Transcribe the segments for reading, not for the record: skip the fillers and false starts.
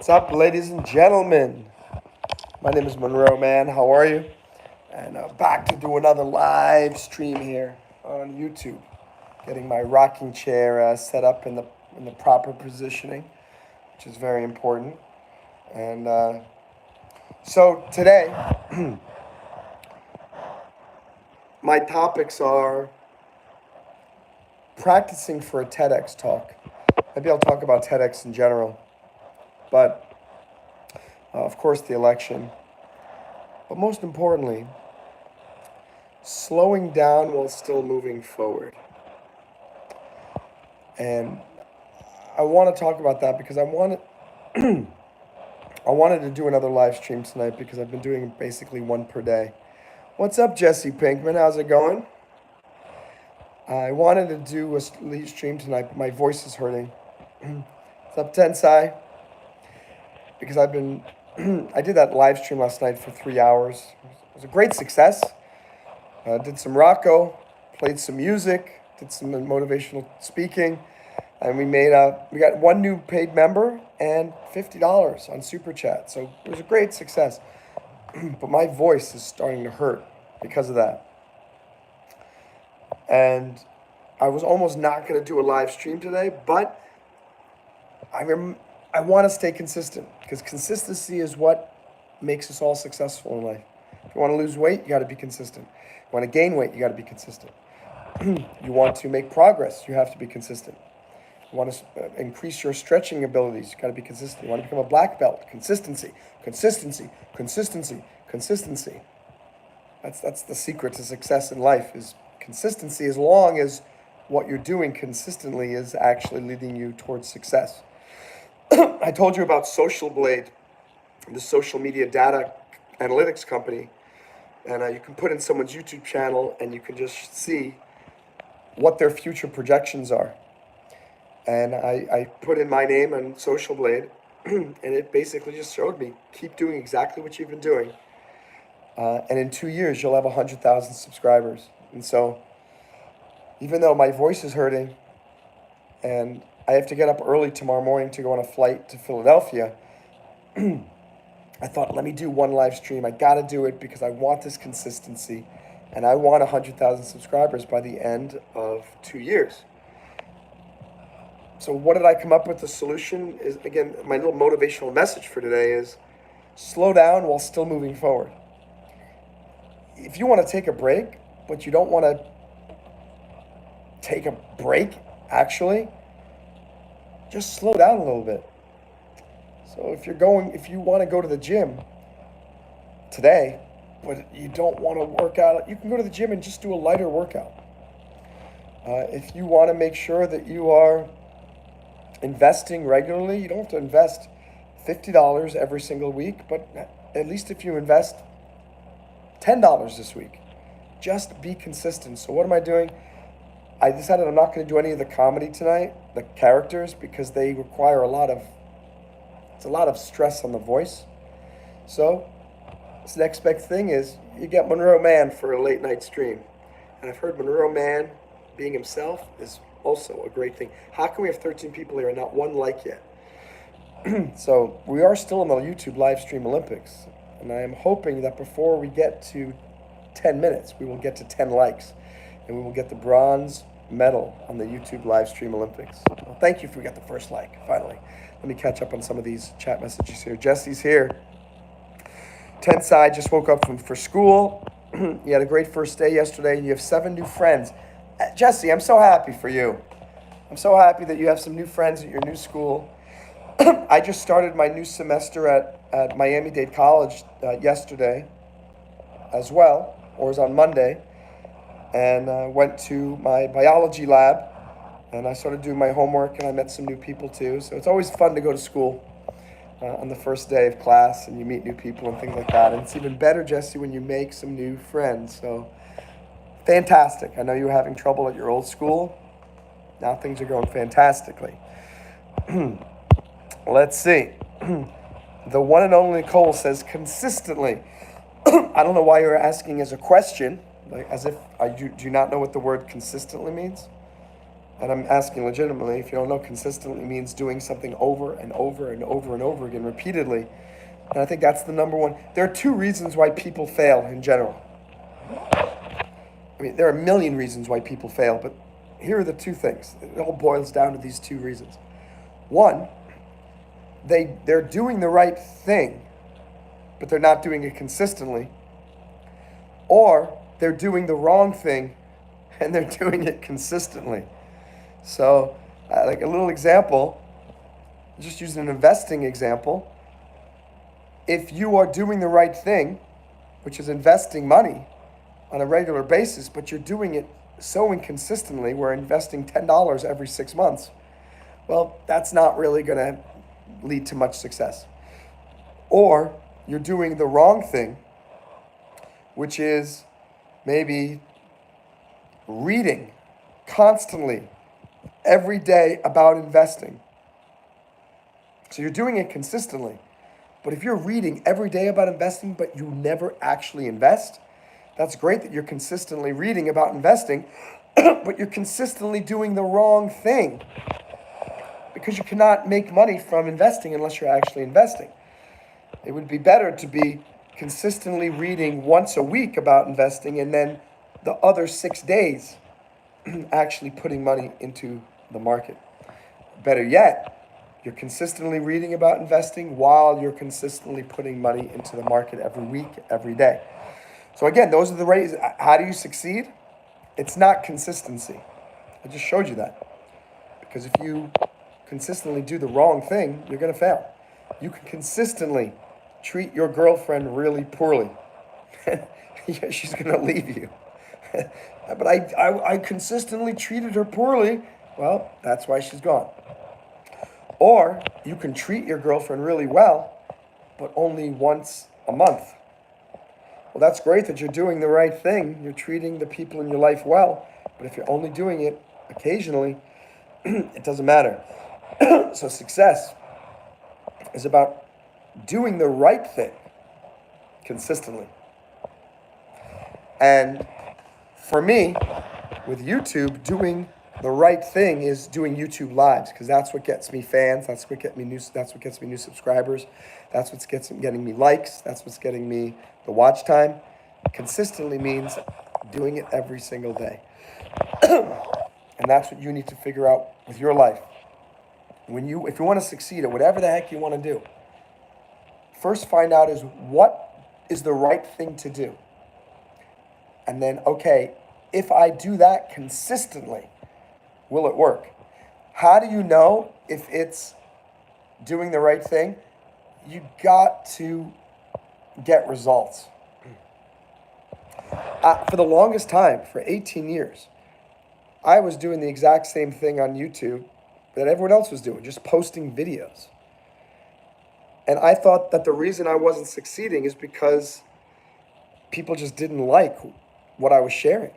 What's up, ladies and gentlemen? My name is Monroe Mann. How are you? And back to do another live stream here on YouTube. Getting my rocking chair set up in the proper positioning, which is very important. And so today, my topics are practicing for a TEDx talk. Maybe I'll talk about TEDx in general, but of course the election. But most importantly, slowing down while still moving forward. And I want to talk about that because I wanted to do another live stream tonight because I've been doing basically one per day. What's up, Jesse Pinkman? How's it going? I wanted to do a live stream tonight, but my voice is hurting. What's up, Tensai? Because I did that live stream last night for 3 hours. It was a great success. Did some Rocco, played some music, did some motivational speaking, and we got one new paid member and $50 on Super Chat. So it was a great success. But my voice is starting to hurt because of that. And I was almost not going to do a live stream today, but I want to stay consistent because consistency is what makes us all successful in life. If you want to lose weight, you got to be consistent. You want to gain weight, you got to be consistent. You want to make progress, you have to be consistent. You want to increase your stretching abilities, you got to be consistent. You want to become a black belt, consistency, consistency, consistency, consistency. That's the secret to success in life is consistency, as long as what you're doing consistently is actually leading you towards success. I told you about Social Blade, the social media data analytics company, and you can put in someone's YouTube channel and you can just see what their future projections are. And I put in my name on Social Blade, and it basically just showed me, keep doing exactly what you've been doing. And in 2 years, you'll have 100,000 subscribers. And so, even though my voice is hurting, and I have to get up early tomorrow morning to go on a flight to Philadelphia, I thought, let me do one live stream. I got to do it because I want this consistency, and I want 100,000 subscribers by the end of 2 years. So what did I come up with? The solution is, again, my little motivational message for today is slow down while still moving forward. If you want to take a break, but you don't want to take a break, actually, just slow down a little bit. So if you want to go to the gym today, but you don't want to work out, you can go to the gym and just do a lighter workout. If you want to make sure that you are investing regularly, you don't have to invest $50 every single week, but at least if you invest $10 this week, just be consistent. So what am I doing? I decided I'm not going to do any of the comedy tonight, the characters, because they require a lot of stress on the voice. So this next big thing is you get Monroe Mann for a late night stream. And I've heard Monroe Mann being himself is also a great thing. How can we have 13 people here and not one like yet? So we are still in the YouTube live stream Olympics. And I am hoping that before we get to 10 minutes, we will get to 10 likes. And we will get the bronze medal on the YouTube live stream Olympics. Well, thank you if we got the first like, finally. Let me catch up on some of these chat messages here. Jesse's here. Tensai just woke up for school. You had a great first day yesterday. You have 7 new friends. Jesse, I'm so happy for you. I'm so happy that you have some new friends at your new school. I just started my new semester at Miami-Dade College yesterday as well, or it was on Monday. And went to my biology lab, and I started doing my homework, and I met some new people too. So it's always fun to go to school on the first day of class, and you meet new people and things like that. And it's even better, Jesse, when you make some new friends. So fantastic. I know you were having trouble at your old school. Now things are going fantastically. Let's see. The one and only Nicole says consistently. I don't know why you're asking as a question. Like, as if do you not know what the word consistently means? And I'm asking legitimately, if you don't know, consistently means doing something over and over and over and over again repeatedly. And I think that's the number one. There are two reasons why people fail in general. I mean, there are a million reasons why people fail, but here are the two things. It all boils down to these two reasons. One, they're doing the right thing, but they're not doing it consistently. Or they're doing the wrong thing and they're doing it consistently. So, like a little example, just using an investing example, if you are doing the right thing, which is investing money on a regular basis, but you're doing it so inconsistently, we're investing $10 every 6 months, well, that's not really going to lead to much success. Or you're doing the wrong thing, which is maybe reading constantly every day about investing. So you're doing it consistently. But if you're reading every day about investing, but you never actually invest, that's great that you're consistently reading about investing, but you're consistently doing the wrong thing. Because you cannot make money from investing unless you're actually investing. It would be better to be consistently reading once a week about investing and then the other 6 days actually putting money into the market. Better yet, you're consistently reading about investing while you're consistently putting money into the market every week, every day. So again, those are the ways. How do you succeed? It's not consistency. I just showed you that. Because if you consistently do the wrong thing, you're going to fail. You can consistently treat your girlfriend really poorly. She's going to leave you. But I consistently treated her poorly. Well, that's why she's gone. Or you can treat your girlfriend really well, but only once a month. Well, that's great that you're doing the right thing. You're treating the people in your life well. But if you're only doing it occasionally, it doesn't matter. So success is about doing the right thing consistently. And for me, with YouTube, doing the right thing is doing YouTube lives, because that's what gets me fans. That's what gets me new subscribers. That's what's getting me likes. That's what's getting me the watch time. Consistently means doing it every single day. And that's what you need to figure out with your life. If you want to succeed at whatever the heck you want to do, first find out is what is the right thing to do. And then, okay, if I do that consistently, will it work? How do you know if it's doing the right thing? You got to get results. For the longest time, for 18 years, I was doing the exact same thing on YouTube that everyone else was doing, just posting videos. And I thought that the reason I wasn't succeeding is because people just didn't like what I was sharing.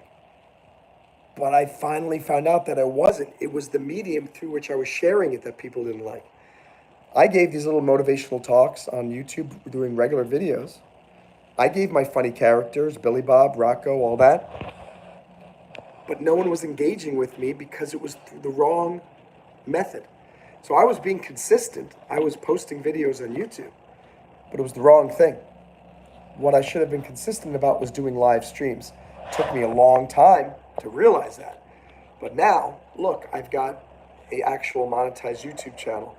But I finally found out that I wasn't. It was the medium through which I was sharing it that people didn't like. I gave these little motivational talks on YouTube doing regular videos. I gave my funny characters, Billy Bob, Rocco, all that. But no one was engaging with me because it was through the wrong method. So I was being consistent. I was posting videos on YouTube, but it was the wrong thing. What I should have been consistent about was doing live streams. It took me a long time to realize that. But now, look, I've got an actual monetized YouTube channel.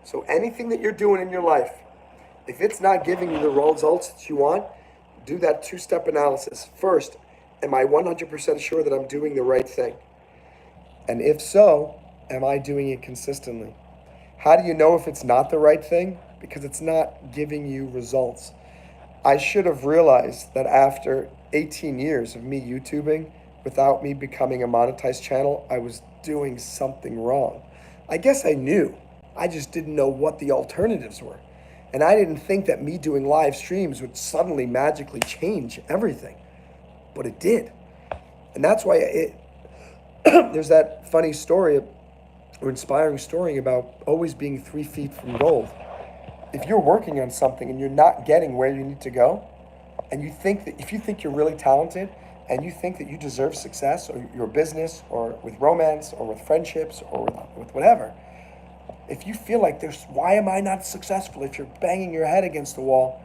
So anything that you're doing in your life, if it's not giving you the results that you want, do that two-step analysis. First, am I 100% sure that I'm doing the right thing? And if so, am I doing it consistently? How do you know if it's not the right thing? Because it's not giving you results. I should have realized that after 18 years of me YouTubing, without me becoming a monetized channel, I was doing something wrong. I guess I knew. I just didn't know what the alternatives were. And I didn't think that me doing live streams would suddenly magically change everything. But it did. And that's why there's that funny story or inspiring story about always being 3 feet from gold. If you're working on something and you're not getting where you need to go, and if you think you're really talented and you think that you deserve success, or your business, or with romance, or with friendships, or with whatever, if you feel like why am I not successful? If you're banging your head against the wall,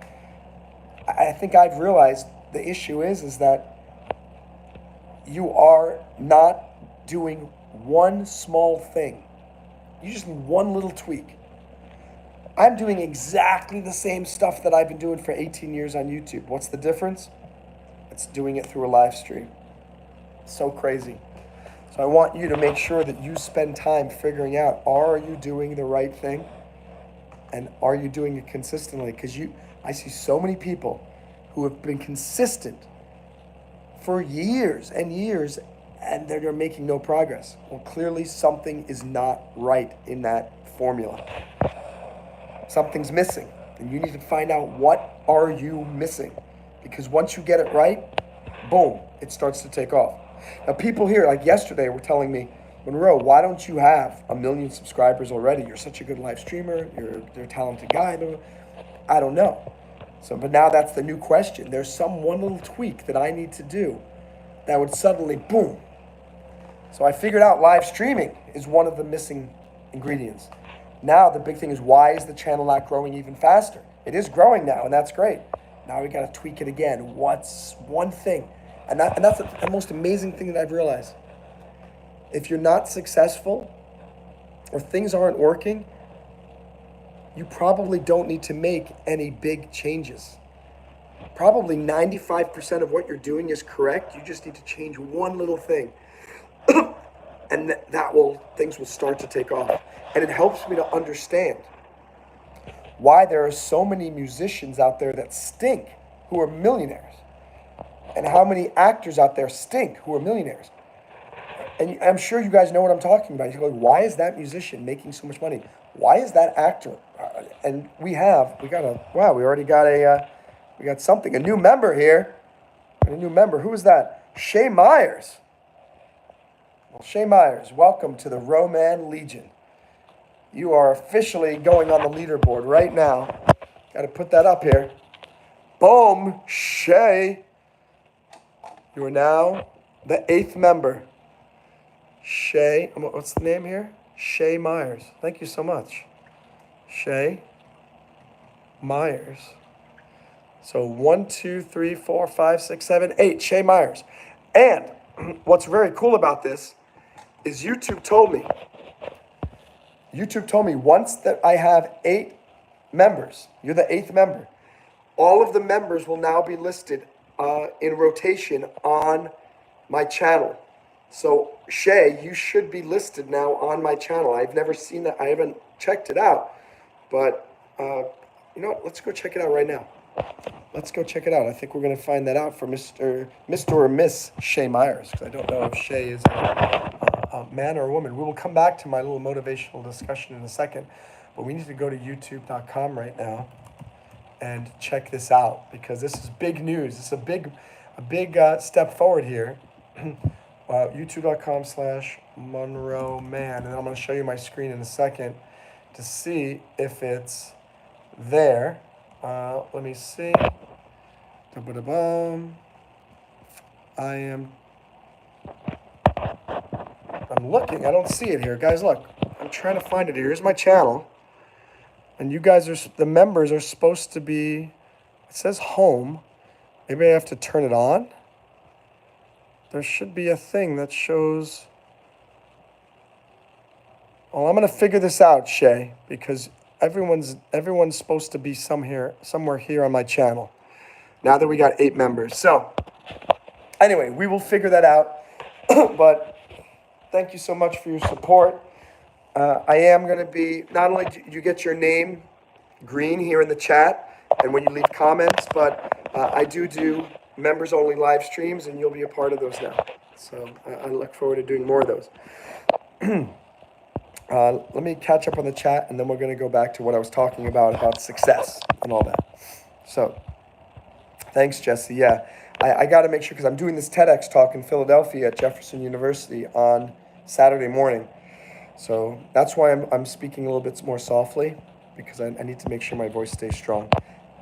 I think I've realized the issue is that you are not doing one small thing. You just need one little tweak. I'm doing exactly the same stuff that I've been doing for 18 years on YouTube. What's the difference? It's doing it through a live stream. So crazy. So I want you to make sure that you spend time figuring out, are you doing the right thing? And are you doing it consistently? Because I see so many people who have been consistent for years and years, and they're making no progress. Well, clearly something is not right in that formula. Something's missing, and you need to find out, what are you missing? Because once you get it right, boom, it starts to take off. Now, people here, like yesterday, were telling me, Monroe, why don't you have 1 million subscribers already? You're such a good live streamer. You're a talented guy. I don't know. But now that's the new question. There's one little tweak that I need to do that would suddenly, boom. So I figured out live streaming is one of the missing ingredients. Now the big thing is, why is the channel not growing even faster? It is growing now, and that's great. Now we got to tweak it again. What's one thing? And that's the most amazing thing that I've realized. If you're not successful, or things aren't working, you probably don't need to make any big changes. Probably 95% of what you're doing is correct. You just need to change one little thing. And things will start to take off. And it helps me to understand why there are so many musicians out there that stink who are millionaires, and how many actors out there stink who are millionaires. And I'm sure you guys know what I'm talking about. You're like, why is that musician making so much money? Why is that actor? And we already got a new member here. A new member. Who is that? Shay Myers. Well, Shay Myers, welcome to the Monroe Mann Legion. You are officially going on the leaderboard right now. Got to put that up here. Boom, Shay. You are now the 8th member. Shay, what's the name here? Shay Myers. Thank you so much. Shay Myers. So 1, 2, 3, 4, 5, 6, 7, 8. Shay Myers. And what's very cool about this is YouTube told me once that I have 8 members, you're the 8th member, all of the members will now be listed in rotation on my channel. So Shay, you should be listed now on my channel. I've never seen that. I haven't checked it out, but you know what? Let's go check it out right now. Let's go check it out. I think we're going to find that out for Mr. or Miss Shay Myers, because I don't know if Shay is a man or a woman. We will come back to my little motivational discussion in a second, but we need to go to youtube.com right now and check this out, because this is big news. This is a big step forward here. youtube.com/Monroe Mann, and I'm going to show you my screen in a second to see if it's there. Let me see. I'm looking. I don't see it here, guys. Look, I'm trying to find it here. Here's my channel, and you guys the members are supposed to be. It says home. Maybe I have to turn it on. There should be a thing that shows. Well, I'm gonna figure this out, Shay, because everyone's supposed to be somewhere here on my channel. Now that we got 8 members. So anyway, we will figure that out. But thank you so much for your support. I am gonna be, not only do you get your name green here in the chat and when you leave comments, but I do members only live streams, and you'll be a part of those now. So I look forward to doing more of those. Let me catch up on the chat, and then we're going to go back to what I was talking about success and all that. So thanks, Jesse. Yeah, I got to make sure, because I'm doing this TEDx talk in Philadelphia at Jefferson University on Saturday morning. So that's why I'm speaking a little bit more softly, because I need to make sure my voice stays strong.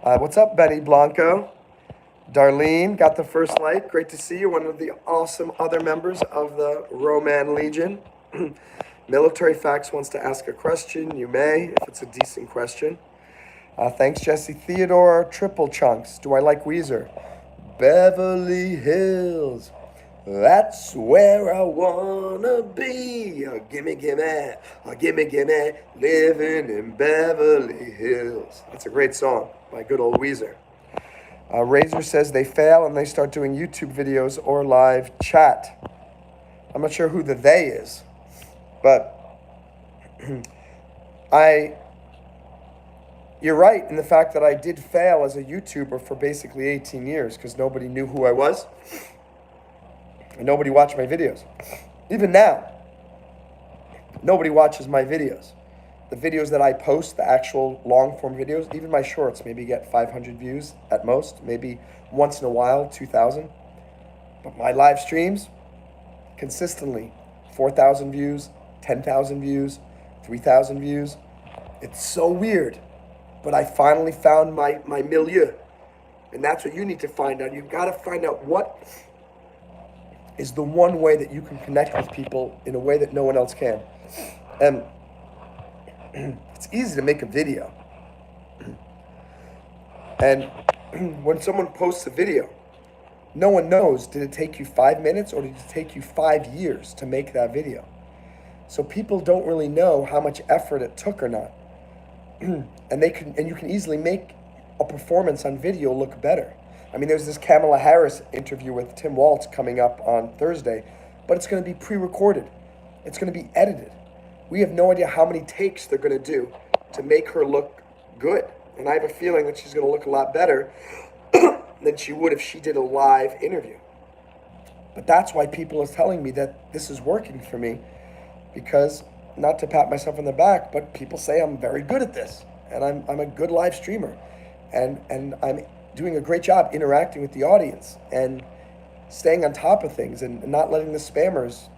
What's up, Benny Blanco? Darlene got the first like. Great to see you. One of the awesome other members of the Monroe Mann Legion. Military Facts wants to ask a question. You may, if it's a decent question. Thanks, Jesse. Theodore Triple Chunks. Do I like Weezer? Beverly Hills. That's where I wanna be. Gimme, gimme, living in Beverly Hills. That's a great song by good old Weezer. Razor says they fail and they start doing YouTube videos or live chat. I'm not sure who the they is, but you're right in the fact that I did fail as a YouTuber for basically 18 years because nobody knew who I was and nobody watched my videos. Even now, nobody watches my videos. The videos that I post, the actual long-form videos, even my shorts maybe get 500 views at most, maybe once in a while, 2,000. But my live streams, consistently, 4,000 views, 10,000 views, 3,000 views. It's so weird. But I finally found my milieu. And that's what you need to find out. You've got to find out what is the one way that you can connect with people in a way that no one else can. And it's easy to make a video. And when someone posts a video, no one knows, did it take you 5 minutes or did it take you 5 years to make that video? So people don't really know how much effort it took or not. And you can easily make a performance on video look better. I mean, there's this Kamala Harris interview with Tim Waltz coming up on Thursday, but it's going to be pre-recorded. It's going to be edited. We have no idea how many takes they're going to do to make her look good. And I have a feeling that she's going to look a lot better than she would if she did a live interview. But that's why people are telling me that this is working for me, because, not to pat myself on the back, but people say I'm very good at this, and I'm a good live streamer, and I'm doing a great job interacting with the audience and staying on top of things and not letting the spammers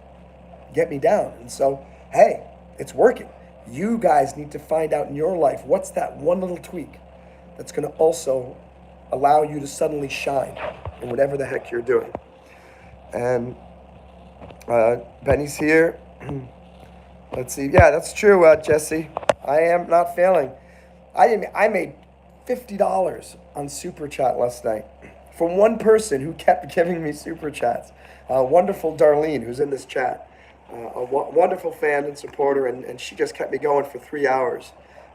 get me down. And so, hey, it's working. You guys need to find out in your life what's that one little tweak that's going to also allow you to suddenly shine in whatever the heck you're doing. And Benny's here. Let's see. Yeah, that's true, Jesse. I am not failing. I made $50 on Super Chat last night from one person who kept giving me Super Chats. Wonderful Darlene, who's in this chat. A wonderful fan and supporter, and she just kept me going for 3 hours.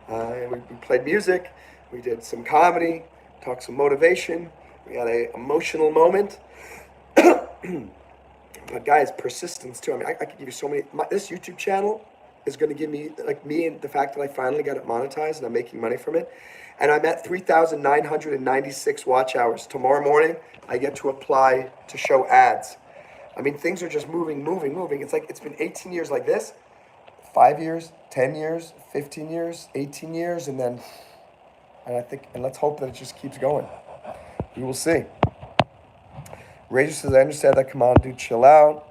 And we played music, we did some comedy, talked some motivation, we had an emotional moment. But guys, persistence too. I mean, I could give you so many. This YouTube channel is going to give me, like, me and the fact that I finally got it monetized and I'm making money from it. And I'm at 3,996 watch hours. Tomorrow morning, I get to apply to show ads. I mean, things are just moving. It's like it's been 18 years like this, 5 years, 10 years, 15 years, 18 years, and let's hope that it just keeps going. We will see. Razor says, I understand that. Come on, dude, chill out.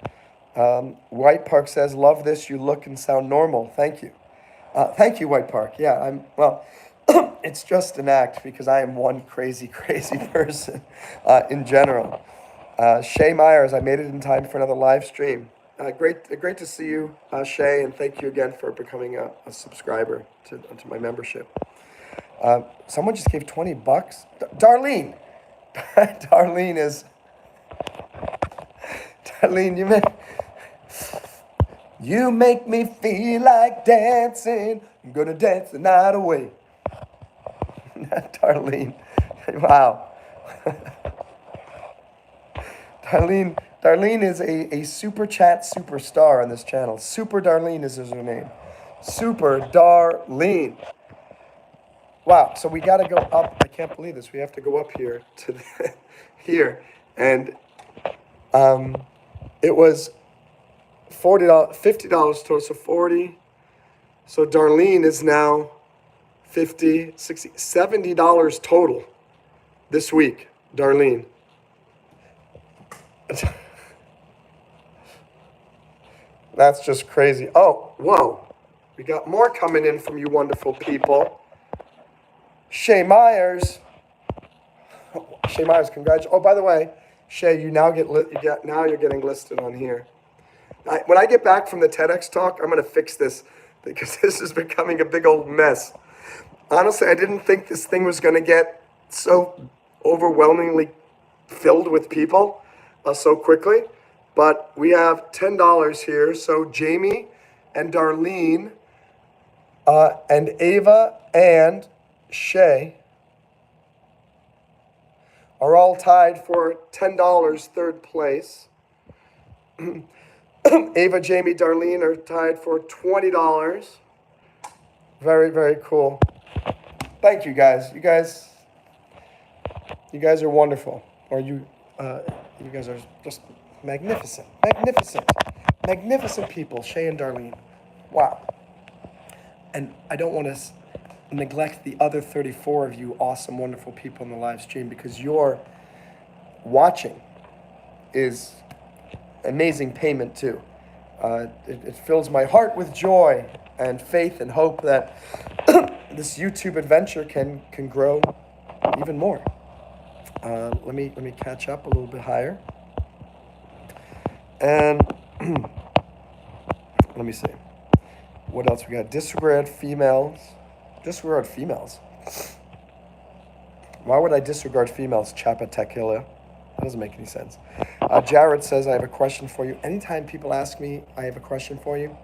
White Park says, love this. You look and sound normal. Thank you. Thank you, White Park. Yeah, it's just an act because I am one crazy person in general. Shay Myers, I made it in time for another live stream. Great to see you, Shay, and thank you again for becoming a subscriber to my membership. Someone just gave $20. Darlene. Darlene, you make me feel like dancing. I'm gonna dance the night away. Darlene, wow. Darlene is a super chat superstar on this channel. Super Darlene is her name. Super Darlene. Wow, so we got to go up. I can't believe this. We have to go up here to here. And it was $50 total, so 40. So Darlene is now $50, $60, $70 total this week, Darlene. That's just crazy. Oh, whoa. We got more coming in from you wonderful people. Shay Myers. Shay Myers, congratulations. Oh, by the way, Shay, you now now you're getting listed on here. When I get back from the TEDx talk, I'm going to fix this because this is becoming a big old mess. Honestly, I didn't think this thing was going to get so overwhelmingly filled with people so quickly, but we have $10 here. So Jamie and Darlene and Ava and Shay are all tied for $10 third place. Ava, Jamie, Darlene are tied for $20. Very, very cool. Thank you guys. You guys are wonderful. Or you guys are just magnificent. Magnificent people, Shay and Darlene. Wow. And I don't want to neglect the other 34 of you awesome, wonderful people in the live stream, because your watching is amazing payment too. It fills my heart with joy and faith and hope that this YouTube adventure can grow even more. Let me catch up a little bit higher. And let me see. What else we got? Disregard females. Disregard females. Why would I disregard females? Chapa Tequila. That doesn't make any sense. Jared says, I have a question for you. Anytime people ask me, I have a question for you,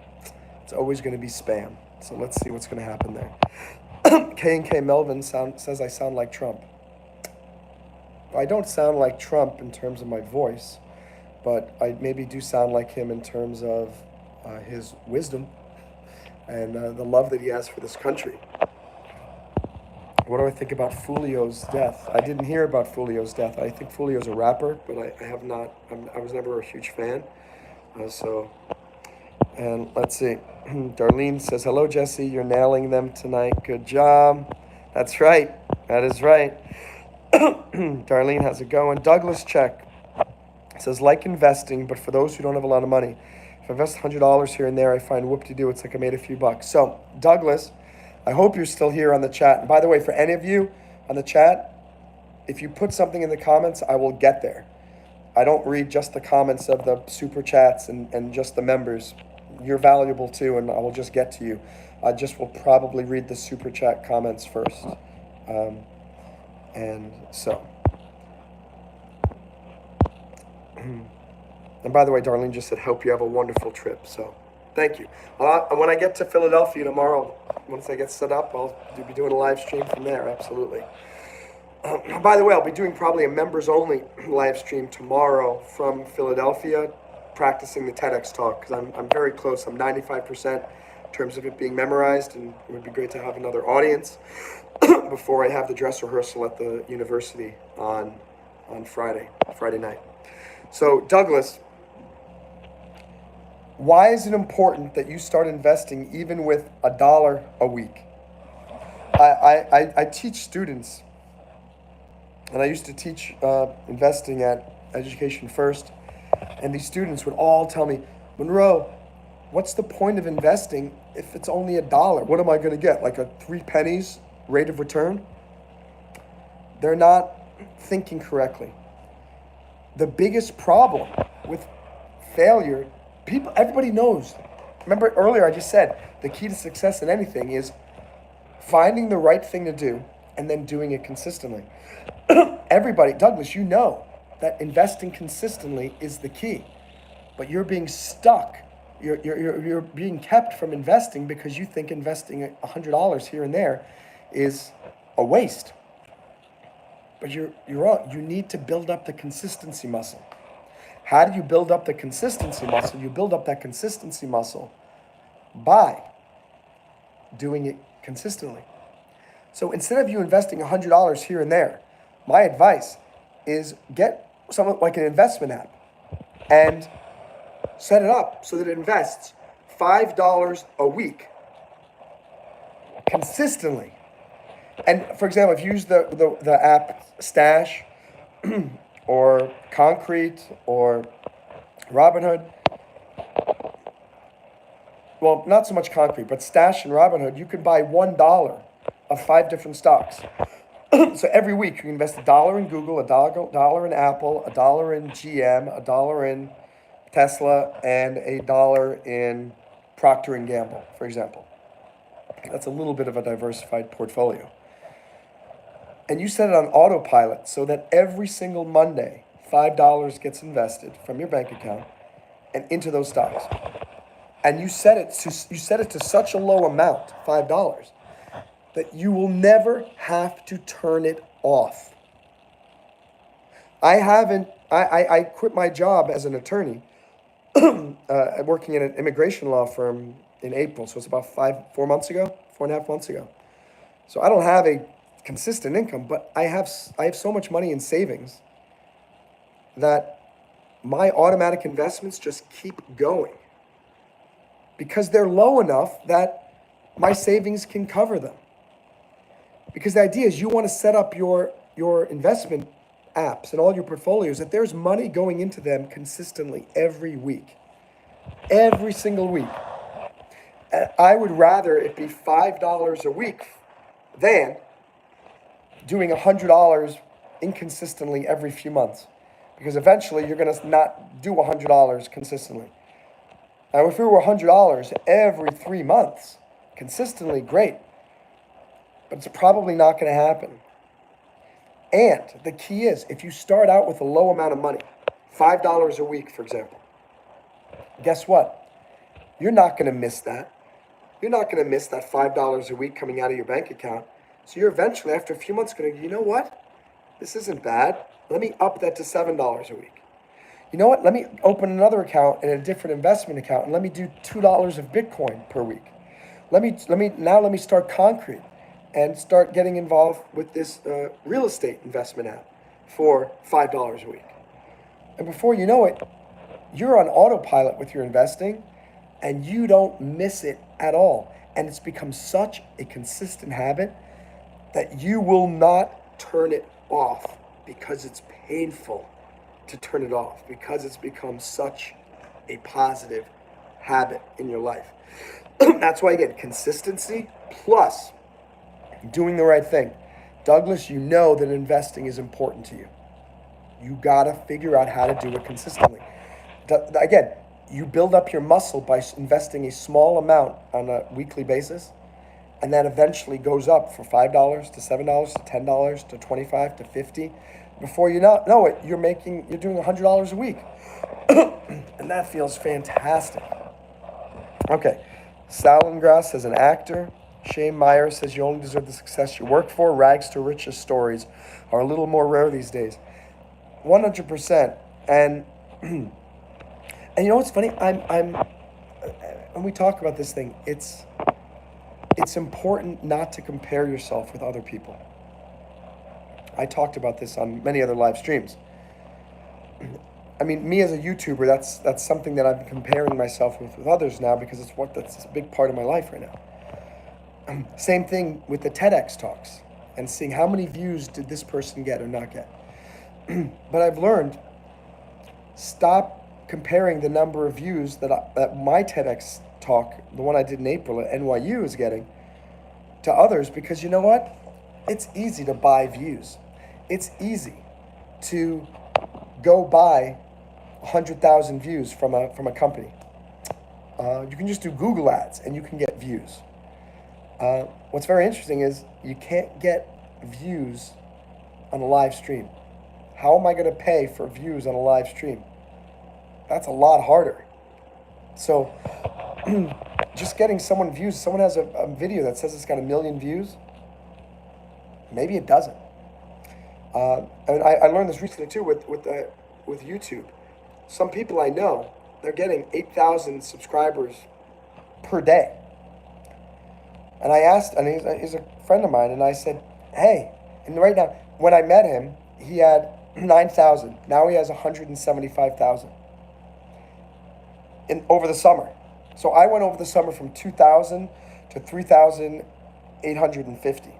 it's always going to be spam. So let's see what's going to happen there. K&K Melvin says I sound like Trump. I don't sound like Trump in terms of my voice, but I maybe do sound like him in terms of his wisdom and the love that he has for this country. What do I think about Fulio's death? I didn't hear about Fulio's death. I think Fulio's a rapper, but I have not. I was never a huge fan. And let's see. Darlene says, hello, Jesse. You're nailing them tonight. Good job. That's right. That is right. Darlene, how's it going? Douglas Check says, like investing, but for those who don't have a lot of money. If I invest $100 here and there, I find whoop-de-doo, it's like I made a few bucks. So, Douglas, I hope you're still here on the chat. And by the way, for any of you on the chat, if you put something in the comments, I will get there. I don't read just the comments of the super chats and just the members. You're valuable too, and I will just get to you. I just will probably read the super chat comments first. And so. And by the way, Darlene just said, hope you have a wonderful trip. So thank you. When I get to Philadelphia tomorrow, once I get set up, I'll be doing a live stream from there. Absolutely. By the way, I'll be doing probably a members-only live stream tomorrow from Philadelphia, practicing the TEDx talk, because I'm very close. I'm 95% in terms of it being memorized, and it would be great to have another audience before I have the dress rehearsal at the university on Friday night. So, Douglas, why is it important that you start investing even with $1 a week? I teach students, and I used to teach investing at Education First, and these students would all tell me, Monroe, what's the point of investing if it's only $1? What am I going to get, like a 3 pennies rate of return? They're not thinking correctly. The biggest problem with failure, everybody knows. Remember earlier I just said, the key to success in anything is finding the right thing to do and then doing it consistently. Everybody, Douglas, you know that investing consistently is the key, but you're being stuck. You're being kept from investing because you think investing $100 here and there is a waste. But you're wrong. You need to build up the consistency muscle. How do you build up the consistency muscle? You build up that consistency muscle by doing it consistently. So instead of you investing $100 here and there, my advice is get something like an investment app and set it up so that it invests $5 a week consistently. And for example, if you use the app Stash or Concrete or Robinhood, well, not so much Concrete, but Stash and Robinhood, you could buy $1 of 5 different stocks. So every week you can invest $1 in Google, $1 in Apple, $1 in GM, $1 in Tesla, and $1 in Procter and Gamble, for example. That's a little bit of a diversified portfolio. And you set it on autopilot so that every single Monday, $5 gets invested from your bank account and into those stocks. And you set it to such a low amount, $5, that you will never have to turn it off. I quit my job as an attorney, working in an immigration law firm in April. So it's about 4 months ago, 4.5 months ago. So I don't have a consistent income, but I have so much money in savings that my automatic investments just keep going because they're low enough that my savings can cover them. Because the idea is you want to set up your investment apps and all your portfolios that there's money going into them consistently every week, every single week. And I would rather it be $5 a week than doing $100 inconsistently every few months, because eventually you're going to not do $100 consistently. Now, if it were $100 every 3 months consistently, great, but it's probably not going to happen. And the key is, if you start out with a low amount of money, $5 a week, for example, guess what? You're not going to miss that. You're not going to miss that $5 a week coming out of your bank account. So you're eventually, after a few months, going to, you know what? This isn't bad. Let me up that to $7 a week. You know what? Let me open another account in a different investment account, and let me do $2 of Bitcoin per week. Let me start concrete and start getting involved with this real estate investment app for $5 a week. And before you know it, you're on autopilot with your investing, and you don't miss it at all. And it's become such a consistent habit that you will not turn it off, because it's painful to turn it off, because it's become such a positive habit in your life. That's why, again, consistency plus doing the right thing. Douglas, you know that investing is important to you. You gotta figure out how to do it consistently. Again, you build up your muscle by investing a small amount on a weekly basis, and that eventually goes up for $5 to $7 to $10 to $25 to $50. Before you know it, you're doing $100 a week. And that feels fantastic. Okay, Salengras says an actor. Shane Meyer says you only deserve the success you work for. Rags to riches stories are a little more rare these days. 100%. And and you know what's funny? I'm when we talk about this thing, it's important not to compare yourself with other people. I talked about this on many other live streams. I mean, me as a YouTuber, that's something that I'm comparing myself with others now, because that's a big part of my life right now. Same thing with the TEDx talks and seeing how many views did this person get or not get. But I've learned, stop comparing the number of views that my TEDx talk, the one I did in April at NYU, is getting to others, because you know what? It's easy to buy views. It's easy to go buy 100,000 views from a company. You can just do Google ads and you can get views. What's very interesting is you can't get views on a live stream. How am I going to pay for views on a live stream? That's a lot harder. So just getting someone views, someone has a video that says it's got 1 million views, maybe it doesn't. And I learned this recently too with YouTube. Some people I know, they're getting 8,000 subscribers per day. And I asked, and he's a friend of mine, and I said, hey, and right now, when I met him, he had 9,000. Now he has 175,000 over the summer. So I went over the summer from 2,000 to 3,850.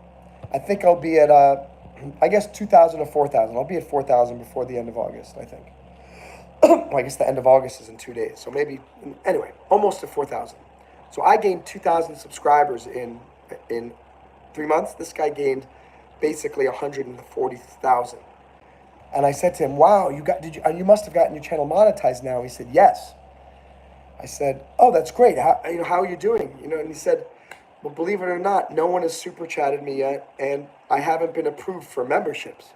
I think I'll be at, 2,000 to 4,000. I'll be at 4,000 before the end of August, I think. Well, I guess the end of August is in 2 days. So maybe, anyway, almost to 4,000. So I gained 2,000 subscribers in 3 months. This guy gained basically 140,000. And I said to him, wow, you must have gotten your channel monetized now. He said, yes. I said, oh, that's great. How are you doing? And he said, well, believe it or not, no one has super chatted me yet, and I haven't been approved for memberships.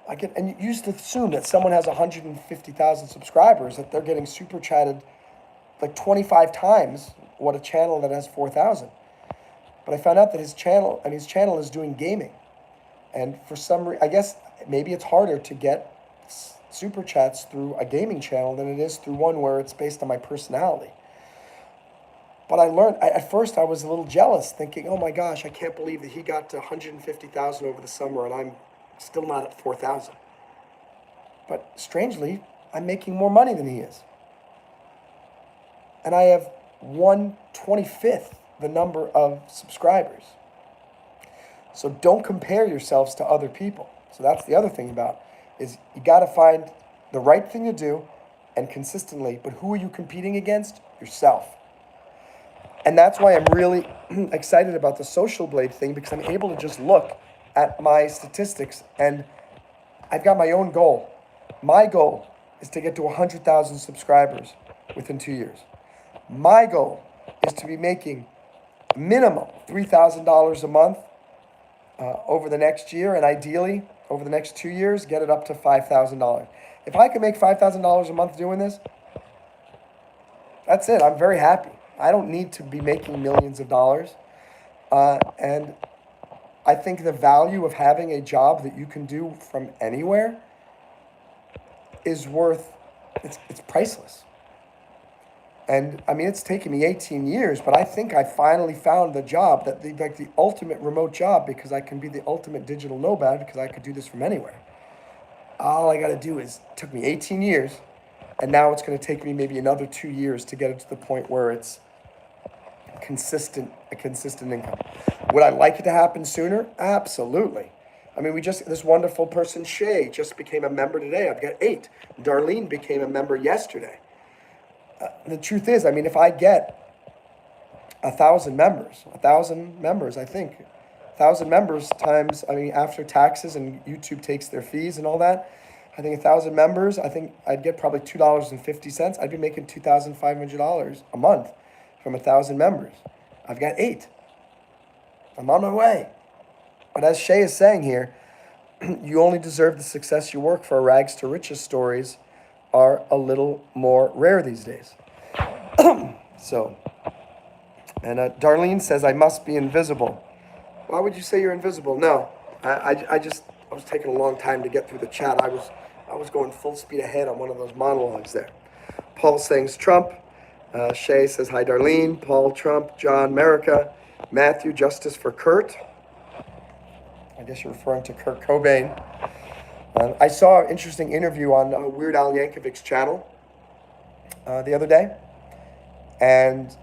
And you used to assume that someone has 150,000 subscribers, that they're getting super chatted like 25 times what a channel that has 4,000. But I found out that his channel is doing gaming. And for some reason, I guess maybe it's harder to get super chats through a gaming channel than it is through one where it's based on my personality. But I learned, at first I was a little jealous, thinking, oh my gosh, I can't believe that he got to 150,000 over the summer and I'm still not at 4,000. But strangely, I'm making more money than he is. And I have 1/25th the number of subscribers. So don't compare yourselves to other people. So that's the other thing about, is you got to find the right thing to do and consistently, but who are you competing against? Yourself. And that's why I'm really excited about the Social Blade thing, because I'm able to just look at my statistics and I've got my own goal. My goal is to get to 100,000 subscribers within 2 years. My goal is to be making minimum $3,000 a month over the next year, and ideally over the next 2 years, get it up to $5,000. If I can make $5,000 a month doing this, that's it. I'm very happy. I don't need to be making millions of dollars. And I think the value of having a job that you can do from anywhere is it's priceless. And I mean, it's taken me 18 years, but I think I finally found the job the ultimate remote job, because I can be the ultimate digital nomad, because I could do this from anywhere. All I got to do it took me 18 years, and now it's going to take me maybe another 2 years to get it to the point where it's a consistent income. Would I like it to happen sooner? Absolutely. I mean, this wonderful person, Shay, just became a member today. I've got 8. Darlene became a member yesterday. The truth is, I mean, if I get 1,000 members, I think, 1,000 members times, I mean, after taxes and YouTube takes their fees and all that, I think 1,000 members, I think I'd get probably $2.50. I'd be making $2,500 a month from 1,000 members. I've got 8. I'm on my way. But as Shay is saying here, you only deserve the success you work for. Rags to riches stories are a little more rare these days. So, and Darlene says, I must be invisible. Why would you say you're invisible? No, I was taking a long time to get through the chat. I was going full speed ahead on one of those monologues there. Paul sings Trump. Shay says, hi, Darlene. Paul, Trump. John, America. Matthew, justice for Kurt. I guess you're referring to Kurt Cobain. I saw an interesting interview on Weird Al Yankovic's channel the other day, and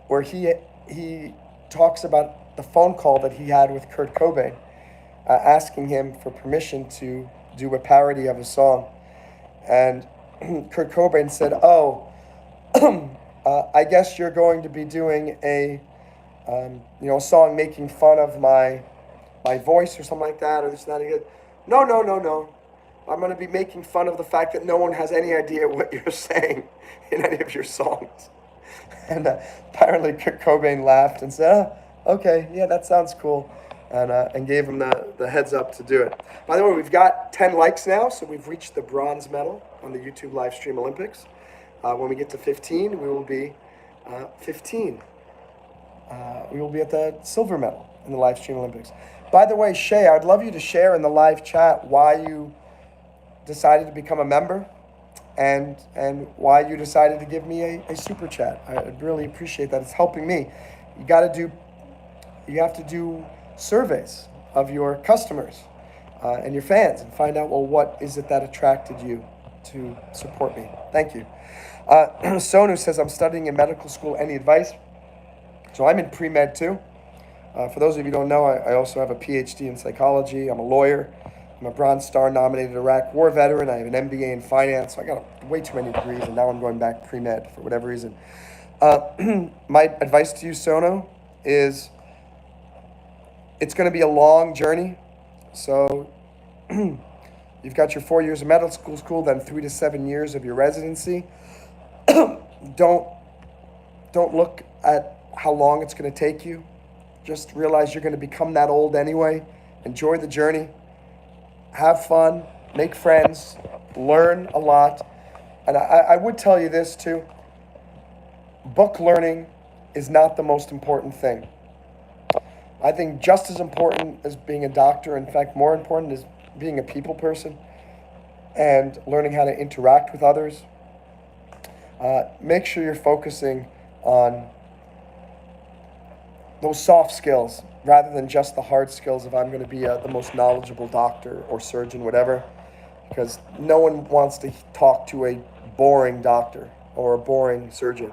where he talks about the phone call that he had with Kurt Cobain, asking him for permission to do a parody of a song. And Kurt Cobain said, oh, I guess you're going to be doing a song making fun of my voice or something like that, or this and that. He goes, no. I'm going to be making fun of the fact that no one has any idea what you're saying in any of your songs. And apparently Kurt Cobain laughed and said, oh, okay, yeah, that sounds cool. And gave him the heads up to do it. By the way, we've got 10 likes now, so we've reached the bronze medal on the YouTube live stream Olympics. When we get to 15, we will be 15. We will be at the silver medal in the live stream Olympics. By the way, Shay, I'd love you to share in the live chat why you decided to become a member and why you decided to give me a super chat. I'd really appreciate that. It's helping me. You have to do surveys of your customers and your fans and find out, well, what is it that attracted you to support me? Thank you. Sonu says, I'm studying in medical school. Any advice? So I'm in pre-med too. For those of you who don't know, I also have a PhD in psychology. I'm a lawyer. I'm a Bronze Star nominated Iraq War veteran. I have an MBA in finance. So I got way too many degrees, and now I'm going back pre-med for whatever reason. My advice to you, Sono, is It's going to be a long journey. So you've got your 4 years of medical school, then 3 to 7 years of your residency. Don't don't look at how long it's going to take you. Just realize you're going to become that old anyway. Enjoy the journey. Have fun. Make friends. Learn a lot. And I would tell you this too. Book learning is not the most important thing. I think just as important as being a doctor, in fact, more important is being a people person and learning how to interact with others. Make sure you're focusing on those soft skills rather than just the hard skills of I'm going to be the most knowledgeable doctor or surgeon, whatever, because no one wants to talk to a boring doctor or a boring surgeon.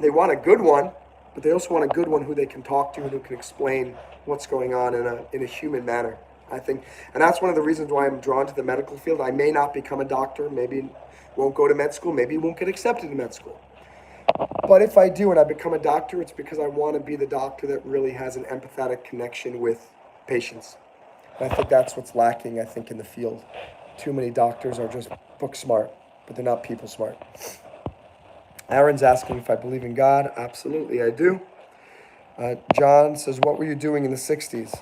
They want a good one, but they also want a good one who they can talk to and who can explain what's going on in a human manner, I think. And that's one of the reasons why I'm drawn to the medical field. I may not become a doctor, maybe won't go to med school, maybe won't get accepted to med school. But if I do and I become a doctor, it's because I want to be the doctor that really has an empathetic connection with patients. And I think that's what's lacking, I think, in the field. Too many doctors are just book smart, but they're not people smart. Aaron's asking if I believe in God. Absolutely, I do. John says, what were you doing in the 60s?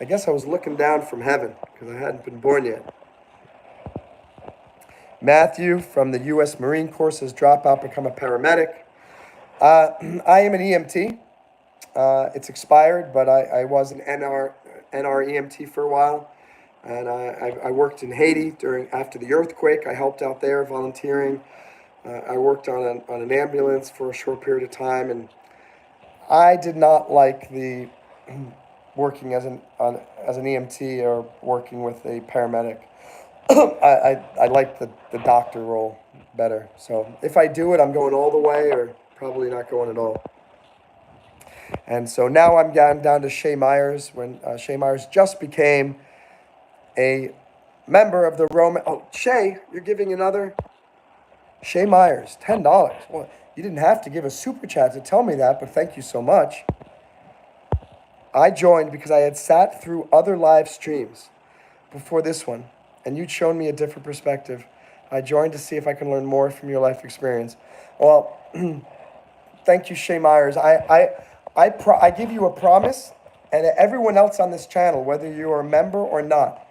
I guess I was looking down from heaven because I hadn't been born yet. Matthew from the U.S. Marine Corps says, drop out, become a paramedic. I am an EMT. It's expired, but I was an NR EMT for a while. And I worked in Haiti after the earthquake. I helped out there volunteering. I worked on an ambulance for a short period of time, and I did not like the working as an EMT or working with a paramedic. I like the doctor role better. So if I do it, I'm going all the way or probably not going at all. And so now I'm down to Shay Myers when Shay Myers just became a member of the Roman. Oh, Shay, you're giving another. Shay Myers, $10. Well, you didn't have to give a super chat to tell me that, but thank you so much. I joined because I had sat through other live streams before this one, and you'd shown me a different perspective. I joined to see if I can learn more from your life experience. Well, thank you, Shay Myers. I give you a promise, and everyone else on this channel, whether you are a member or not,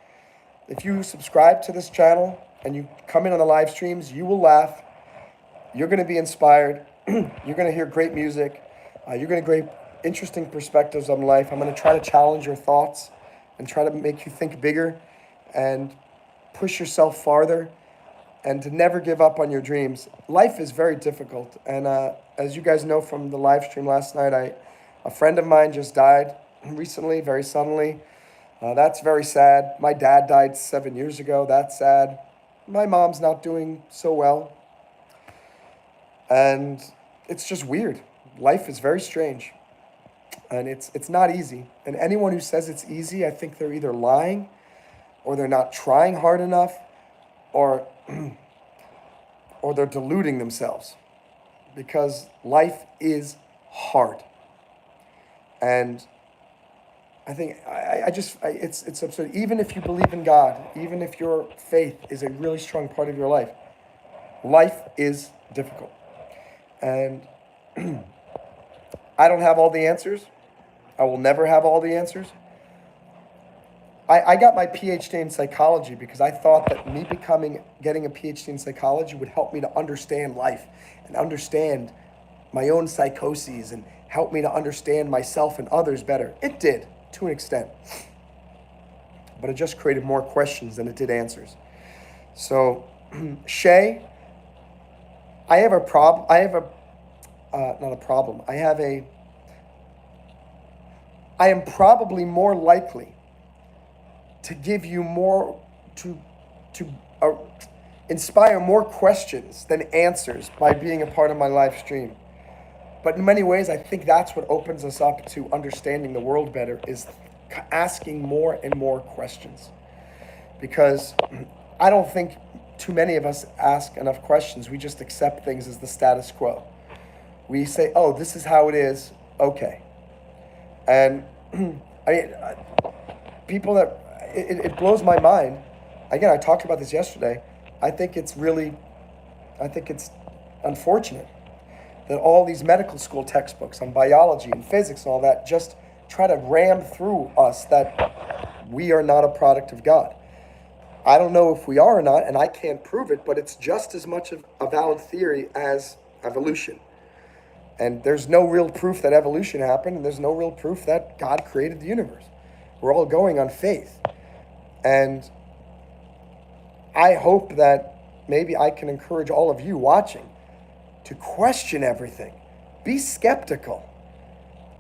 if you subscribe to this channel and you come in on the live streams, you will laugh. You're going to be inspired. You're going to hear great music. You're going to get interesting perspectives on life. I'm going to try to challenge your thoughts and try to make you think bigger and push yourself farther and to never give up on your dreams. Life is very difficult. And as you guys know from the live stream last night, a friend of mine just died recently, very suddenly. That's very sad. My dad died 7 years ago. That's sad. My mom's not doing so well. And it's just weird. Life is very strange. And it's not easy. And anyone who says it's easy, I think they're either lying or they're not trying hard enough or they're deluding themselves. Because life is hard. And I think it's absurd. Even if you believe in God, even if your faith is a really strong part of your life, life is difficult. And I don't have all the answers. I will never have all the answers. I got my PhD in psychology because I thought that me getting a PhD in psychology would help me to understand life and understand my own psychoses and help me to understand myself and others better. It did, to an extent. But it just created more questions than it did answers. So, Shay, I have a problem. I am probably more likely to give you more, to inspire more questions than answers by being a part of my live stream. But in many ways, I think that's what opens us up to understanding the world better, is asking more and more questions. Because I don't think too many of us ask enough questions. We just accept things as the status quo. We say, oh, this is how it is, okay. And I mean, people that, it blows my mind. Again, I talked about this yesterday. I think it's really, I think it's unfortunate that all these medical school textbooks on biology and physics and all that just try to ram through us that we are not a product of God. I don't know if we are or not, and I can't prove it, but it's just as much of a valid theory as evolution. And there's no real proof that evolution happened, and there's no real proof that God created the universe. We're all going on faith. And I hope that maybe I can encourage all of you watching to question everything. Be skeptical.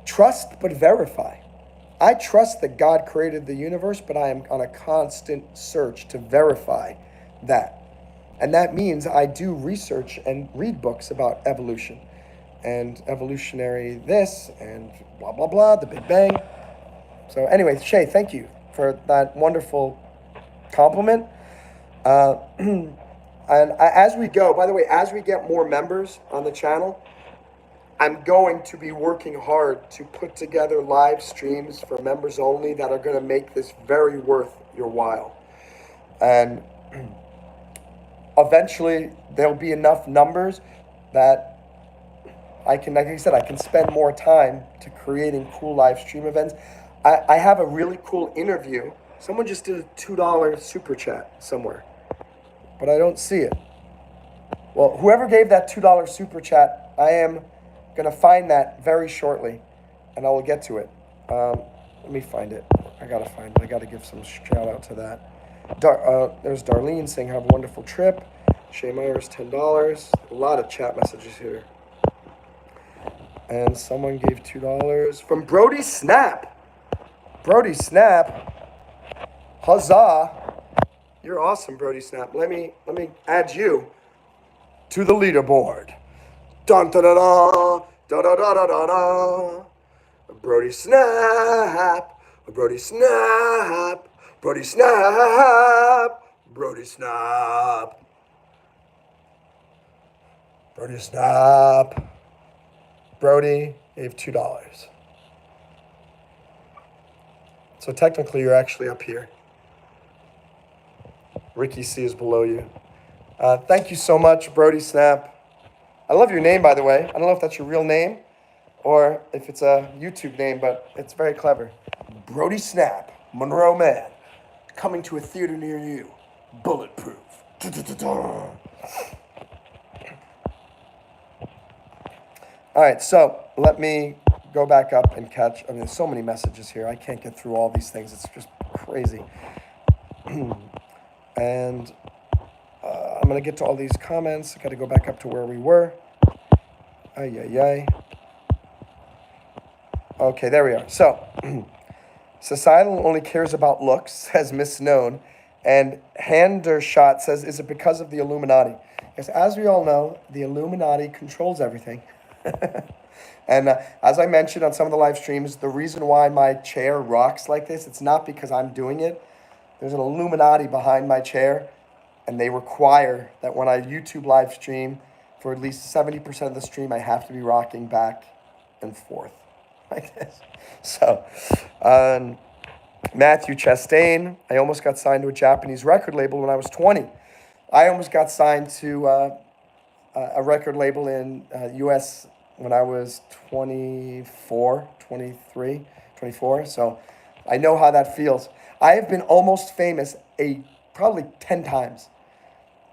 Trust but verify. I trust that God created the universe, but I am on a constant search to verify that. And that means I do research and read books about evolution and evolutionary this and blah, blah, blah, the Big Bang. So anyway, Shay, thank you for that wonderful compliment. And as we go, by the way, as we get more members on the channel, I'm going to be working hard to put together live streams for members only that are going to make this very worth your while. And eventually there'll be enough numbers that I can, like I said, I can spend more time to creating cool live stream events. I have a really cool interview. Someone just did a $2 super chat somewhere, but I don't see it. Well, whoever gave that $2 super chat, I am going to find that very shortly, and I will get to it. Let me find it. I got to find it. I got to give some shout out to that. There's Darlene saying, have a wonderful trip. Shay Myers, $10. A lot of chat messages here. And someone gave $2 from Brody Snap. Brody Snap. Huzzah. You're awesome, Brody Snap. Let me add you to the leaderboard. Dun da da da da da da da da da. Brody Snap. Brody Snap. Brody Snap. Brody Snap. Brody Snap. Brody gave $2. So technically you're actually up here. Ricky C is below you. Thank you so much, Brody Snap. I love your name, by the way. I don't know if that's your real name or if it's a YouTube name, but it's very clever. Brody Snap, Monroe Mann, coming to a theater near you. Bulletproof. All right, so let me go back up and catch. I mean, there's so many messages here. I can't get through all these things. It's just crazy. And I'm going to get to all these comments. I got to go back up to where we were. Ay. Okay, there we are. So, societal only cares about looks, says Miss Known. And Handershot says, is it because of the Illuminati? Yes, as we all know, the Illuminati controls everything. And as I mentioned on some of the live streams, the reason why my chair rocks like this, it's not because I'm doing it. There's an Illuminati behind my chair, and they require that when I YouTube live stream, for at least 70% of the stream, I have to be rocking back and forth like this. So, Matthew Chastain, I almost got signed to a Japanese record label when I was 20. I almost got signed to a record label in U.S. when I was 24. So I know how that feels. I have been almost famous probably 10 times.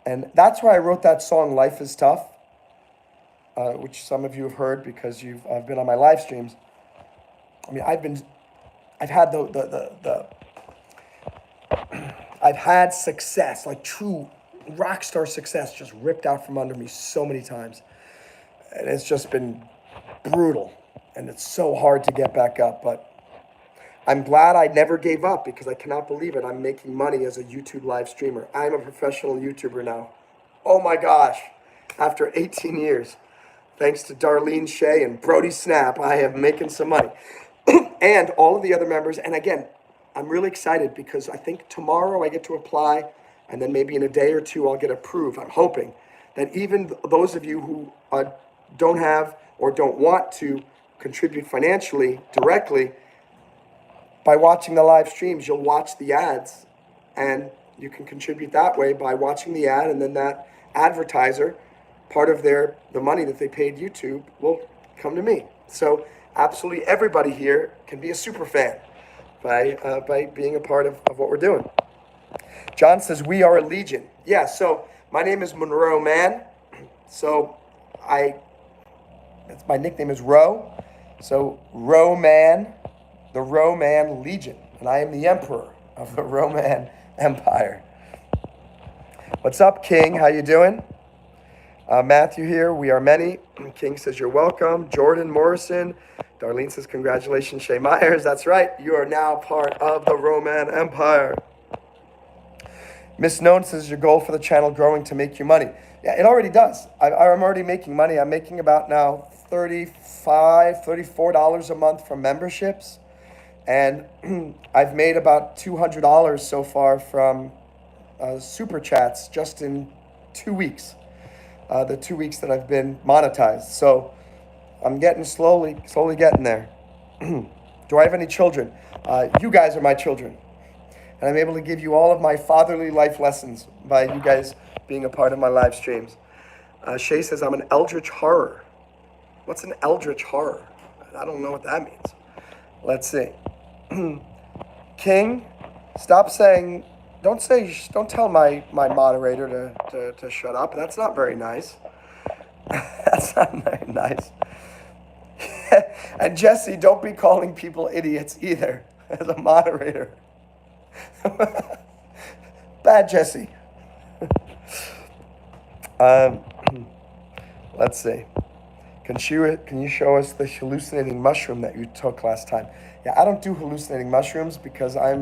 And that's why I wrote that song, Life is Tough, which some of you have heard because I've been on my live streams. I mean, I've had success, like true rock star success, just ripped out from under me so many times. And it's just been brutal. And it's so hard to get back up. But I'm glad I never gave up because I cannot believe it. I'm making money as a YouTube live streamer. I'm a professional YouTuber now. Oh my gosh. After 18 years, thanks to Darlene Shay and Brody Snap, I am making some money. And all of the other members. And again, I'm really excited because I think tomorrow I get to apply, and then maybe in a day or two I'll get approved. I'm hoping that even those of you who don't have or don't want to contribute financially directly, by watching the live streams, you'll watch the ads, and you can contribute that way by watching the ad, and then that advertiser, part of the money that they paid YouTube will come to me. So absolutely everybody here can be a super fan by being a part of what we're doing. John says, we are a legion. Yeah, so my name is Monroe Mann. So my nickname is Ro. So Roman, the Roman Legion. And I am the emperor of the Roman Empire. What's up, King? How you doing? Matthew here. We are many. King says you're welcome. Jordan Morrison. Darlene says congratulations, Shay Myers. That's right. You are now part of the Roman Empire. Miss Known says your goal for the channel growing to make you money. Yeah, it already does. I'm already making money. I'm making about now $35, $34 a month from memberships. And I've made about $200 so far from super chats just in 2 weeks. The 2 weeks that I've been monetized. So I'm getting slowly getting there. Do I have any children? You guys are my children. And I'm able to give you all of my fatherly life lessons by you guys being a part of my live streams. Shay says, I'm an eldritch horror. What's an eldritch horror? I don't know what that means. Let's see. King, stop saying, don't tell my moderator to shut up. That's not very nice. That's not very nice. And Jesse, don't be calling people idiots either as a moderator. Bad Jesse. Let's see. Can you show us the hallucinating mushroom that you took last time? Yeah, I don't do hallucinating mushrooms because I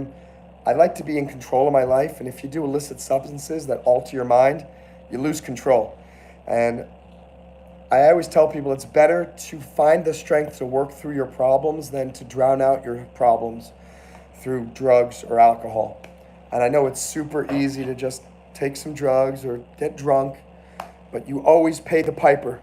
like to be in control of my life, and if you do illicit substances that alter your mind, you lose control. And I always tell people it's better to find the strength to work through your problems than to drown out your problems through drugs or alcohol. And I know it's super easy to just take some drugs or get drunk, but you always pay the piper.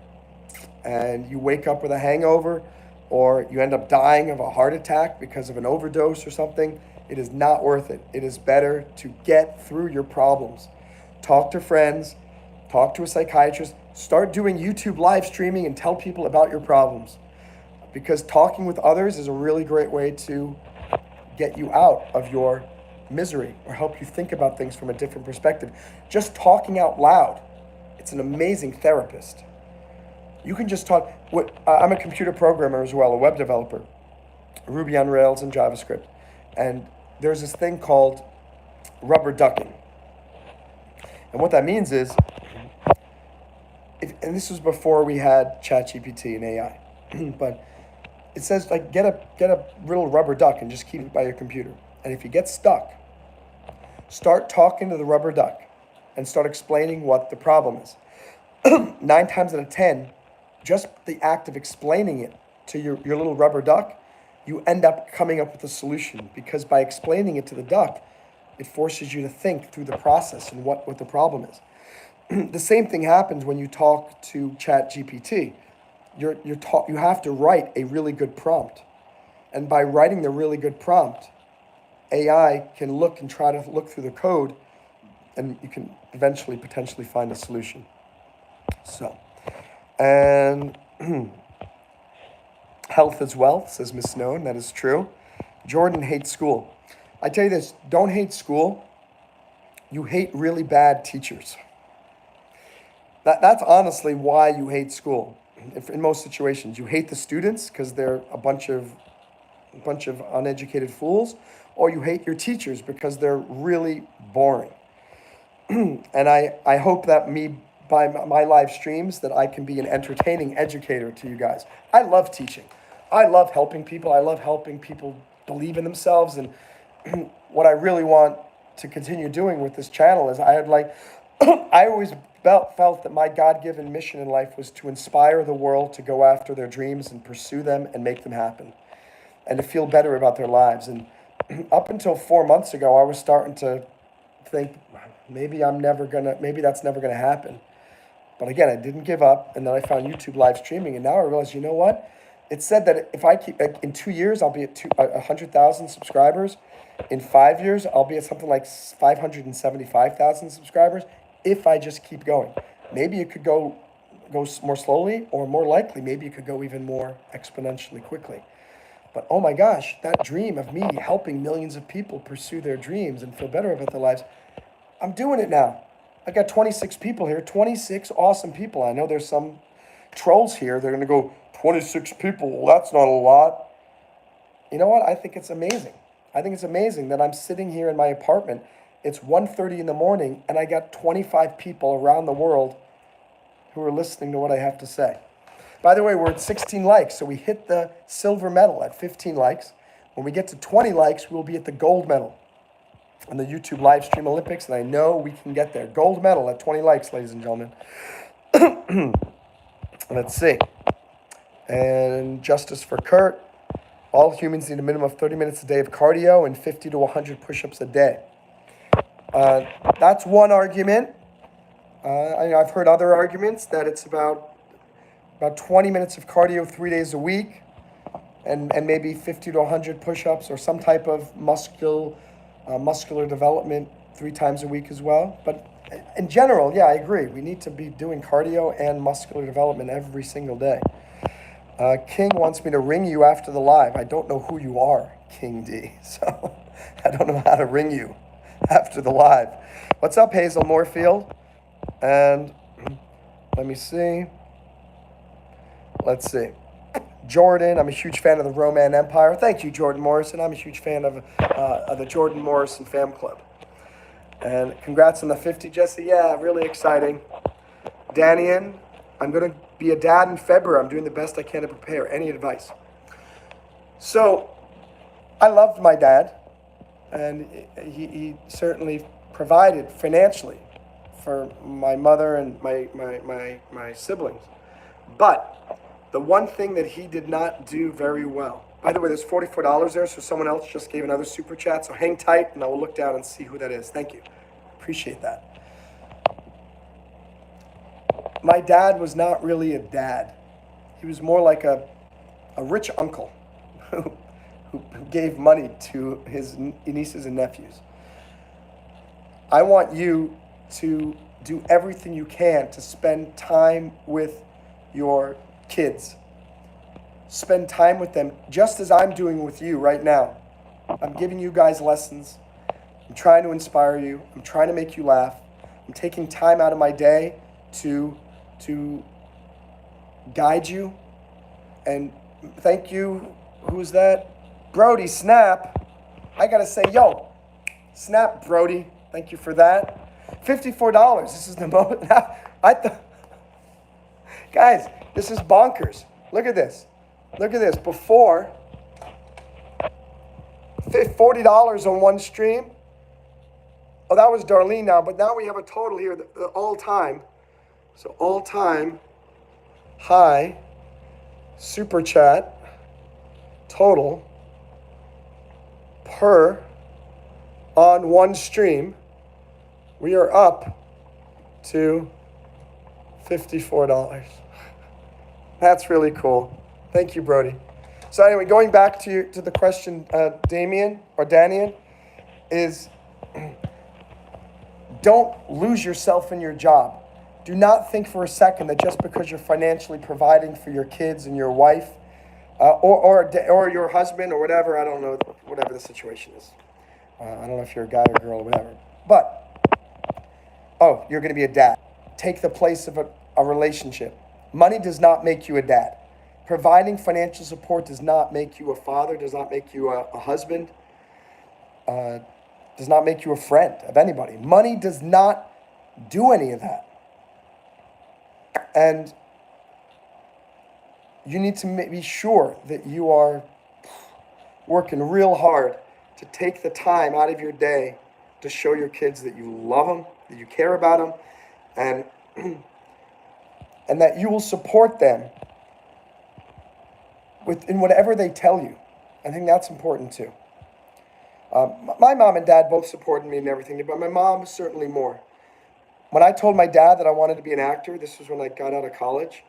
And you wake up with a hangover, or you end up dying of a heart attack because of an overdose or something. It is not worth it. It is better to get through your problems. Talk to friends, talk to a psychiatrist, start doing YouTube live streaming and tell people about your problems. Because talking with others is a really great way to get you out of your misery or help you think about things from a different perspective. Just talking out loud, it's an amazing therapist. You can just talk. I'm a computer programmer as well, a web developer, Ruby on Rails and JavaScript. And there's this thing called rubber ducking. And what that means is, and this was before we had ChatGPT and AI, but it says like get a little rubber duck and just keep it by your computer. And if you get stuck, start talking to the rubber duck and start explaining what the problem is. 9 times out of 10, just the act of explaining it to your little rubber duck, you end up coming up with a solution, because by explaining it to the duck, it forces you to think through the process and what the problem is. The same thing happens when you talk to ChatGPT. You have to write a really good prompt. And by writing the really good prompt, AI can try to look through the code, and you can eventually potentially find a solution. So, and health is wealth, says Miss Known. That is true. Jordan hates school. I tell you this, don't hate school. You hate really bad teachers. That's honestly why you hate school. In most situations, you hate the students because they're a bunch of uneducated fools, or you hate your teachers because they're really boring. And I hope that by my live streams, that I can be an entertaining educator to you guys. I love teaching. I love helping people. I love helping people believe in themselves. And what I really want to continue doing with this channel is I always felt that my God-given mission in life was to inspire the world to go after their dreams and pursue them and make them happen, and to feel better about their lives. And up until 4 months ago, I was starting to think maybe that's never gonna happen. But again, I didn't give up, and then I found YouTube live streaming, and now I realize, you know what? It's said that if I keep, like, in 2 years, I'll be at 100,000 subscribers. In 5 years, I'll be at something like 575,000 subscribers if I just keep going. Maybe it could go more slowly, or more likely, maybe it could go even more exponentially quickly. But oh my gosh, that dream of me helping millions of people pursue their dreams and feel better about their lives, I'm doing it now. I got 26 people here, 26 awesome people. I know there's some trolls here. They're going to go, 26 people, well, that's not a lot. You know what? I think it's amazing. I think it's amazing that I'm sitting here in my apartment. It's 1:30 in the morning, and I got 25 people around the world who are listening to what I have to say. By the way, we're at 16 likes, so we hit the silver medal at 15 likes. When we get to 20 likes, we'll be at the gold medal in the YouTube live stream Olympics, and I know we can get there. Gold medal at 20 likes, ladies and gentlemen. Let's see. And justice for Kurt. All humans need a minimum of 30 minutes a day of cardio and 50 to 100 push-ups a day. That's one argument. I've heard other arguments that it's about 20 minutes of cardio 3 days a week, and maybe 50 to 100 push-ups or some type of muscular development 3 times a week as well. But in general, yeah, I agree. We need to be doing cardio and muscular development every single day. King wants me to ring you after the live. I don't know who you are, King D, so I don't know how to ring you after the live. What's up, Hazel Moorfield? And let me see. Let's see. Jordan, I'm a huge fan of the Roman Empire. Thank you, Jordan Morrison. I'm a huge fan of the Jordan Morrison Fam Club. And congrats on the 50, Jesse. Yeah, really exciting. Danian, I'm going to be a dad in February. I'm doing the best I can to prepare. Any advice? So, I loved my dad, and he certainly provided financially for my mother and my siblings. But the one thing that he did not do very well, by the way, there's $44 there, so someone else just gave another super chat, so hang tight, and I will look down and see who that is. Thank you. Appreciate that. My dad was not really a dad. He was more like a rich uncle who gave money to his nieces and nephews. I want you to do everything you can to spend time with your kids. Spend time with them just as I'm doing with you right now. I'm giving you guys lessons. I'm trying to inspire you. I'm trying to make you laugh. I'm taking time out of my day to guide you. And thank you. Who's that? Brody Snap. I gotta say, yo, Snap, Brody. Thank you for that. $54. This is the moment. Guys, this is bonkers. Look at this. Look at this. Before, $40 on one stream. Oh, that was Darlene now, but now we have a total here, the all-time. So all-time high super chat total per on one stream. We are up to $54. That's really cool. Thank you, Brody. So anyway, going back to the question, Damien or Danian, is don't lose yourself in your job. Do not think for a second that just because you're financially providing for your kids and your wife, or your husband or whatever, I don't know, whatever the situation is. I don't know if you're a guy or girl or whatever. But, you're going to be a dad. Take the place of a relationship. Money does not make you a dad. Providing financial support does not make you a father, does not make you a husband, does not make you a friend of anybody. Money does not do any of that. And you need to be sure that you are working real hard to take the time out of your day to show your kids that you love them, that you care about them, and that you will support them in whatever they tell you. I think that's important too. My mom and dad both supported me in everything, but my mom certainly more. When I told my dad that I wanted to be an actor, this was when I got out of college,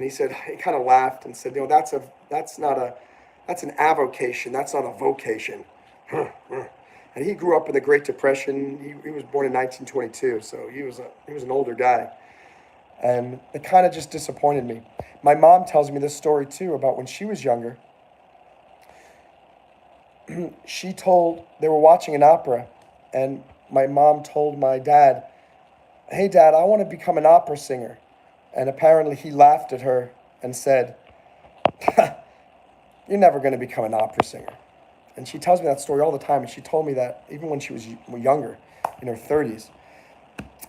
And he said, he kind of laughed and said, that's an avocation. That's not a vocation. And he grew up in the Great Depression. He was born in 1922, so he was an older guy. And it kind of just disappointed me. My mom tells me this story too about when she was younger. They were watching an opera, and my mom told my dad, "Hey Dad, I want to become an opera singer." And apparently he laughed at her and said, "You're never going to become an opera singer." And she tells me that story all the time, and she told me that even when she was younger, in her 30s.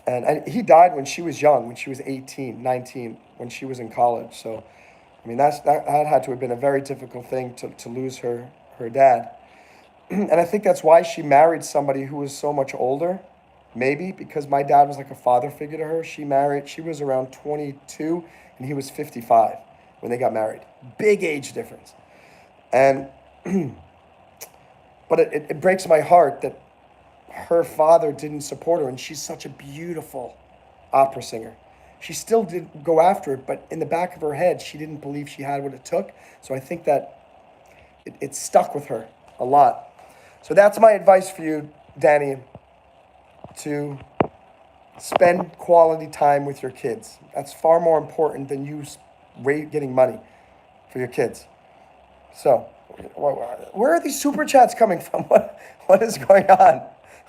And he died when she was young, when she was 18, 19, when she was in college. So, I mean, that had to have been a very difficult thing to lose her dad. And I think that's why she married somebody who was so much older, maybe, because my dad was like a father figure to her. She was around 22, and he was 55 when they got married. Big age difference. And, but it breaks my heart that her father didn't support her, and she's such a beautiful opera singer. She still did go after it, but in the back of her head, she didn't believe she had what it took. So I think that it stuck with her a lot. So that's my advice for you, Danny, to spend quality time with your kids. That's far more important than you getting money for your kids. So where are these super chats coming from? What is going on?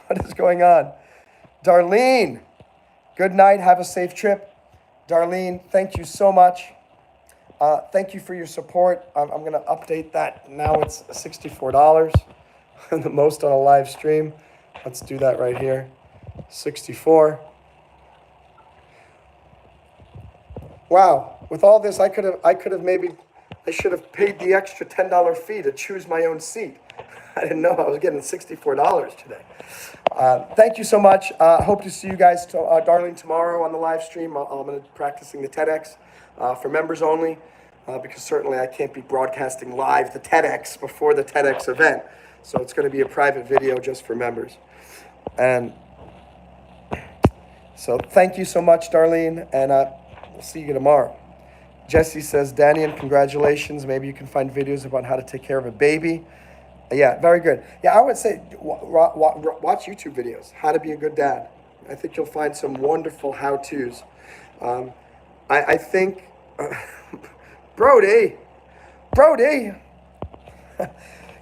What is going on? Darlene, good night. Have a safe trip. Darlene, thank you so much. Thank you for your support. I'm going to update that. Now it's $64, the most on a live stream. Let's do that right here. 64. Wow. With all this, I should have paid the extra $10 fee to choose my own seat. I didn't know I was getting $64 today. Thank you so much. Hope to see you guys, Darlene, tomorrow on the live stream. I'm going to be practicing the TEDx for members only, because certainly I can't be broadcasting live the TEDx before the TEDx event. So it's going to be a private video just for members. And so thank you so much, Darlene, and we'll see you tomorrow. Jesse says, Danny, and congratulations. Maybe you can find videos about how to take care of a baby. Yeah, very good. Yeah, I would say watch YouTube videos, how to be a good dad. I think you'll find some wonderful how-tos. I think, Brody,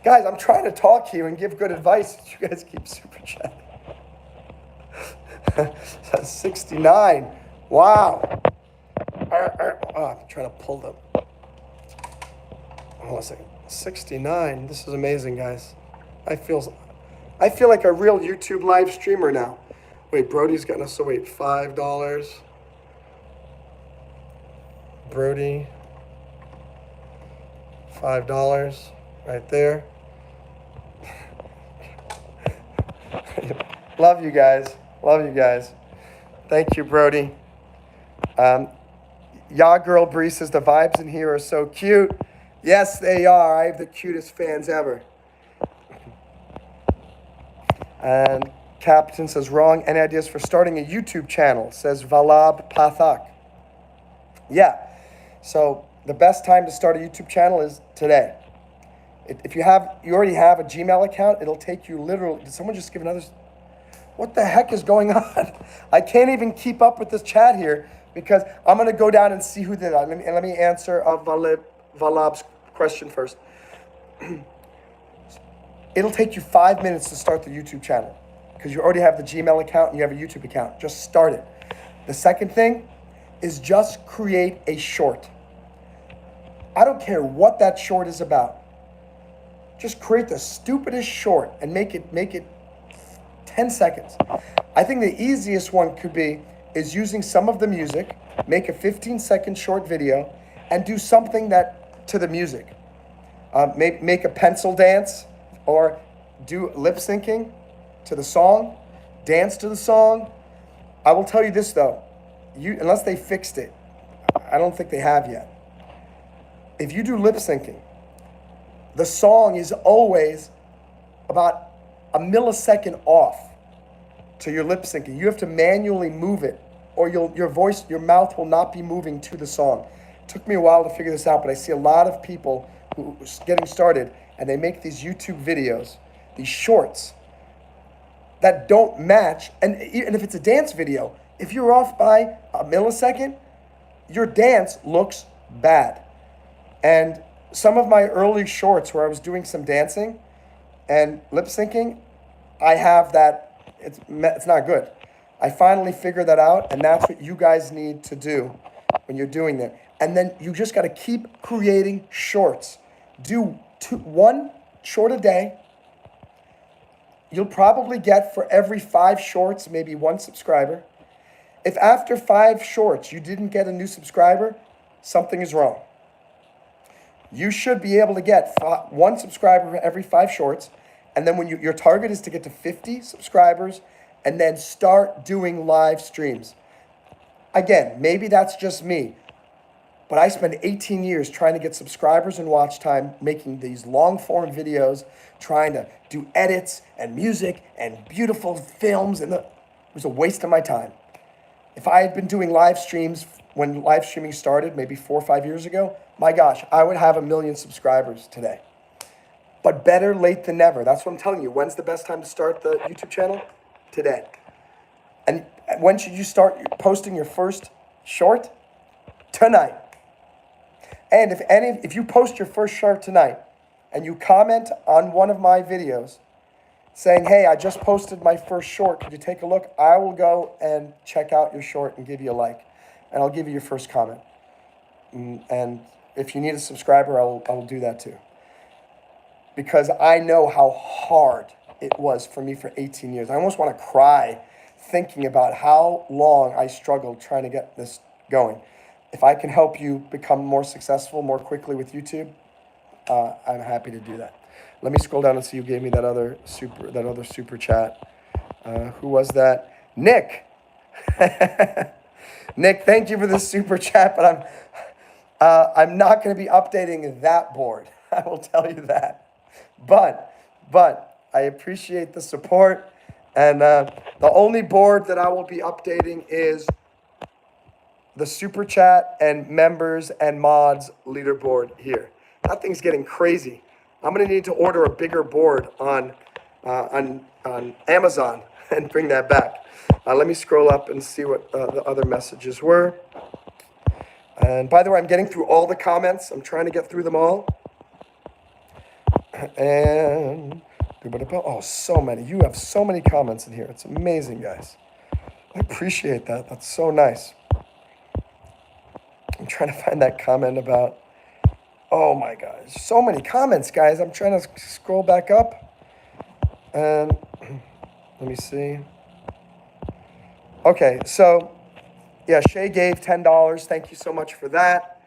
guys, I'm trying to talk to you and give good advice. You guys keep super chatting. 69. Wow. I'm trying to pull them. Hold on a second. 69. This is amazing, guys. I feel like a real YouTube live streamer now. Wait, Brody's gotten us. So wait, $5. Brody. $5 right there. Love you guys. Love you guys. Thank you, Brody. Ya Girl Bree says the vibes in here are so cute. Yes, they are. I have the cutest fans ever. And Captain says, wrong. Any ideas for starting a YouTube channel? Says Valab Pathak. Yeah. So the best time to start a YouTube channel is today. If you already have a Gmail account, it'll take you literally. Did someone just give another? What the heck is going on? I can't even keep up with this chat here because I'm going to go down and see who did that. Let me answer Valab's question first. It'll take you 5 minutes to start the YouTube channel because you already have the Gmail account and you have a YouTube account. Just start it. The second thing is just create a short. I don't care what that short is about. Just create the stupidest short and make it 10 seconds. I think the easiest one is using some of the music, make a 15-second short video, and do something to the music. Make a pencil dance, or do lip syncing to the song, dance to the song. I will tell you this though, unless they fixed it, I don't think they have yet. If you do lip syncing, the song is always about a millisecond off to your lip syncing. You have to manually move it, or your mouth will not be moving to the song. took me a while to figure this out, but I see a lot of people who are getting started and they make these YouTube videos, these shorts that don't match. And if it's a dance video, if you're off by a millisecond, your dance looks bad. And some of my early shorts where I was doing some dancing and lip syncing, I have that, it's not good. I finally figured that out, and that's what you guys need to do when you're doing that. And then you just got to keep creating shorts. Do one short a day. You'll probably get for every 5 shorts, maybe 1 subscriber. If after 5 shorts you didn't get a new subscriber, something is wrong. You should be able to get 1 subscriber for every 5 shorts. And then when your target is to get to 50 subscribers, and then start doing live streams. Again, maybe that's just me, but I spent 18 years trying to get subscribers and watch time, making these long form videos, trying to do edits and music and beautiful films, and it was a waste of my time. If I had been doing live streams when live streaming started, maybe 4 or 5 years ago, my gosh, I would have 1 million subscribers today. But better late than never. That's what I'm telling you. When's the best time to start the YouTube channel? Today. And when should you start posting your first short? Tonight. And if you post your first short tonight and you comment on one of my videos saying, hey, I just posted my first short, could you take a look? I will go and check out your short and give you a like. And I'll give you your first comment. And if you need a subscriber, I will do that too. Because I know how hard it was for me for 18 years. I almost want to cry thinking about how long I struggled trying to get this going. If I can help you become more successful more quickly with YouTube, I'm happy to do that. Let me scroll down and see who gave me that other super chat. Who was that? Nick. Nick, thank you for the super chat, but I'm not going to be updating that board. I will tell you that. But I appreciate the support, and the only board that I will be updating is the super chat and members and mods leaderboard here. That thing's getting crazy. I'm gonna need to order a bigger board on Amazon and bring that back. Let me scroll up and see what the other messages were. And by the way, I'm getting through all the comments. I'm trying to get through them all. And oh, so many. You have so many comments in here. It's amazing, guys. I appreciate that. That's so nice. I'm trying to find that comment about, oh my gosh, so many comments, guys. I'm trying to scroll back up. And let me see. Okay, so yeah, Shay gave $10. Thank you so much for that.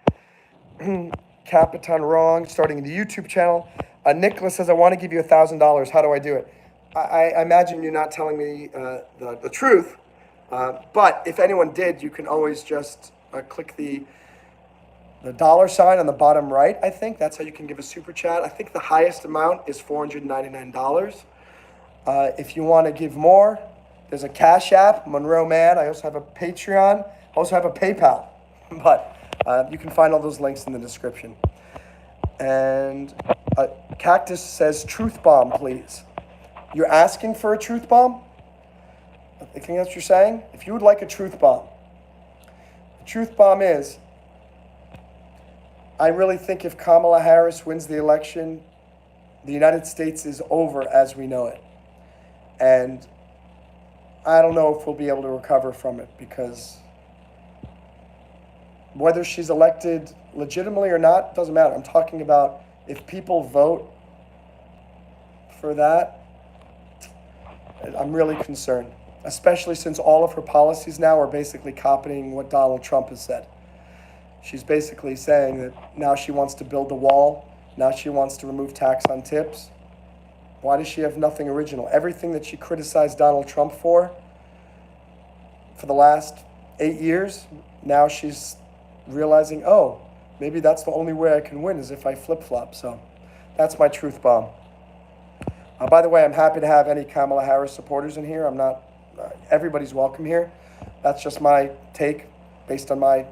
Capitan Wrong, starting the YouTube channel. Nicholas says, I want to give you $1,000. How do I do it? I imagine you're not telling me the truth. But if anyone did, you can always just click the dollar sign on the bottom right, I think. That's how you can give a super chat. I think the highest amount is $499. If you want to give more, there's a Cash App, Monroe Mann. I also have a Patreon. I also have a PayPal. But you can find all those links in the description. And Cactus says, truth bomb, please. You're asking for a truth bomb? I think that's what you're saying. If you would like a truth bomb, the truth bomb is, I really think if Kamala Harris wins the election, the United States is over as we know it. And I don't know if we'll be able to recover from it, because whether she's elected legitimately or not, doesn't matter. I'm talking about if people vote for that, I'm really concerned, especially since all of her policies now are basically copying what Donald Trump has said. She's basically saying that now she wants to build the wall. Now she wants to remove tax on tips. Why does she have nothing original? Everything that she criticized Donald Trump for the last 8 years, now she's realizing, oh, maybe that's the only way I can win is if I flip-flop. So that's my truth bomb. By the way, I'm happy to have any Kamala Harris supporters in here. I'm not, everybody's welcome here. That's just my take based on my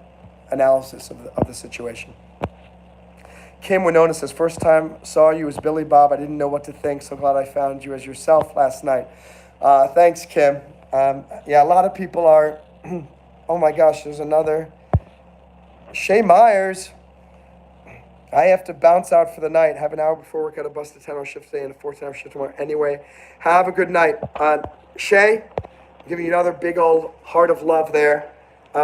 analysis of the situation. Kim Winona says, first time saw you as Billy Bob. I didn't know what to think. So glad I found you as yourself last night. Thanks, Kim. Yeah, a lot of people are, oh my gosh, there's another. Shay Myers. I have to bounce out for the night. Have an hour before work. Got a bus to 10-hour shift today and a 14-hour shift tomorrow. Anyway, have a good night. Shay, I'm giving you another big old heart of love there.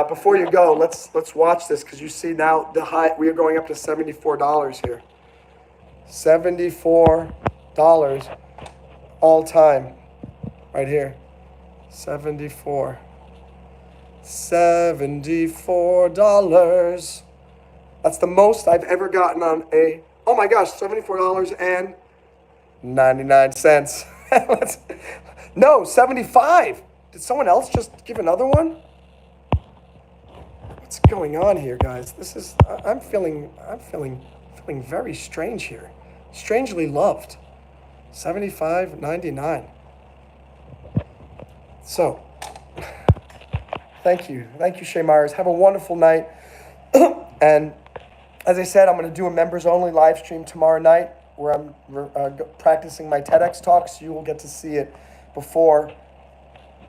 Before you go, let's watch this, because you see now the high. We are going up to $74 here. $74 all time, right here. $74. That's the most I've ever gotten on a. Oh my gosh, $74.99. No, 75. Did someone else just give another one? What's going on here, guys? This is, I'm feeling very strange here. Strangely loved. $75.99. So, thank you, Shay Myers. Have a wonderful night. And as I said, I'm going to do a members only live stream tomorrow night where I'm practicing my TEDx talks. You will get to see it before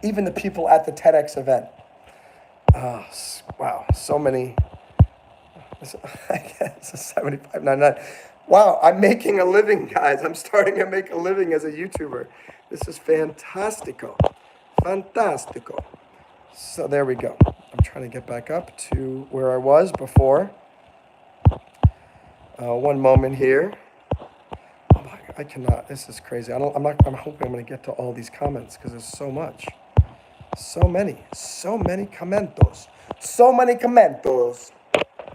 even the people at the TEDx event. Wow, so many. I guess $75.99. Wow, I'm making a living, guys. I'm starting to make a living as a YouTuber. This is fantastico. Fantastico. So there we go. I'm trying to get back up to where I was before. One moment here. Oh my, I cannot. This is crazy. I'm hoping I'm going to get to all these comments because there's so much. So many commentos.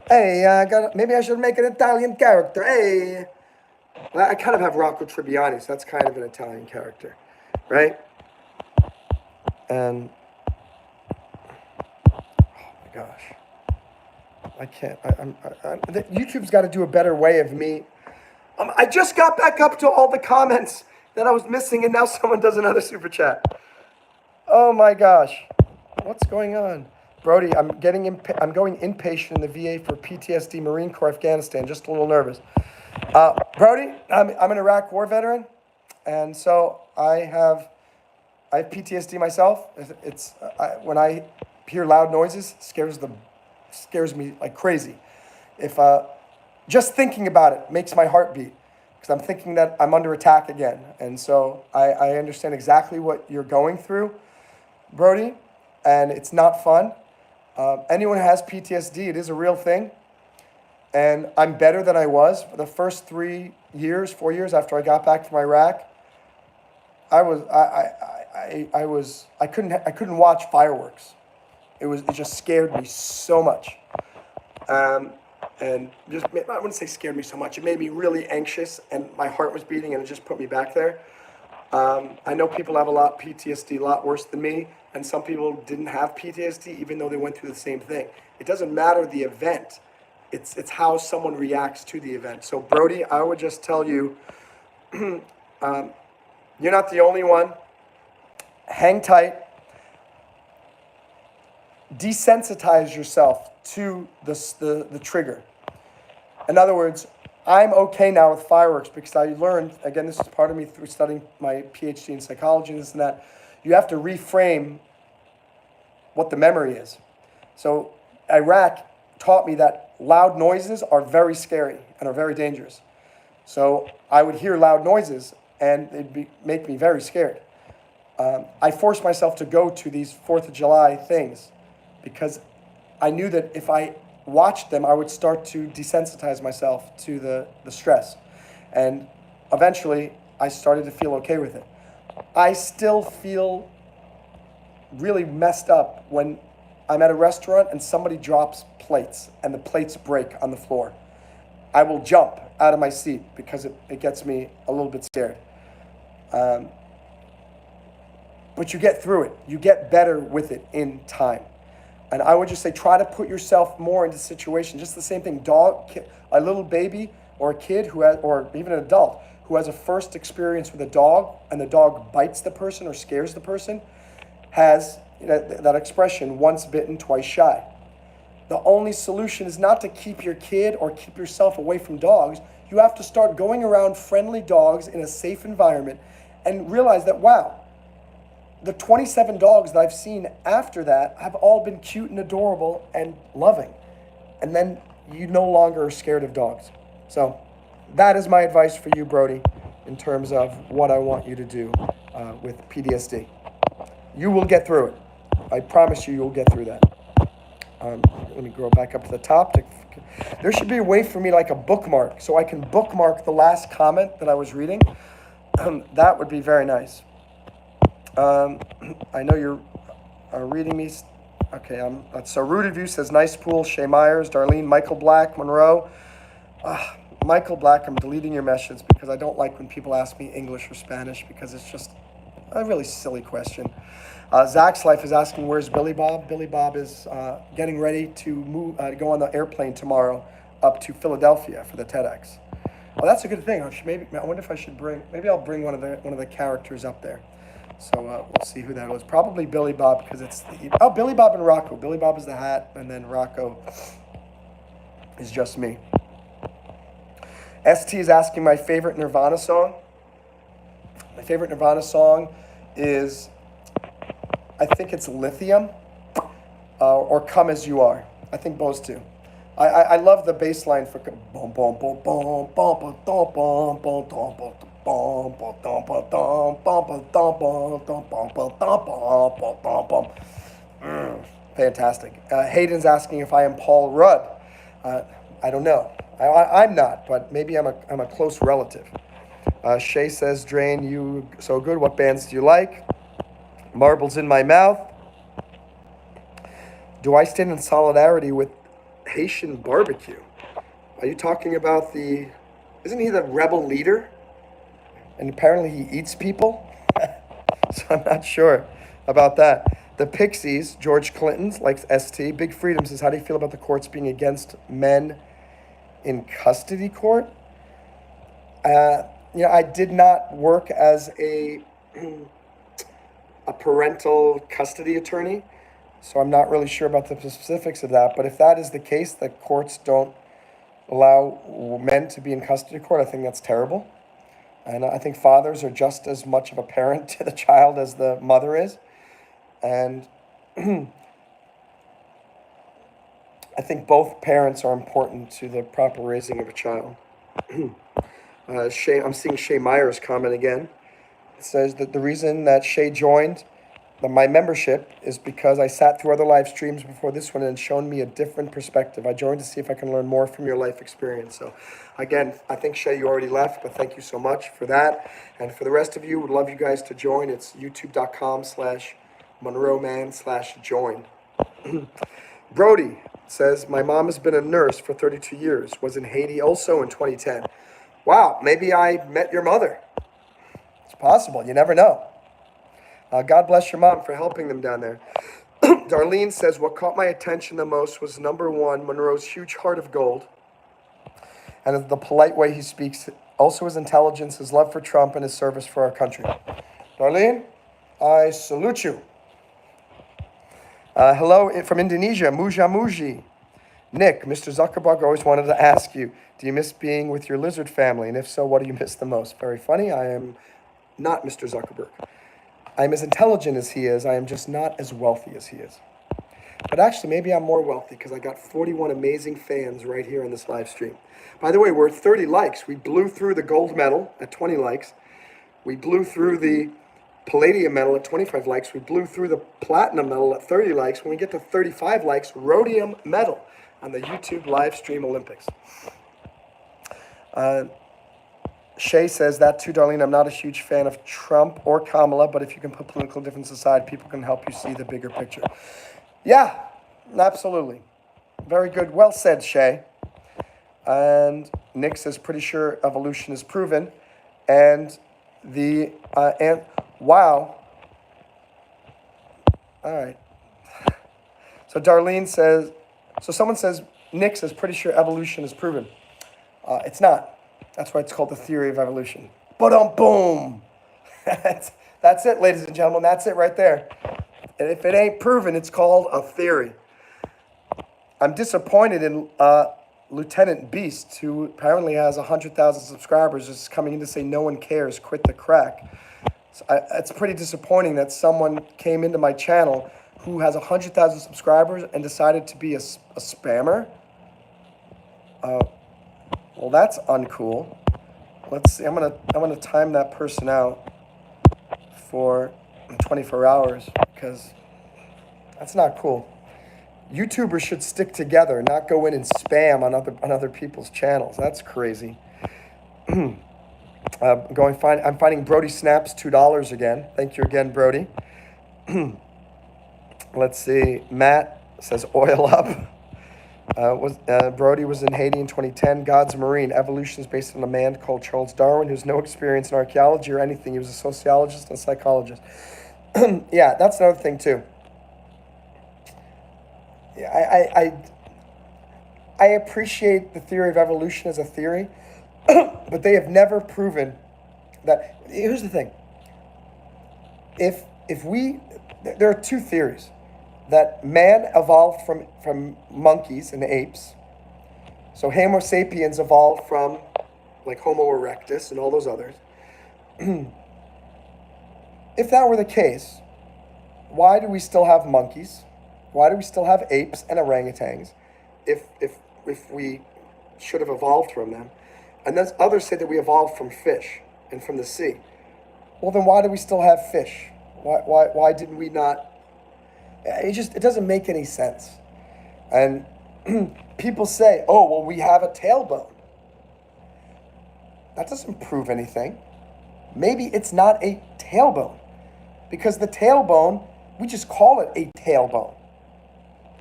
Hey, maybe I should make an Italian character. Hey, I kind of have Rocco Tribbiani, so that's kind of an Italian character, right? And oh my gosh, I can't. YouTube's got to do a better way of me. I just got back up to all the comments that I was missing, and now someone does another super chat. Oh my gosh, what's going on? Brody, I'm going inpatient in the VA for PTSD, Marine Corps, Afghanistan. Just a little nervous. Brody, I'm an Iraq War veteran, and so I have PTSD myself. When I hear loud noises, scares me like crazy. If just thinking about it makes my heart beat, because I'm thinking that I'm under attack again, and so I understand exactly what you're going through, Brody, and it's not fun. Anyone who has PTSD, it is a real thing. And I'm better than I was. For the first 4 years after I got back from Iraq, I couldn't watch fireworks. It just scared me so much. And just, I wouldn't say scared me so much. It made me really anxious, and my heart was beating, and it just put me back there. I know people have PTSD a lot worse than me, and some people didn't have PTSD even though they went through the same thing. It doesn't matter the event. It's how someone reacts to the event. So Brody, I would just tell you, you're not the only one. Hang tight. Desensitize yourself to the trigger. In other words, I'm okay now with fireworks because I learned, again, this is part of me through studying my PhD in psychology and this and that, you have to reframe what the memory is. So Iraq taught me that loud noises are very scary and are very dangerous. So I would hear loud noises and it'd make me very scared. I forced myself to go to these 4th of July things because I knew that if I watched them, I would start to desensitize myself to the stress. And eventually, I started to feel okay with it. I still feel really messed up when I'm at a restaurant and somebody drops plates and the plates break on the floor. I will jump out of my seat because it gets me a little bit scared. But you get through it. You get better with it in time. And I would just say, try to put yourself more into situations. Just the same thing. A little baby or a kid or even an adult who has a first experience with a dog and the dog bites the person or scares the person has that expression, once bitten, twice shy. The only solution is not to keep your kid or keep yourself away from dogs. You have to start going around friendly dogs in a safe environment and realize that, wow, the 27 dogs that I've seen after that have all been cute and adorable and loving. And then you no longer are scared of dogs. So that is my advice for you, Brody, in terms of what I want you to do with PTSD. You will get through it. I promise you, you'll get through that. Let me go back up to the top. There should be a way for me, like a bookmark, so I can bookmark the last comment that I was reading. That would be very nice. I know you're reading me. Okay, so Rooted View says, nice pool. Shay Myers, Darlene, Michael Black, Monroe. Michael Black, I'm deleting your message because I don't like when people ask me English or Spanish because it's just a really silly question. Zach's Life is asking, where's Billy Bob? Billy Bob is getting ready to move, go on the airplane tomorrow up to Philadelphia for the TEDx. Well, that's a good thing. I wonder if I should maybe I'll bring one of the characters up there. So we'll see who that was. Probably Billy Bob because it's Billy Bob and Rocco. Billy Bob is the hat, and then Rocco is just me. ST is asking my favorite Nirvana song. My favorite Nirvana song is, I think it's Lithium or Come As You Are. I think those two. I love the bass line for boom boom boom boom boom boom boom boom boom fantastic. Hayden's asking if I am Paul Rudd. I don't know. I'm not, but maybe I'm a close relative. Shay says, Drain, you so good. What bands do you like? Marbles in My Mouth. Do I stand in solidarity with Haitian barbecue? Are you talking about isn't he the rebel leader? And apparently he eats people? So I'm not sure about that. The Pixies, George Clinton's, likes ST. Big Freedom says, how do you feel about the courts being against men in custody court? I did not work as a parental custody attorney, so I'm not really sure about the specifics of that. But if that is the case, that courts don't allow men to be in custody court, I think that's terrible. And I think fathers are just as much of a parent to the child as the mother is. And I think both parents are important to the proper raising of a child. I'm seeing Shay Myers comment again. It says that the reason that Shay joined my membership is because I sat through other live streams before this one and shown me a different perspective. I joined to see if I can learn more from your life experience. So again, I think Shay, you already left, but thank you so much for that. And for the rest of you, would love you guys to join. It's youtube.com/Monroe Mann/join. Brody says, my mom has been a nurse for 32 years, was in Haiti also in 2010. Wow, maybe I met your mother. It's possible, you never know. God bless your mom for helping them down there. Darlene says, what caught my attention the most was number one, Monroe's huge heart of gold, and the polite way he speaks, also his intelligence, his love for Trump, and his service for our country. Darlene, I salute you. Hello from Indonesia, Muja Muji. Nick, Mr. Zuckerberg always wanted to ask you, do you miss being with your lizard family? And if so, what do you miss the most? Very funny. I am not Mr. Zuckerberg. I am as intelligent as he is. I am just not as wealthy as he is. But actually, maybe I'm more wealthy because I got 41 amazing fans right here on this live stream. By the way, we're at 30 likes. We blew through the gold medal at 20 likes. We blew through the palladium medal at 25 likes. We blew through the platinum medal at 30 likes. When we get to 35 likes, rhodium medal on the YouTube live stream Olympics. Shay says that too, Darlene. I'm not a huge fan of Trump or Kamala, but if you can put political difference aside, people can help you see the bigger picture. Yeah, absolutely. Very good. Well said, Shay. And Nick says, pretty sure evolution is proven. And wow. All right. So Darlene says, someone says, Nick says, pretty sure evolution is proven. It's not. That's why it's called the theory of evolution. Boom. That's it, ladies and gentlemen. That's it right there. And if it ain't proven, it's called a theory. I'm disappointed in Lieutenant Beast, who apparently has 100,000 subscribers, is coming in to say no one cares, quit the crack. So it's pretty disappointing that someone came into my channel who has 100,000 subscribers and decided to be a spammer. Well, that's uncool. Let's see. I'm gonna time that person out for 24 hours because that's not cool. YouTubers should stick together, not go in and spam on other people's channels. That's crazy. I'm finding Brody Snaps $2 again. Thank you again, Brody. Let's see. Matt says oil up. Brody was in Haiti in 2010. God's Marine. Evolution is based on a man called Charles Darwin, who has no experience in archaeology or anything. He was a sociologist and a psychologist. Yeah, that's another thing too. Yeah, I appreciate the theory of evolution as a theory, but they have never proven that. Here's the thing. There are two theories. That man evolved from monkeys and apes. So Homo sapiens evolved from like Homo erectus and all those others. If that were the case, why do we still have monkeys? Why do we still have apes and orangutans if we should have evolved from them? And then others say that we evolved from fish and from the sea. Well, then why do we still have fish? Why didn't we not? It doesn't make any sense. And people say, oh, well, we have a tailbone. That doesn't prove anything. Maybe it's not a tailbone because the tailbone, we just call it a tailbone.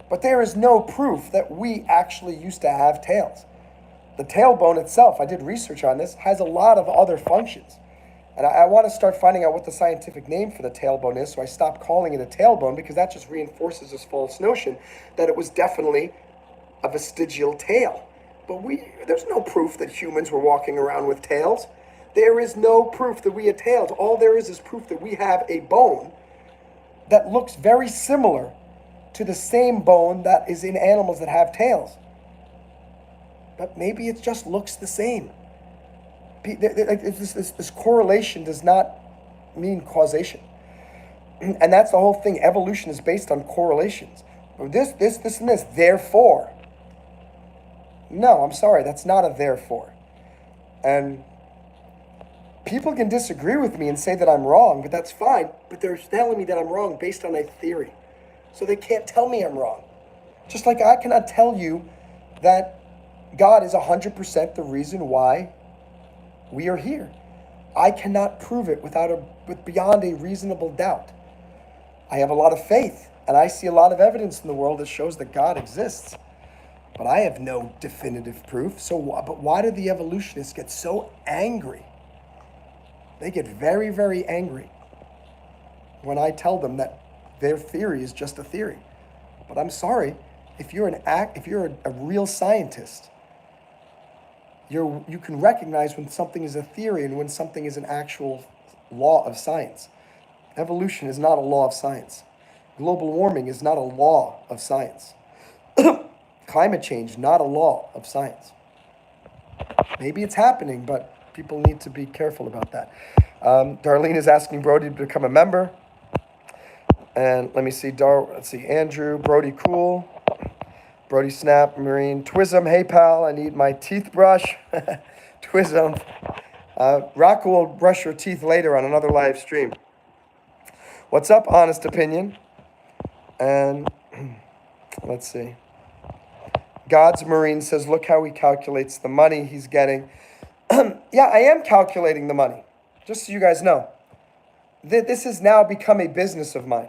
But there is no proof that we actually used to have tails. The tailbone itself, I did research on this, has a lot of other functions. And I want to start finding out what the scientific name for the tailbone is, so I stop calling it a tailbone because that just reinforces this false notion that it was definitely a vestigial tail. But there's no proof that humans were walking around with tails. There is no proof that we had tails. All there is proof that we have a bone that looks very similar to the same bone that is in animals that have tails. But maybe it just looks the same. This correlation does not mean causation. And that's the whole thing. Evolution is based on correlations. This, and this. Therefore. No, I'm sorry. That's not a therefore. And people can disagree with me and say that I'm wrong, but that's fine. But they're telling me that I'm wrong based on a theory. So they can't tell me I'm wrong. Just like I cannot tell you that God is 100% the reason why we are here. I cannot prove it with beyond a reasonable doubt. I have a lot of faith, and I see a lot of evidence in the world that shows that God exists. But I have no definitive proof. But why do the evolutionists get so angry? They get very, very angry when I tell them that their theory is just a theory. But I'm sorry, if you're a real scientist, you can recognize when something is a theory and when something is an actual law of science. Evolution is not a law of science. Global warming is not a law of science. Climate change, not a law of science. Maybe it's happening, but people need to be careful about that. Darlene is asking Brody to become a member. And let me see, Andrew, Brody Cool. Brody Snap, Marine, Twism, hey pal, I need my teeth brush. Twism. Rocco will brush your teeth later on another live stream. What's up, Honest Opinion? And let's see. God's Marine says, look how he calculates the money he's getting. Yeah, I am calculating the money, just so you guys know. This has now become a business of mine.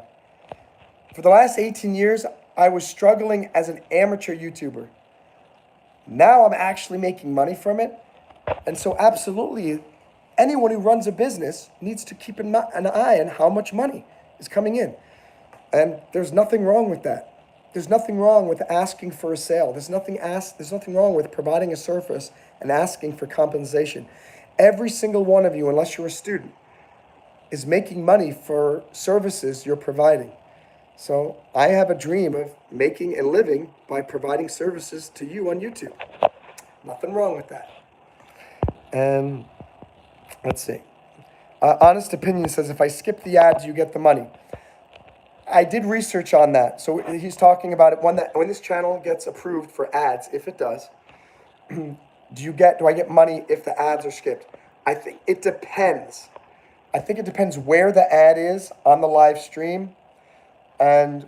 For the last 18 years, I was struggling as an amateur YouTuber. Now I'm actually making money from it. And so absolutely, anyone who runs a business needs to keep an eye on how much money is coming in. And there's nothing wrong with that. There's nothing wrong with asking for a sale. There's nothing wrong with providing a service and asking for compensation. Every single one of you, unless you're a student, is making money for services you're providing. So I have a dream of making a living by providing services to you on YouTube. Nothing wrong with that. And let's see. Honest Opinion says, if I skip the ads, you get the money. I did research on that. So he's talking about it when this channel gets approved for ads, if it does, do I get money if the ads are skipped? I think it depends. I think it depends where the ad is on the live stream and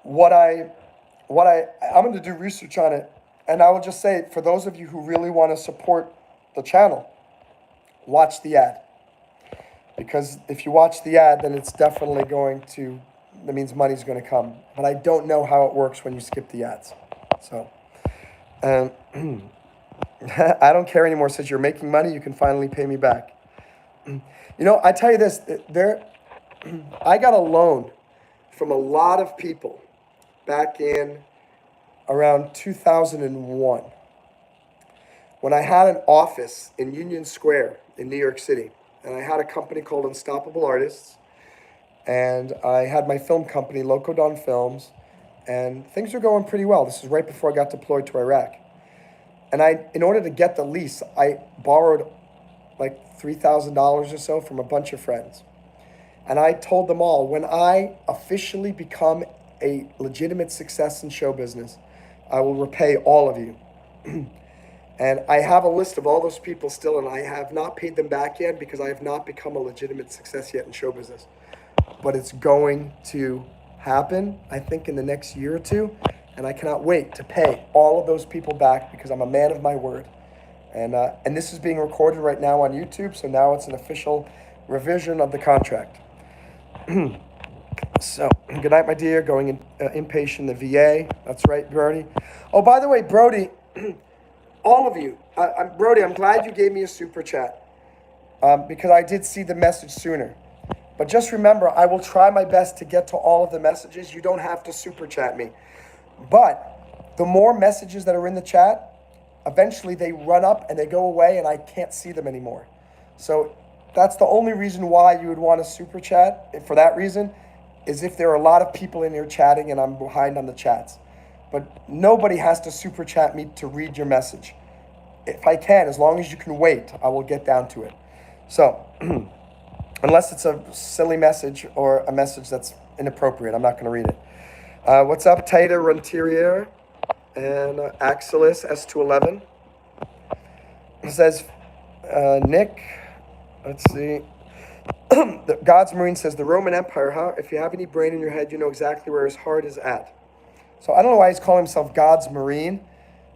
I'm going to do research on it. And I will just say, for those of you who really want to support the channel, watch the ad. Because if you watch the ad, then it's definitely that means money's going to come. But I don't know how it works when you skip the ads. So, I don't care anymore. Says, you're making money, you can finally pay me back. I tell you this, I got a loan from a lot of people back in around 2001 when I had an office in Union Square in New York City. And I had a company called Unstoppable Artists. And I had my film company, Loco Don Films. And things were going pretty well. This is right before I got deployed to Iraq. And in order to get the lease, I borrowed like $3,000 or so from a bunch of friends. And I told them all, when I officially become a legitimate success in show business, I will repay all of you. And I have a list of all those people still, and I have not paid them back yet because I have not become a legitimate success yet in show business. But it's going to happen, I think, in the next year or two. And I cannot wait to pay all of those people back because I'm a man of my word. And this is being recorded right now on YouTube, so now it's an official revision of the contract. So, good night, my dear. Going inpatient, the VA. That's right, Brody. Oh, by the way, Brody, all of you, Brody, I'm glad you gave me a super chat because I did see the message sooner. But just remember, I will try my best to get to all of the messages. You don't have to super chat me. But the more messages that are in the chat, eventually they run up and they go away and I can't see them anymore. So that's the only reason why you would want to super chat. For that reason, is if there are a lot of people in here chatting and I'm behind on the chats. But nobody has to super chat me to read your message. If I can, as long as you can wait, I will get down to it. So, unless it's a silly message or a message that's inappropriate, I'm not going to read it. What's up, Tater Rentier and Axelis S211? It says, Nick, let's see. God's Marine says, the Roman Empire, if you have any brain in your head, you know exactly where his heart is at. So I don't know why he's calling himself God's Marine,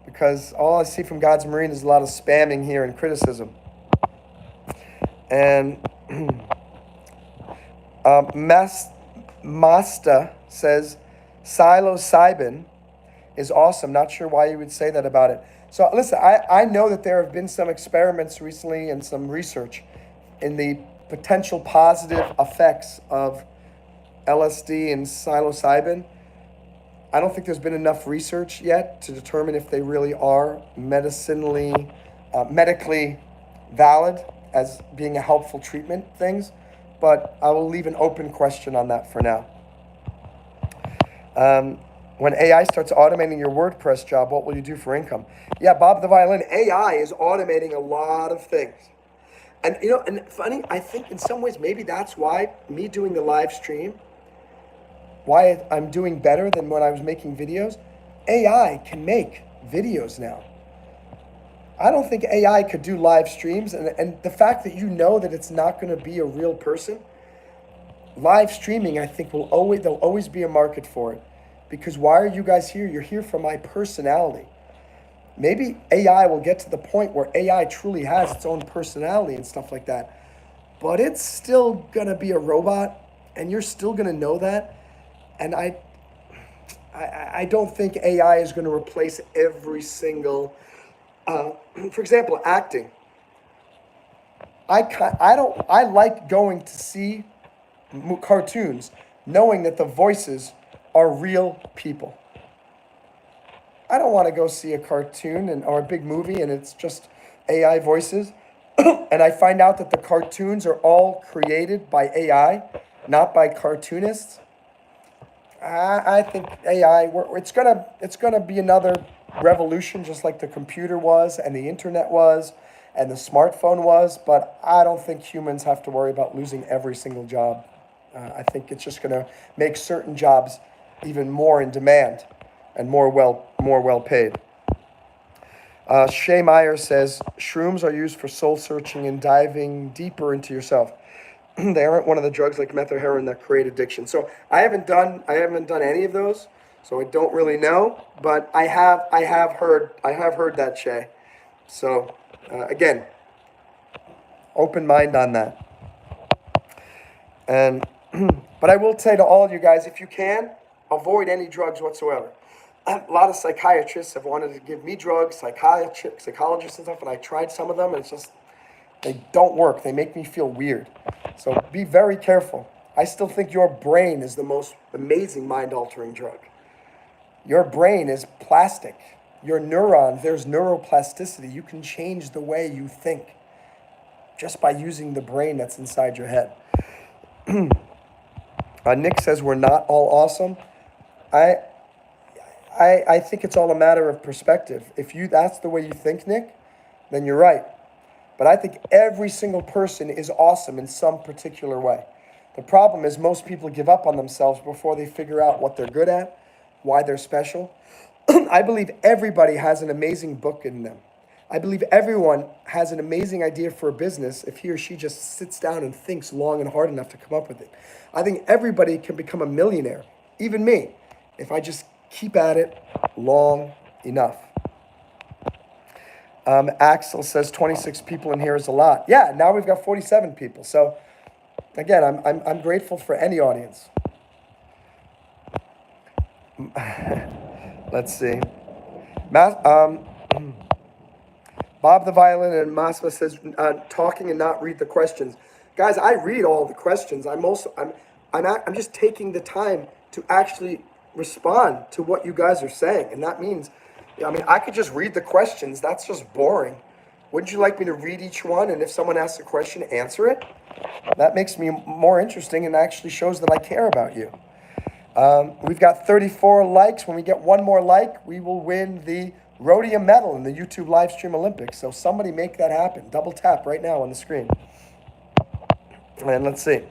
because all I see from God's Marine is a lot of spamming here and criticism. And Masta says, psilocybin is awesome. Not sure why you would say that about it. So listen, I know that there have been some experiments recently and some research in the potential positive effects of LSD and psilocybin. I don't think there's been enough research yet to determine if they really are medically valid as being a helpful treatment things, but I will leave an open question on that for now. When AI starts automating your WordPress job, what will you do for income? Yeah, Bob the Violin, AI is automating a lot of things. And and funny, I think in some ways maybe that's why me doing the live stream, why I'm doing better than when I was making videos. AI can make videos now. I don't think AI could do live streams, and the fact that you know that it's not going to be a real person, live streaming, I think there'll always be a market for it. Because why are you guys here? You're here for my personality. Maybe AI will get to the point where AI truly has its own personality and stuff like that. But it's still going to be a robot, and you're still going to know that. And I don't think AI is going to replace every single, for example, acting. I like going to see cartoons knowing that the voices are real people. I don't want to go see a cartoon or a big movie and it's just AI voices. And I find out that the cartoons are all created by AI, not by cartoonists. I think AI. It's gonna be another revolution, just like the computer was, and the internet was, and the smartphone was. But I don't think humans have to worry about losing every single job. I think it's just gonna make certain jobs even more in demand, and more well paid. Shay Meyer says shrooms are used for soul searching and diving deeper into yourself. They aren't one of the drugs like meth or heroin that create addiction. So I haven't done any of those, so I don't really know. But I have heard that, Shay. So again, open mind on that. And but I will say to all of you guys, if you can, avoid any drugs whatsoever. A lot of psychiatrists have wanted to give me drugs, psychologists and stuff, and I tried some of them, and it's just they don't work. They make me feel weird. So be very careful. I still think your brain is the most amazing mind-altering drug. Your brain is plastic. Your neurons, there's neuroplasticity. You can change the way you think just by using the brain that's inside your head. Nick says we're not all awesome. I, I think it's all a matter of perspective. If that's the way you think, Nick, then you're right. But I think every single person is awesome in some particular way. The problem is most people give up on themselves before they figure out what they're good at, why they're special. I believe everybody has an amazing book in them. I believe everyone has an amazing idea for a business if he or she just sits down and thinks long and hard enough to come up with it. I think everybody can become a millionaire, even me, if I just keep at it long enough. Axel says 26 people in here is a lot. Yeah, now we've got 47 people. So again, I'm grateful for any audience. Let's see. Bob the Violin and Masma says talking and not read the questions. Guys, I read all the questions. I'm just taking the time to actually respond to what you guys are saying, and that means, I mean, I could just read the questions. That's just boring. Wouldn't you like me to read each one, and if someone asks a question, answer it? That makes me more interesting and actually shows that I care about you. We've got 34 likes. When we get one more like, we will win the rhodium medal in the YouTube live stream Olympics. So somebody make that happen. Double tap right now on the screen. And let's see.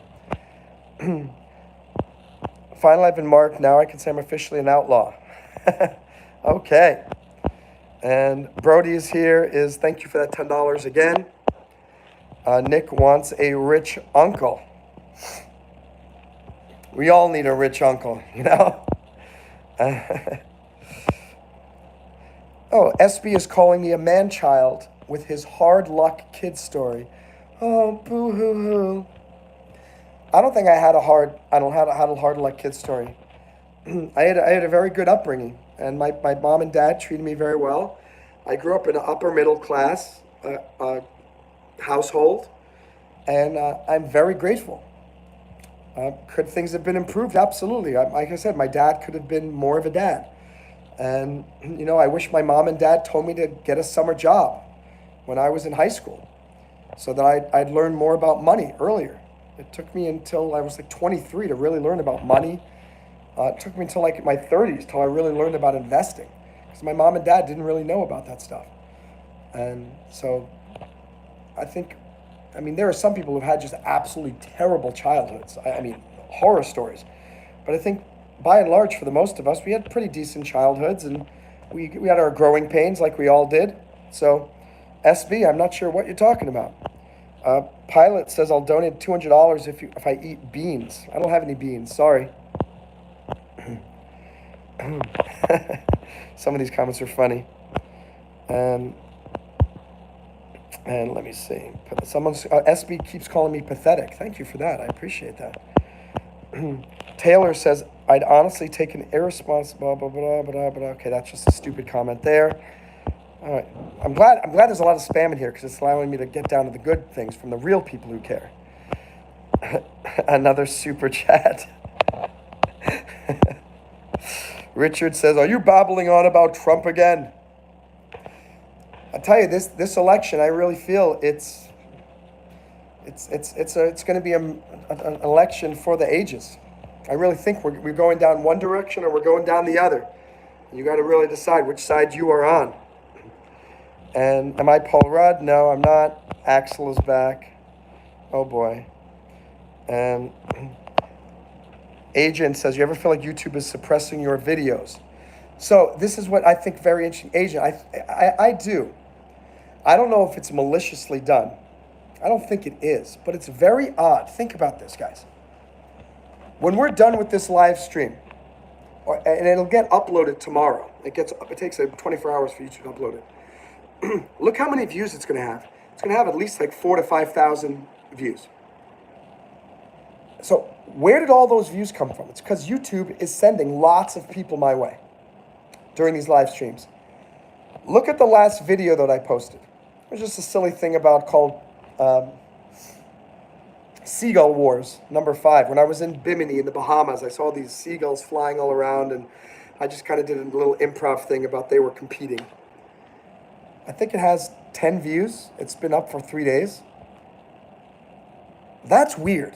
Finally, I've been marked. Now I can say I'm officially an outlaw. Okay. And Brody is here. Thank you for that $10 again. Nick wants a rich uncle. We all need a rich uncle, you know? Oh, SB is calling me a man-child with his hard luck kid story. Oh, boo-hoo-hoo. I don't think I had a hard luck kid story. I had a very good upbringing, and my mom and dad treated me very well. I grew up in an upper middle class household, and I'm very grateful. Could things have been improved? Absolutely. Like I said, my dad could have been more of a dad. And, you know, I wish my mom and dad told me to get a summer job when I was in high school so that I'd learn more about money earlier. It took me until I was like 23 to really learn about money. It took me until like my 30s till I really learned about investing because my mom and dad didn't really know about that stuff. And so I think, I mean, there are some people who've had just absolutely terrible childhoods. I mean, horror stories. But I think by and large, for the most of us, we had pretty decent childhoods, and we had our growing pains like we all did. So, SB, I'm not sure what you're talking about. Pilot says I'll donate $200 if I eat beans. I don't have any beans. Sorry. Some of these comments are funny. And let me see. SB keeps calling me pathetic. Thank you for that. I appreciate that. Taylor says, I'd honestly take an irresponsible, blah, blah, blah, blah. Okay, that's just a stupid comment there. All right. I'm glad there's a lot of spam in here because it's allowing me to get down to the good things from the real people who care. Another super chat. Richard says, are you babbling on about Trump again? I tell you, this election, I really feel it's going to be an election for the ages. I really think we're going down one direction or we're going down the other. You got to really decide which side you are on. And am I Paul Rudd? No, I'm not. Axel is back. Oh boy. And Agent says, you ever feel like YouTube is suppressing your videos? So this is what I think very interesting. Agent, I do. I don't know if it's maliciously done. I don't think it is, but it's very odd. Think about this, guys. When we're done with this live stream, and it'll get uploaded tomorrow. It takes 24 hours for YouTube to upload it. Look how many views it's going to have. It's going to have at least like 4,000 to 5,000 views. So where did all those views come from? It's because YouTube is sending lots of people my way during these live streams. Look at the last video that I posted. It was just a silly thing called Seagull Wars, number 5. When I was in Bimini in the Bahamas, I saw these seagulls flying all around, and I just kind of did a little improv thing about they were competing. I think it has 10 views. It's been up for 3 days. That's weird.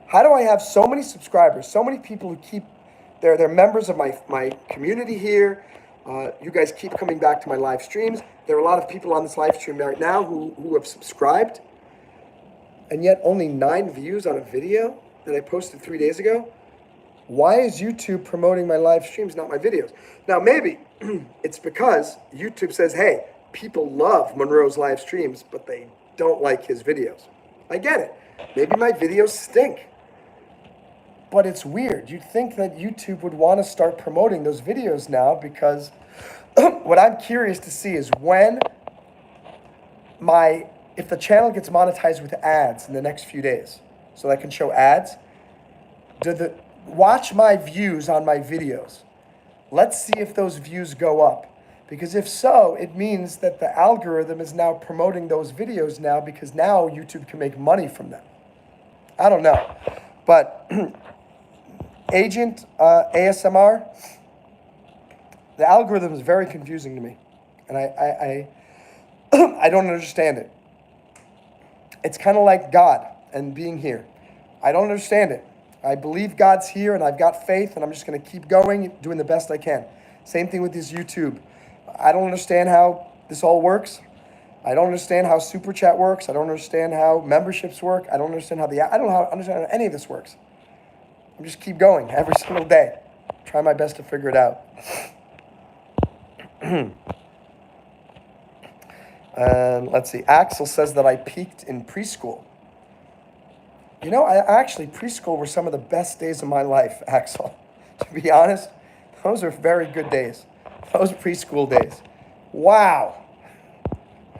How do I have so many subscribers, so many people who they're members of my community here. You guys keep coming back to my live streams. There are a lot of people on this live stream right now who have subscribed. And yet only 9 views on a video that I posted 3 days ago? Why is YouTube promoting my live streams, not my videos? Now, maybe it's because YouTube says, hey, people love Monroe's live streams, but they don't like his videos. I get it. Maybe my videos stink. But it's weird. You'd think that YouTube would want to start promoting those videos now, because what I'm curious to see is if the channel gets monetized with ads in the next few days, so that I can show ads, watch my views on my videos. Let's see if those views go up. Because if so, it means that the algorithm is now promoting those videos now, because now YouTube can make money from them. I don't know. But Agent ASMR, the algorithm is very confusing to me. And I I don't understand it. It's kind of like God and being here. I don't understand it. I believe God's here and I've got faith, and I'm just going to keep going, doing the best I can. Same thing with this YouTube. I don't understand how this all works. I don't understand how Super Chat works. I don't understand how memberships work. I don't understand how understand how any of this works. I just keep going every single day. Try my best to figure it out. And let's see. Axel says that I peaked in preschool. You know, preschool were some of the best days of my life, Axel. To be honest, those are very good days. Those preschool days. Wow.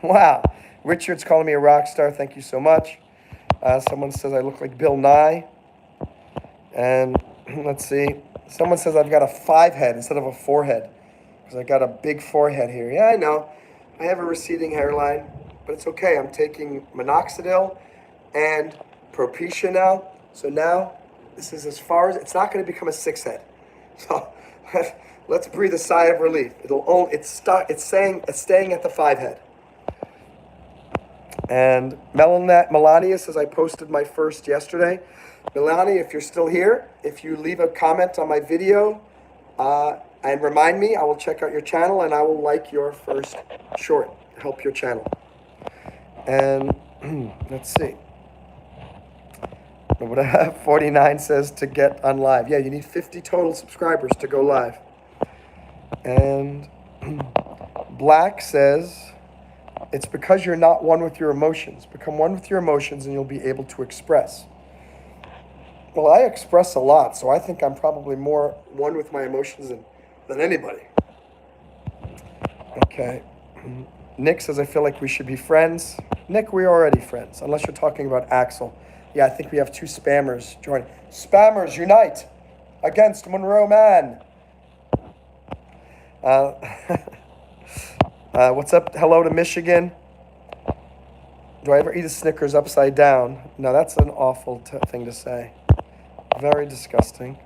Wow. Richard's calling me a rock star. Thank you so much. Someone says I look like Bill Nye. And let's see. Someone says I've got a 5 head instead of a 4 head, because I got a big forehead here. Yeah, I know. I have a receding hairline, but it's okay. I'm taking minoxidil and Propecia now. So now this is as far as, it's not going to become a 6 head. So let's breathe a sigh of relief. It's staying at the 5 head. And Melania says I posted my first yesterday. Melania, if you're still here, if you leave a comment on my video and remind me, I will check out your channel and I will like your first short, help your channel. And let's see. What I have, 49 says to get on live. Yeah, you need 50 total subscribers to go live. And Black says, it's because you're not one with your emotions. Become one with your emotions and you'll be able to express. Well, I express a lot, so I think I'm probably more one with my emotions than anybody. Okay. Nick says, I feel like we should be friends. Nick, we're already friends, unless you're talking about Axel. Yeah, I think we have 2 spammers joining. Spammers, unite against Monroe Mann. What's up? Hello to Michigan. Do I ever eat a Snickers upside down? No, that's an awful thing to say. Very disgusting.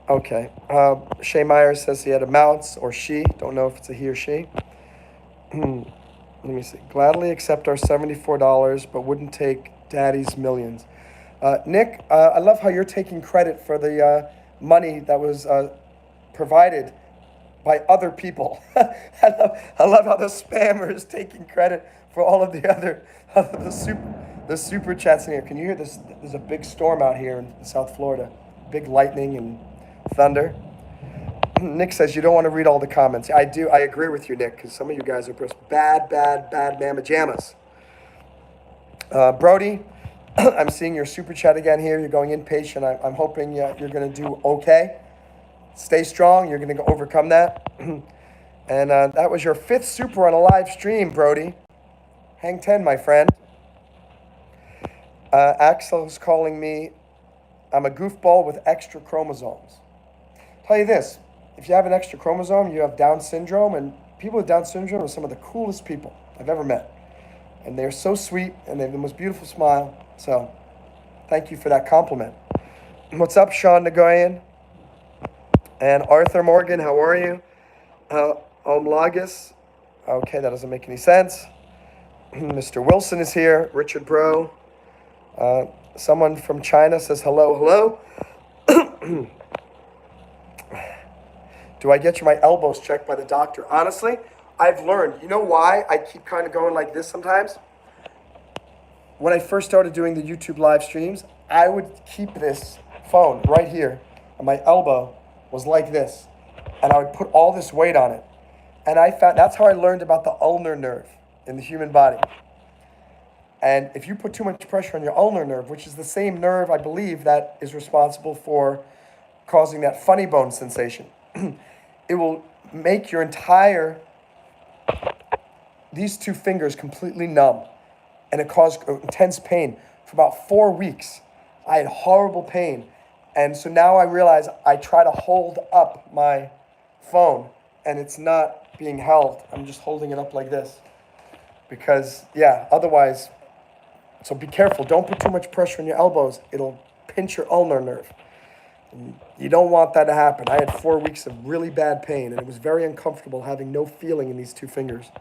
Okay. Shay Myers says he had a mouse, or she. Don't know if it's a he or she. Let me see. Gladly accept our $74, but wouldn't take Daddy's millions. Nick, I love how you're taking credit for the money that was provided by other people. I love how the spammer is taking credit for all of the other the super chats in here. Can you hear this? There's a big storm out here in South Florida, big lightning and thunder. Nick says you don't want to read all the comments. I do. I agree with you, Nick, because some of you guys are just bad mamma jammas. Brody, I'm seeing your super chat again here. You're going impatient. I'm hoping you're going to do okay. Stay strong. You're going to overcome that. And that was your 5th super on a live stream, Brody. Hang 10, my friend. Axel's calling me, I'm a goofball with extra chromosomes. Tell you this, if you have an extra chromosome, you have Down syndrome, and people with Down syndrome are some of the coolest people I've ever met. And they're so sweet, and they have the most beautiful smile. So, thank you for that compliment. What's up, Sean Nagoyan? And Arthur Morgan, how are you? Omlagus. Okay, that doesn't make any sense. Mr. Wilson is here. Richard Bro. Someone from China says hello. Do I get my elbows checked by the doctor? Honestly, I've learned. You know why I keep kind of going like this sometimes? When I first started doing the YouTube live streams, I would keep this phone right here, and my elbow was like this, and I would put all this weight on it. And I found that's how I learned about the ulnar nerve in the human body. And if you put too much pressure on your ulnar nerve, which is the same nerve, I believe, that is responsible for causing that funny bone sensation, it will make your these 2 fingers completely numb. And it caused intense pain for about 4 weeks. I had horrible pain. And so now I realize I try to hold up my phone, and it's not being held. I'm just holding it up like this. Because, otherwise, so be careful. Don't put too much pressure on your elbows. It'll pinch your ulnar nerve. And you don't want that to happen. I had 4 weeks of really bad pain, and it was very uncomfortable having no feeling in these 2 fingers.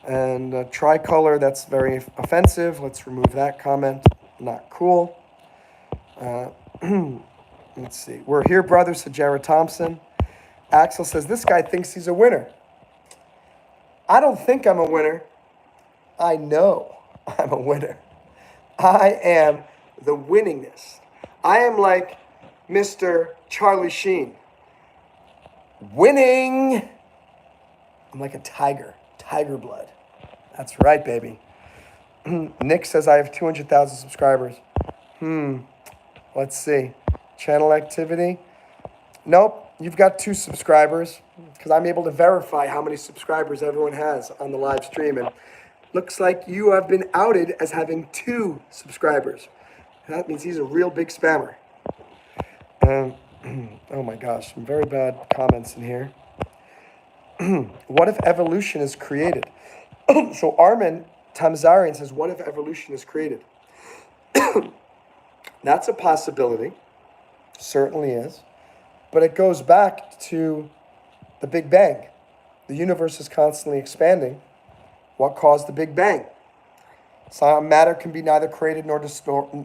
And tricolor, that's very offensive. Let's remove that comment. Not cool. Let's see. We're here, brother, said Jared Thompson. Axel says, this guy thinks he's a winner. I don't think I'm a winner. I know I'm a winner. I am the winningness. I am like Mr. Charlie Sheen. Winning. I'm like a tiger. Tiger blood. That's right, baby. Nick says I have 200,000 subscribers. Let's see. Channel activity. Nope. You've got 2 subscribers because I'm able to verify how many subscribers everyone has on the live stream. And looks like you have been outed as having 2 subscribers. That means he's a real big spammer. Oh my gosh, some very bad comments in here. What if evolution is created? So Armin Tamzarian says, what if evolution is created? That's a possibility. Certainly is. But it goes back to the Big Bang. The universe is constantly expanding. What caused the Big Bang? So matter can be neither created nor destroyed.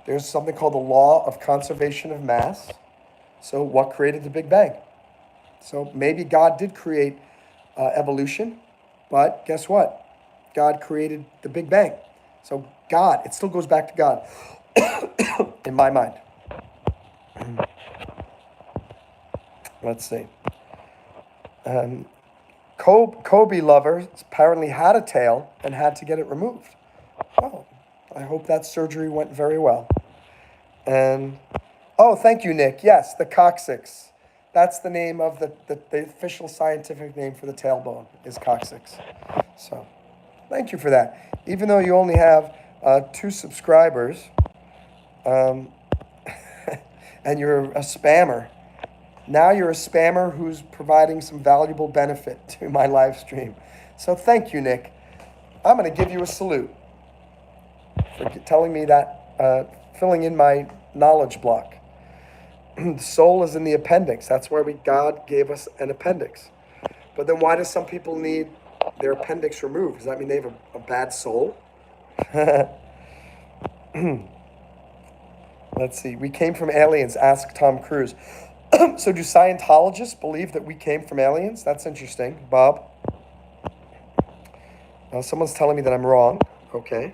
There's something called the law of conservation of mass. So what created the Big Bang? So maybe God did create evolution, but guess what? God created the Big Bang. So God, it still goes back to God, in my mind. Let's see. Kobe lover apparently had a tail and had to get it removed. Oh, I hope that surgery went very well. And, oh, thank you, Nick. Yes, the coccyx. That's the name of the official scientific name for the tailbone is coccyx. So, thank you for that. Even though you only have 2 subscribers, and you're a spammer, now you're a spammer who's providing some valuable benefit to my live stream. So thank you, Nick. I'm going to give you a salute for telling me that, filling in my knowledge block. The soul is in the appendix. That's why God gave us an appendix. But then why do some people need their appendix removed. Does that mean they have a bad soul? Let's see. We came from aliens, asked Tom Cruise. So do Scientologists believe that we came from aliens? That's interesting. Bob? Someone's telling me that I'm wrong. Okay.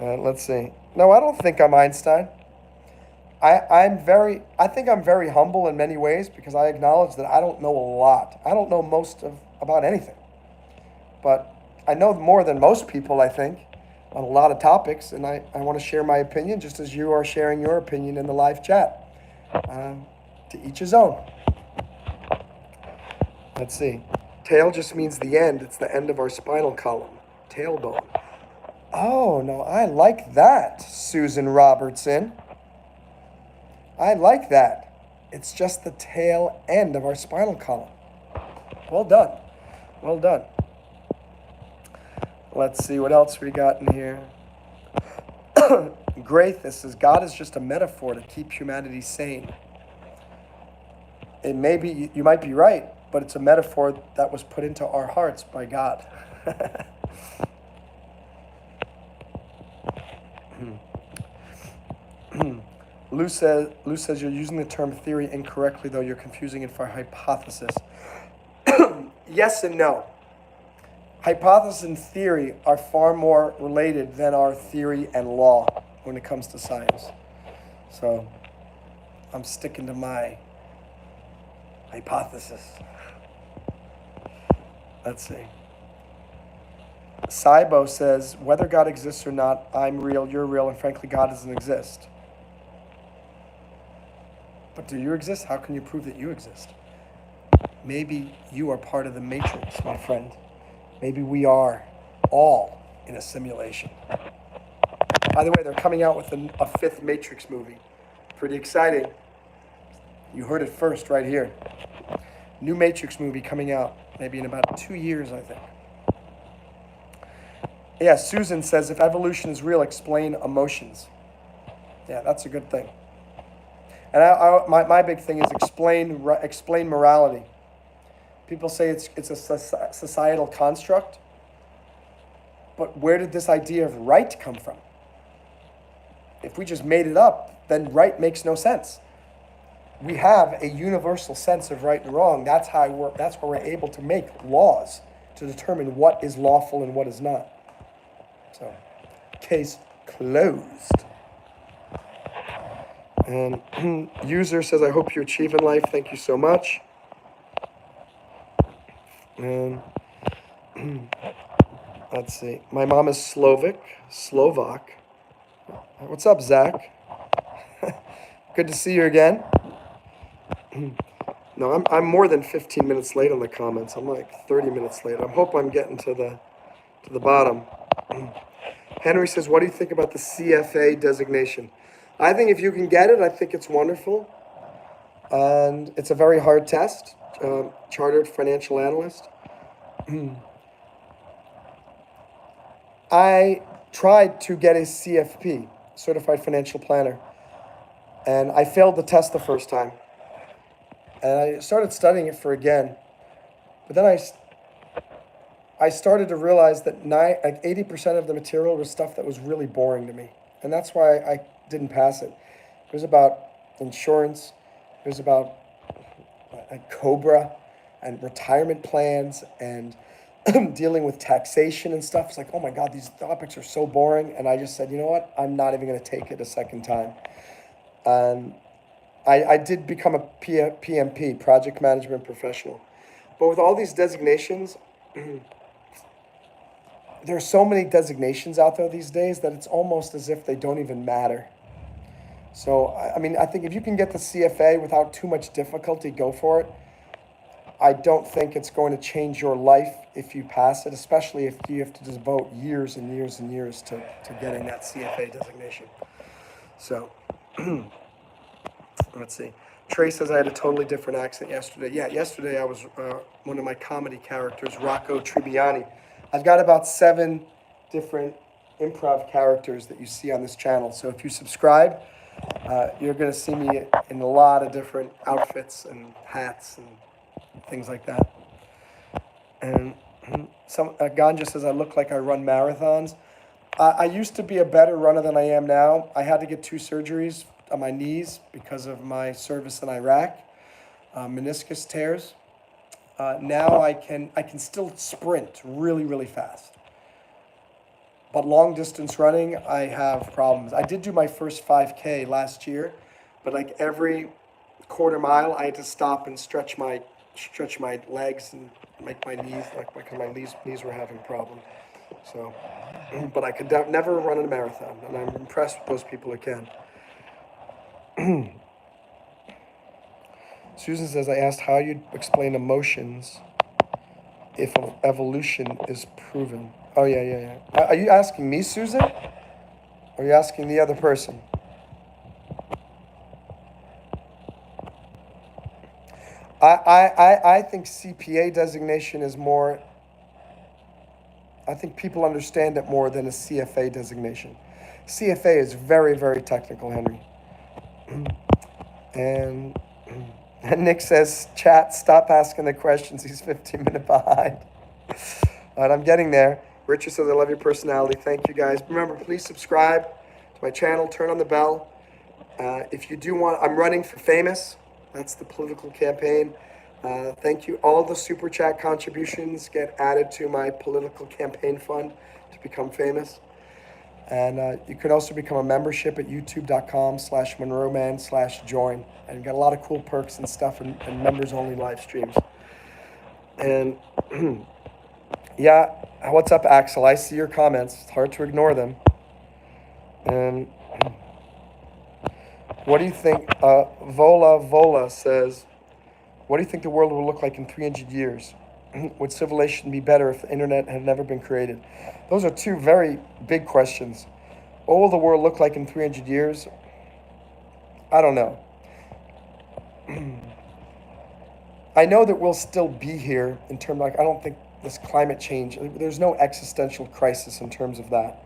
Let's see. No, I don't think I'm Einstein. I think I'm very humble in many ways because I acknowledge that I don't know a lot. I don't know about anything. But I know more than most people, I think, on a lot of topics, and I want to share my opinion just as you are sharing your opinion in the live chat. To each his own. Let's see. Tail just means the end. It's the end of our spinal column. Tailbone. Oh, no, I like that, Susan Robertson. I like that. It's just the tail end of our spinal column. Well done. Well done. Let's see what else we got in here. Grathus says, God is just a metaphor to keep humanity sane. It may be, you might be right, but it's a metaphor that was put into our hearts by God. Lou says you're using the term theory incorrectly, though you're confusing it for hypothesis. Yes and no. Hypothesis and theory are far more related than are theory and law when it comes to science. So I'm sticking to my hypothesis. Let's see. Saibo says, whether God exists or not, I'm real, you're real, and frankly, God doesn't exist. But do you exist? How can you prove that you exist? Maybe you are part of the matrix, my friend. Maybe we are all in a simulation. By the way, they're coming out with a fifth Matrix movie. Pretty exciting. You heard it first right here. New Matrix movie coming out maybe in about 2 years, I think. Yeah, Susan says, if evolution is real, explain emotions. Yeah, that's a good thing. And my big thing is explain morality. People say it's a societal construct, but where did this idea of right come from? If we just made it up, then right makes no sense. We have a universal sense of right and wrong. That's why we're able to make laws to determine what is lawful and what is not. So, case closed. And user says, I hope you achieve in life. Thank you so much. And let's see. My mom is Slovak. What's up, Zach? Good to see you again. No, I'm more than 15 minutes late on the comments. I'm like 30 minutes late. I hope I'm getting to the bottom. Henry says, what do you think about the CFA designation? I think if you can get it, I think it's wonderful. And it's a very hard test. Chartered financial analyst. I tried to get a CFP, certified financial planner, and I failed the test the first time. And I started studying it for again. But then I started to realize that 80% of the material was stuff that was really boring to me. And that's why I didn't pass it. It was about insurance. It was about COBRA and retirement plans and dealing with taxation and stuff. It's like, oh my God, these topics are so boring. And I just said, you know what? I'm not even going to take it a second time. I did become a PMP, project management professional. But with all these designations, there are so many designations out there these days that it's almost as if they don't even matter. So, I mean, I think if you can get the CFA without too much difficulty, go for it. I don't think it's going to change your life if you pass it, especially if you have to devote years and years and years to getting that CFA designation. So, let's see. Trey says I had a totally different accent yesterday. Yeah, yesterday I was one of my comedy characters, Rocco Tribbiani. I've got about 7 different improv characters that you see on this channel. So if you subscribe, you're going to see me in a lot of different outfits and hats and things like that. And Ganja says I look like I run marathons. I used to be a better runner than I am now. I had to get 2 surgeries on my knees because of my service in Iraq, meniscus tears. Now I can still sprint really fast. But long distance running, I have problems. I did do my first 5K last year, but like every quarter mile, I had to stop and stretch my legs and make my knees, like because my knees were having problems. So, but I could never run a marathon, and I'm impressed with those people who can. Susan says, I asked how you'd explain emotions if evolution is proven. Oh, yeah. Are you asking me, Susan? Or are you asking the other person? I think CPA designation is more, I think people understand it more than a CFA designation. CFA is very technical, Henry. And Nick says, chat, stop asking the questions. He's 15 minutes behind. All right, I'm getting there. Richard says, I love your personality. Thank you, guys. Remember, please subscribe to my channel. Turn on the bell. If you do want, I'm running for famous. That's the political campaign. Thank you. All the super chat contributions get added to my political campaign fund to become famous. And you can also become a membership at youtube.com/Monroe Mann/join. And got a lot of cool perks and stuff and members only live streams. And yeah, what's up, Axel? I see your comments. It's hard to ignore them. And what do you think? Vola says, what do you think the world will look like in 300 years? Would civilization be better if the internet had never been created? Those are two very big questions. What will the world look like in 300 years? I don't know. I know that we'll still be here in terms of, like, I don't think this climate change, there's no existential crisis in terms of that.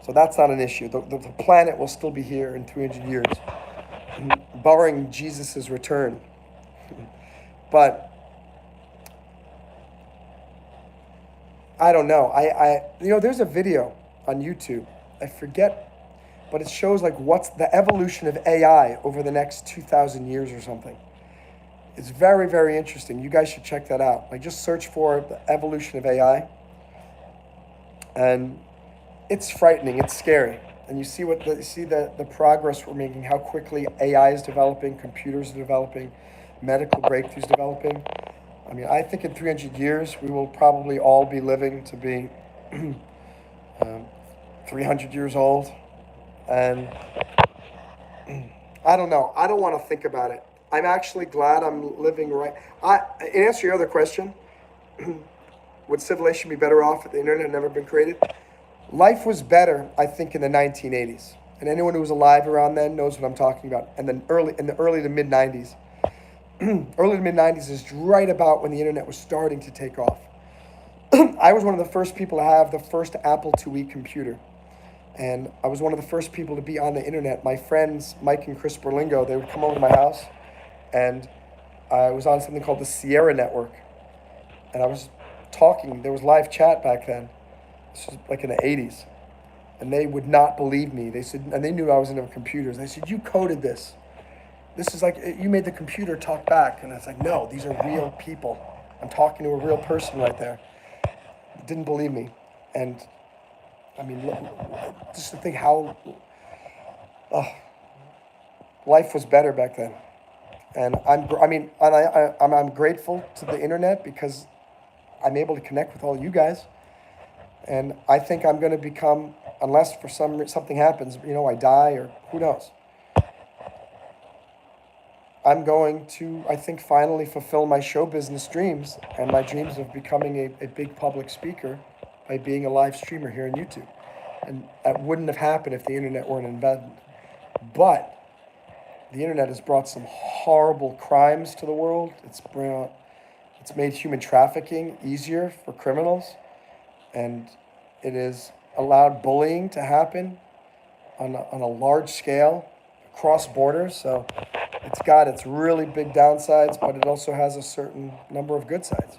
So that's not an issue. The planet will still be here in 300 years, barring Jesus' return. But I don't know. There's a video on YouTube. I forget, but it shows like what's the evolution of AI over the next 2,000 years or something. It's very interesting. You guys should check that out. Like, just search for the evolution of AI, and it's frightening. It's scary, and you see the progress we're making. How quickly AI is developing, computers are developing, medical breakthroughs developing. I mean, I think in 300 years we will probably all be living to be 300 years old, and I don't know. I don't want to think about it. I'm actually glad I'm living right. In answer to your other question, would civilization be better off if the internet had never been created? Life was better, I think, in the 1980s. And anyone who was alive around then knows what I'm talking about. And then in the early to mid 90s. Early to mid 90s is right about when the internet was starting to take off. I was one of the first people to have the first Apple IIe computer. And I was one of the first people to be on the internet. My friends, Mike and Chris Berlingo, they would come over to my house, and I was on something called the Sierra Network. And I was talking, there was live chat back then. This was like in the 80s. And they would not believe me. They said, and they knew I was into computers. They said, you coded this. This is like, you made the computer talk back. And I was like, no, these are real people. I'm talking to a real person right there. Didn't believe me. And I mean, just to think how life was better back then. And I'm grateful to the internet because I'm able to connect with all you guys. And I think I'm going to become, unless for something happens, I die or who knows. I'm going to, I think, finally fulfill my show business dreams and my dreams of becoming a big public speaker by being a live streamer here on YouTube. And that wouldn't have happened if the internet weren't invented. But the internet has brought some horrible crimes to the world. It's made human trafficking easier for criminals. And it has allowed bullying to happen on a large scale across borders. So it's got its really big downsides, but it also has a certain number of good sides.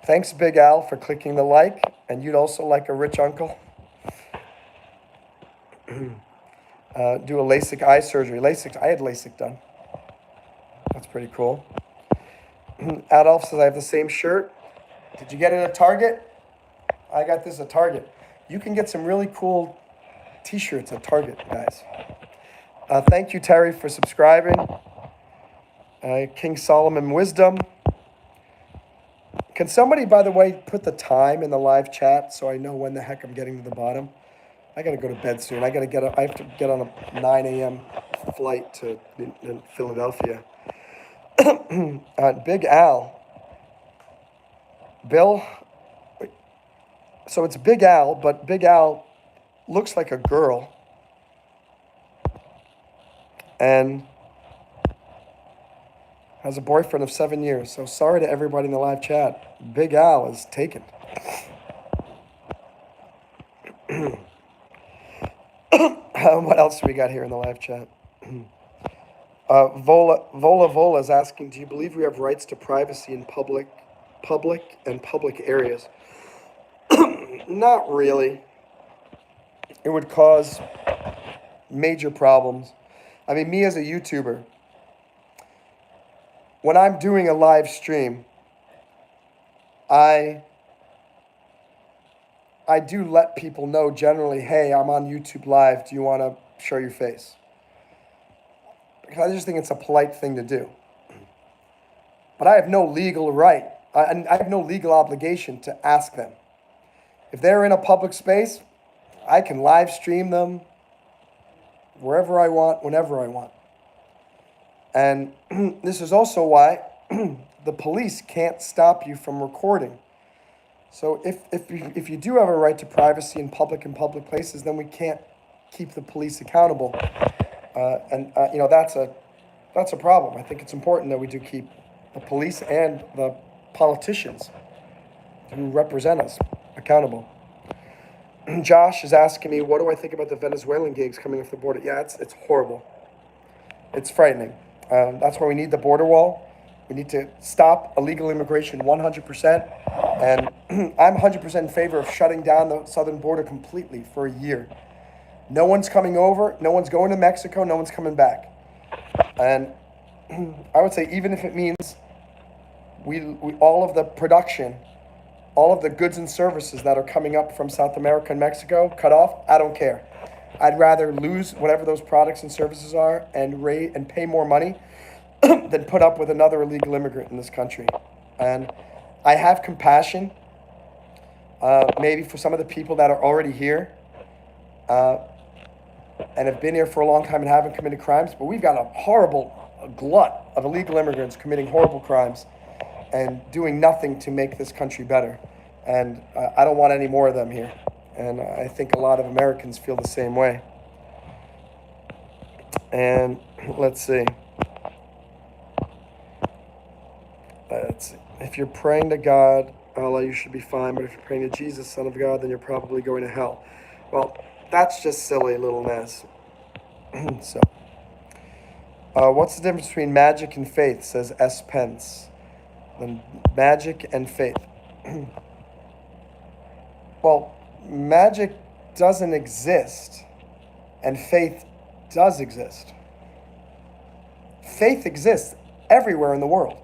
Thanks, Big Al, for clicking the like, and you'd also like a rich uncle. Do a LASIK eye surgery. I had LASIK done. That's pretty cool. Adolf says, I have the same shirt. Did you get it at Target? I got this at Target. You can get some really cool t-shirts at Target, guys. Thank you, Terry, for subscribing. King Solomon Wisdom. Can somebody, by the way, put the time in the live chat so I know when the heck I'm getting to the bottom? I got to go to bed soon. I have to get on a 9 a.m. flight to in Philadelphia. Big Al. Bill. So it's Big Al, but Big Al looks like a girl. And has a boyfriend of 7 years. So sorry to everybody in the live chat. Big Al is taken. What else do we got here in the live chat? Vola is asking, do you believe we have rights to privacy in public areas? Not really. It would cause major problems. I mean, me as a YouTuber, when I'm doing a live stream, I do let people know generally, hey, I'm on YouTube Live. Do you want to show your face? Because I just think it's a polite thing to do. But I have no legal right. I have no legal obligation to ask them. If they're in a public space, I can live stream them wherever I want, whenever I want. And this is also why the police can't stop you from recording. So if you do have a right to privacy in public places, then we can't keep the police accountable. That's a problem. I think it's important that we do keep the police and the politicians who represent us accountable. Josh is asking me, what do I think about the Venezuelan gigs coming off the border? Yeah, it's horrible. It's frightening. That's why we need the border wall. We need to stop illegal immigration 100%. And I'm 100% in favor of shutting down the southern border completely for a year. No one's coming over. No one's going to Mexico. No one's coming back. And I would say even if it means we all of the production, all of the goods and services that are coming up from South America and Mexico cut off, I don't care. I'd rather lose whatever those products and services are and pay more money than put up with another illegal immigrant in this country. And I have compassion, maybe for some of the people that are already here and have been here for a long time and haven't committed crimes, but we've got a glut of illegal immigrants committing horrible crimes and doing nothing to make this country better. And I don't want any more of them here. And I think a lot of Americans feel the same way. And let's see. If you're praying to God, Allah, you should be fine. But if you're praying to Jesus, Son of God, then you're probably going to hell. Well, that's just silly, little Nez. So, what's the difference between magic and faith, says S. Pence. Then magic and faith. Well, magic doesn't exist, and faith does exist. Faith exists everywhere in the world.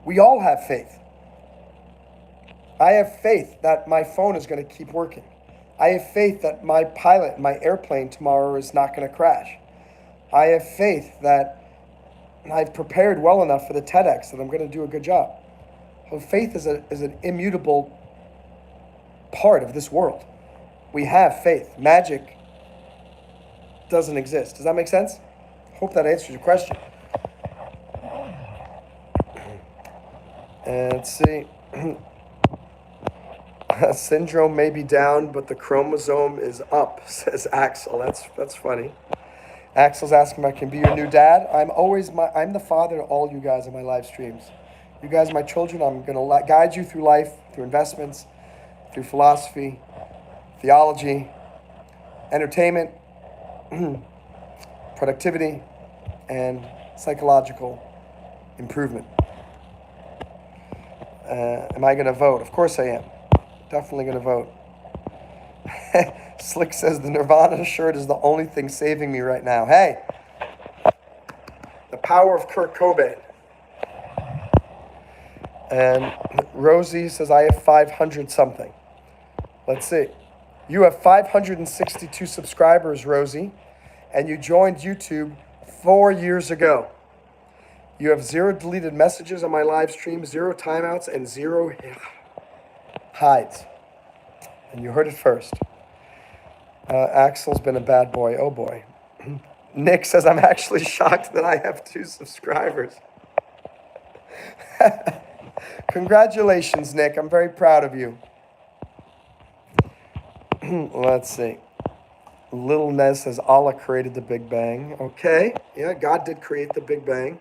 We all have faith. I have faith that my phone is going to keep working. I have faith that my airplane tomorrow is not going to crash. I have faith that I've prepared well enough for the TEDx that I'm going to do a good job. So faith is an immutable part of this world. We have faith. Magic doesn't exist. Does that make sense? Hope that answers your question. And let's see. Syndrome may be down, but the chromosome is up, says Axel. That's funny. Axel's asking if I can be your new dad. I'm the father to all you guys in my live streams. You guys are my children. I'm going to guide you through life, through investments, through philosophy, theology, entertainment, productivity, and psychological improvement. Am I going to vote? Of course I am. Definitely going to vote. Slick says the Nirvana shirt is the only thing saving me right now. Hey, the power of Kurt Cobain. And Rosie says, I have 500 something. Let's see. You have 562 subscribers, Rosie, and you joined YouTube 4 years ago. You have 0 deleted messages on my live stream, 0 timeouts, and 0 hides. And you heard it first. Axel's been a bad boy. Oh boy. Nick says, I'm actually shocked that I have 2 subscribers. Congratulations, Nick. I'm very proud of you. Let's see. Little Nez says, Allah created the Big Bang. Okay. Yeah, God did create the Big Bang.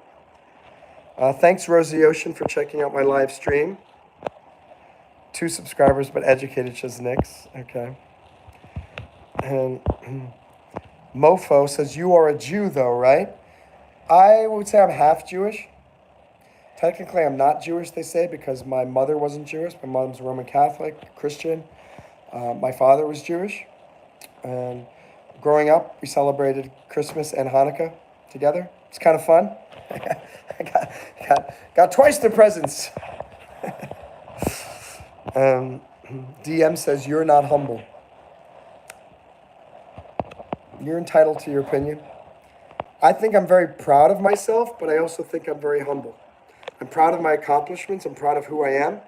Thanks, Rosie Ocean, for checking out my live stream. 2 subscribers, but educated, says Nick's. Okay. And Mofo says, you are a Jew, though, right? I would say I'm half Jewish. Technically, I'm not Jewish, they say, because my mother wasn't Jewish. My mom's Roman Catholic, Christian. My father was Jewish. And growing up, we celebrated Christmas and Hanukkah together. It's kind of fun. I got twice the presents. DM says, you're not humble. You're entitled to your opinion. I think I'm very proud of myself, but I also think I'm very humble. I'm proud of my accomplishments. I'm proud of who I am,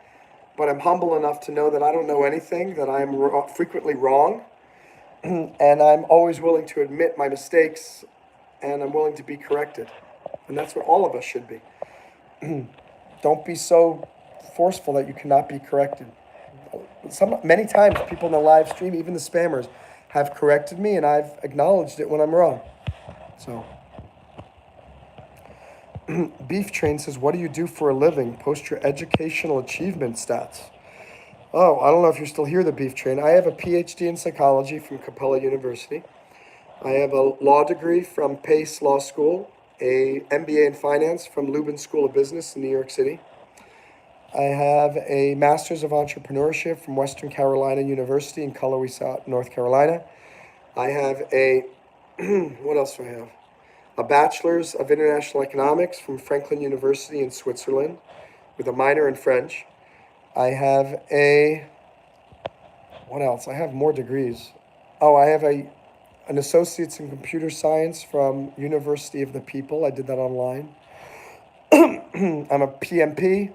but I'm humble enough to know that I don't know anything, that I'm frequently wrong, and I'm always willing to admit my mistakes, and I'm willing to be corrected. And that's what all of us should be. Don't be so forceful that you cannot be corrected. Many times, people in the live stream, even the spammers, have corrected me, and I've acknowledged it when I'm wrong. So, Beef Train says, what do you do for a living? Post your educational achievement stats. Oh, I don't know if you're still here, the Beef Train. I have a PhD in psychology from Capella University. I have a law degree from Pace Law School, a MBA in finance from Lubin School of Business in New York City. I have a Master's of Entrepreneurship from Western Carolina University in Cullowhee, North Carolina. I have a, what else do I have? A Bachelor's of International Economics from Franklin University in Switzerland with a minor in French. I have what else? I have more degrees. Oh, I have an Associate's in Computer Science from University of the People. I did that online. I'm a PMP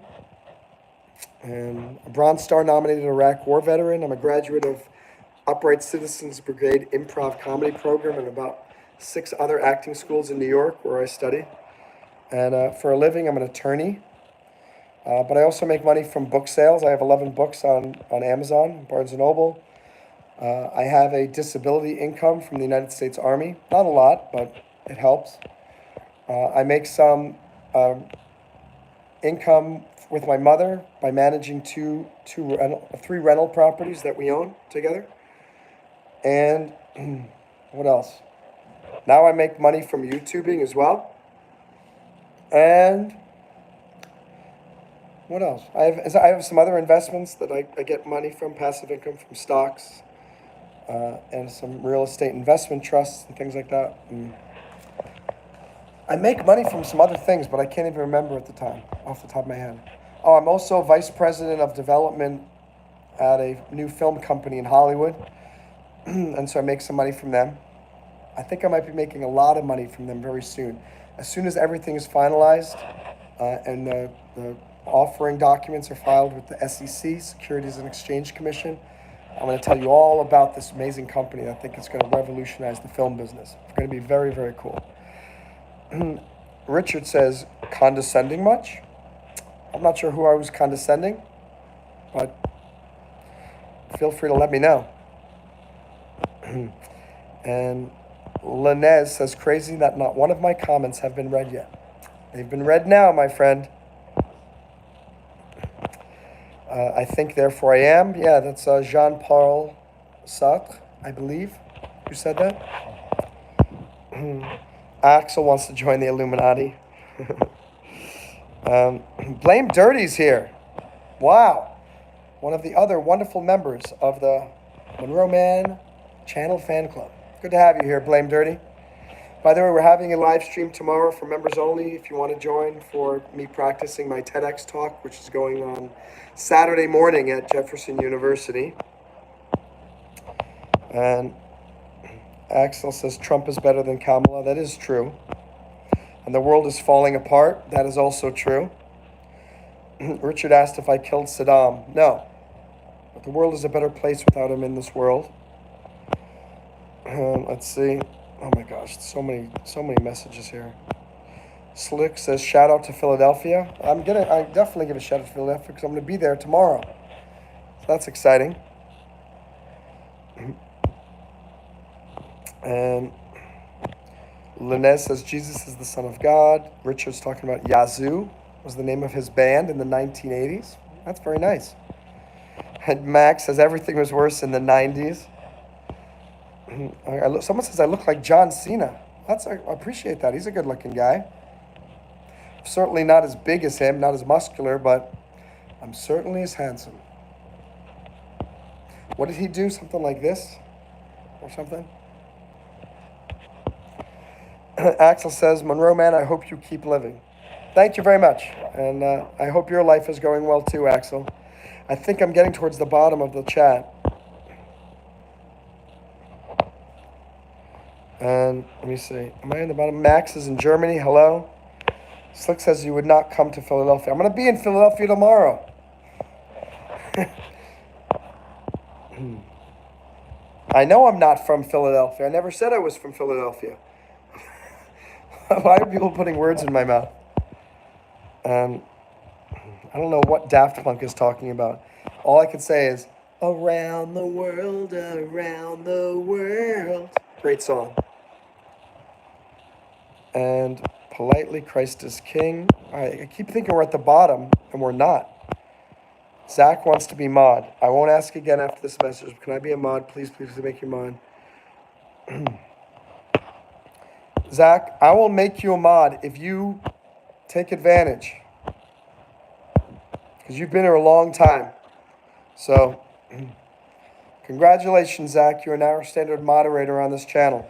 and a Bronze Star nominated Iraq War veteran. I'm a graduate of Upright Citizens Brigade improv comedy program and about 6 other acting schools in New York where I study. And for a living, I'm an attorney. But I also make money from book sales. I have 11 books on Amazon, Barnes & Noble. I have a disability income from the United States Army. Not a lot, but it helps. I make some income with my mother by managing 3 rental properties that we own together. And what else? Now I make money from YouTubing as well. And what else? I have some other investments that I get money from, passive income from stocks, and some real estate investment trusts and things like that. And I make money from some other things, but I can't even remember at the time, off the top of my head. Oh, I'm also vice president of development at a new film company in Hollywood, and so I make some money from them. I think I might be making a lot of money from them very soon. As soon as everything is finalized and the offering documents are filed with the SEC, Securities and Exchange Commission, I'm going to tell you all about this amazing company. I think it's going to revolutionize the film business. It's going to be very, very cool. Richard says, condescending much? I'm not sure who I was condescending, but feel free to let me know. And Linez says, crazy that not one of my comments have been read yet. They've been read now, my friend. I think, therefore I am. Yeah, that's Jean-Paul Sartre, I believe, who said that. Axel wants to join the Illuminati. Blame Dirty's here. Wow. One of the other wonderful members of the Monroe Mann Channel Fan Club. Good to have you here, Blame Dirty. By the way, we're having a live stream tomorrow for members only. If you want to join for me practicing my TEDx talk, which is going on Saturday morning at Jefferson University. And Axel says Trump is better than Kamala. That is true. And the world is falling apart. That is also true. Richard asked if I killed Saddam. No. But the world is a better place without him in this world. Let's see. Oh my gosh, so many messages here. Slick says, shout out to Philadelphia. I definitely give a shout out to Philadelphia because I'm going to be there tomorrow. So that's exciting. And Linez says, Jesus is the Son of God. Richard's talking about Yazoo was the name of his band in the 1980s. That's very nice. And Max says, everything was worse in the 90s. Someone says I look like John Cena. I appreciate that. He's a good-looking guy. Certainly not as big as him, not as muscular, but I'm certainly as handsome. What did he do? Something like this? Or something? Axel says, Monroe Mann, I hope you keep living. Thank you very much. And I hope your life is going well too, Axel. I think I'm getting towards the bottom of the chat. And let me see. Am I in the bottom? Max is in Germany. Hello. Slick says you would not come to Philadelphia. I'm going to be in Philadelphia tomorrow. I know I'm not from Philadelphia. I never said I was from Philadelphia. Why are people putting words in my mouth? I don't know what Daft Punk is talking about. All I can say is, around the world, around the world. Great song. And politely, Christ is King. I keep thinking we're at the bottom, and we're not. Zach wants to be mod. I won't ask again after this message. Can I be a mod? Please make you mod. Zach, I will make you a mod if you take advantage. Because you've been here a long time. So, congratulations, Zach. You're now our standard moderator on this channel.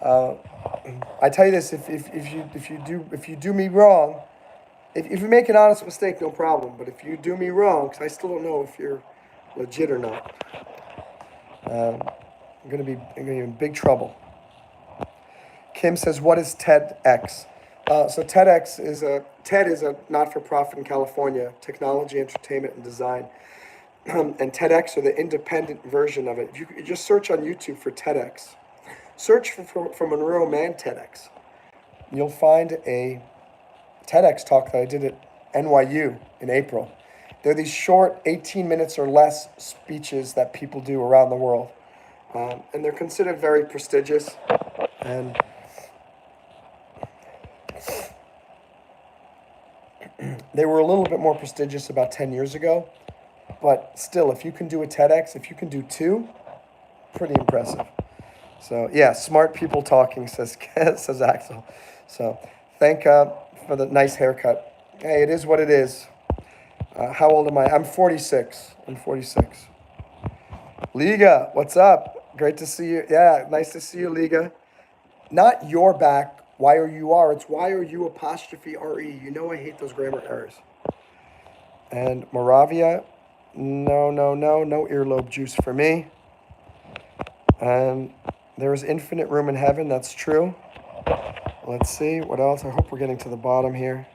I tell you this: if you do me wrong, if you make an honest mistake, no problem. But if you do me wrong, because I still don't know if you're legit or not, I'm gonna be in big trouble. Kim says, "What is TEDx?" So TEDx is a not-for-profit in California, technology, entertainment, and design. And TEDx are the independent version of it. If you just search on YouTube for TEDx. Search for Monroe Mann TEDx. You'll find a TEDx talk that I did at NYU in April. They're these short 18 minutes or less speeches that people do around the world. And they're considered very prestigious. And they were a little bit more prestigious about 10 years ago. But still, if you can do a TEDx, if you can do two, pretty impressive. So, yeah, smart people talking, says Axel. So, thank for the nice haircut. Hey, it is what it is. How old am I? I'm 46. Liga, what's up? Great to see you. Yeah, nice to see you, Liga. Not your back, Y-O-U-R. It's Y-O-U''RE. You know I hate those grammar errors. And Moravia, no earlobe juice for me. And there is infinite room in heaven. That's true. Let's see. What else? I hope we're getting to the bottom here.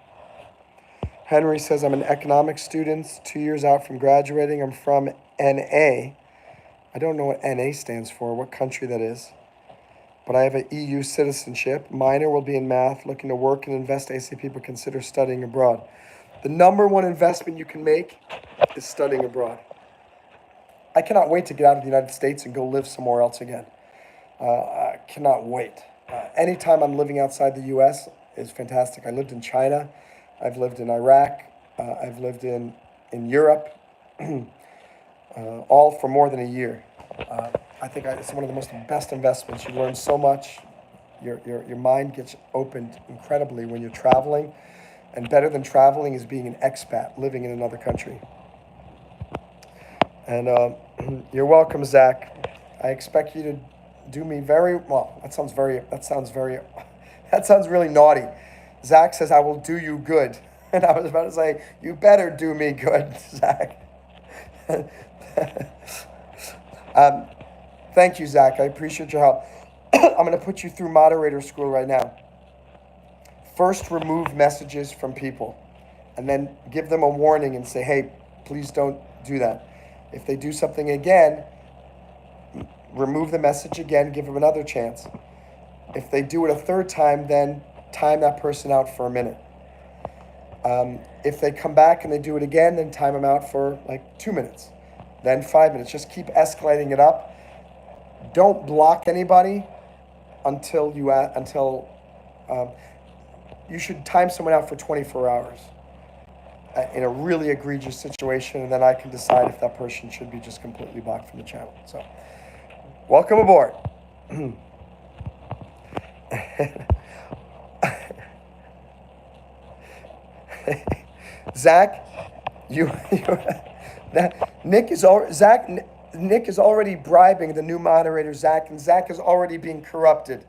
Henry says, I'm an economics student, 2 years out from graduating. I'm from NA. I don't know what NA stands for, what country that is. But I have an EU citizenship. Minor will be in math, looking to work and invest ACP, but consider studying abroad. The number one investment you can make is studying abroad. I cannot wait to get out of the United States and go live somewhere else again. I cannot wait. Anytime I'm living outside the U.S. is fantastic. I lived in China. I've lived in Iraq. I've lived in Europe, all for more than a year. I think it's one of the most best investments. You learn so much. Your mind gets opened incredibly when you're traveling. And better than traveling is being an expat, living in another country. And you're welcome, Zach. I expect you to do me very well. That sounds really naughty. Zach says, I will do you good. And I was about to say, you better do me good, Zach. um, Thank you, Zach. I appreciate your help. I'm going to put you through moderator school right now. First, remove messages from people, and then give them a warning and say, hey, please don't do that. If they do something again, remove the message again, give them another chance. If they do it a third time, then time that person out for a minute. If they come back and they do it again, then time them out for like 2 minutes, then 5 minutes. Just keep escalating it up. Don't block anybody until you should time someone out for 24 hours in a really egregious situation, and then I can decide if that person should be just completely blocked from the channel. So, welcome aboard. Zach, Nick is already bribing the new moderator, Zach, and Zach is already being corrupted.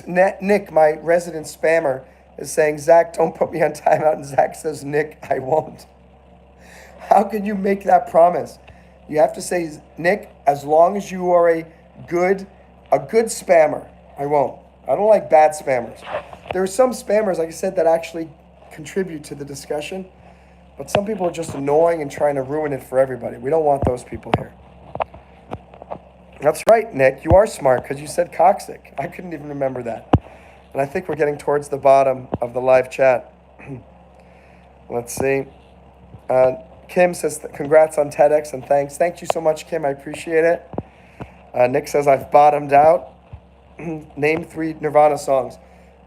Nick, my resident spammer, is saying, Zach, don't put me on timeout, and Zach says, Nick, I won't. How can you make that promise? You have to say, Nick, as long as you are a good spammer, I won't. I don't like bad spammers. There are some spammers, like I said, that actually contribute to the discussion, but some people are just annoying and trying to ruin it for everybody. We don't want those people here. That's right, Nick. You are smart because you said coccyx. I couldn't even remember that. And I think we're getting towards the bottom of the live chat. Let's see. Kim says, congrats on TEDx and thanks. Thank you so much, Kim. I appreciate it. Nick says, I've bottomed out. Name 3 Nirvana songs.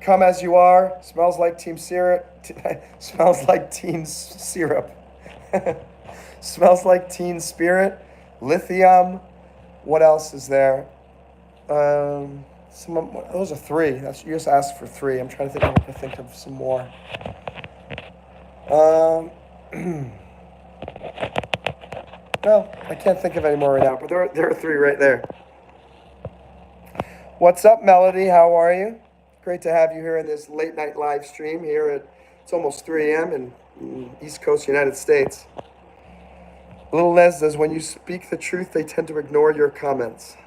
Come As You Are, Smells Like Teen Syrup. Smells Like Teen Syrup. Smells Like Teen Spirit. Lithium. What else is there? Those are 3. You just asked for 3. I'm trying to think of some more. No, I can't think of any more right now, but there are 3 right there. What's up, Melody? How are you? Great to have you here in this late night live stream here it's almost 3 a.m. in East Coast United States. Little Les says, when you speak the truth, they tend to ignore your comments.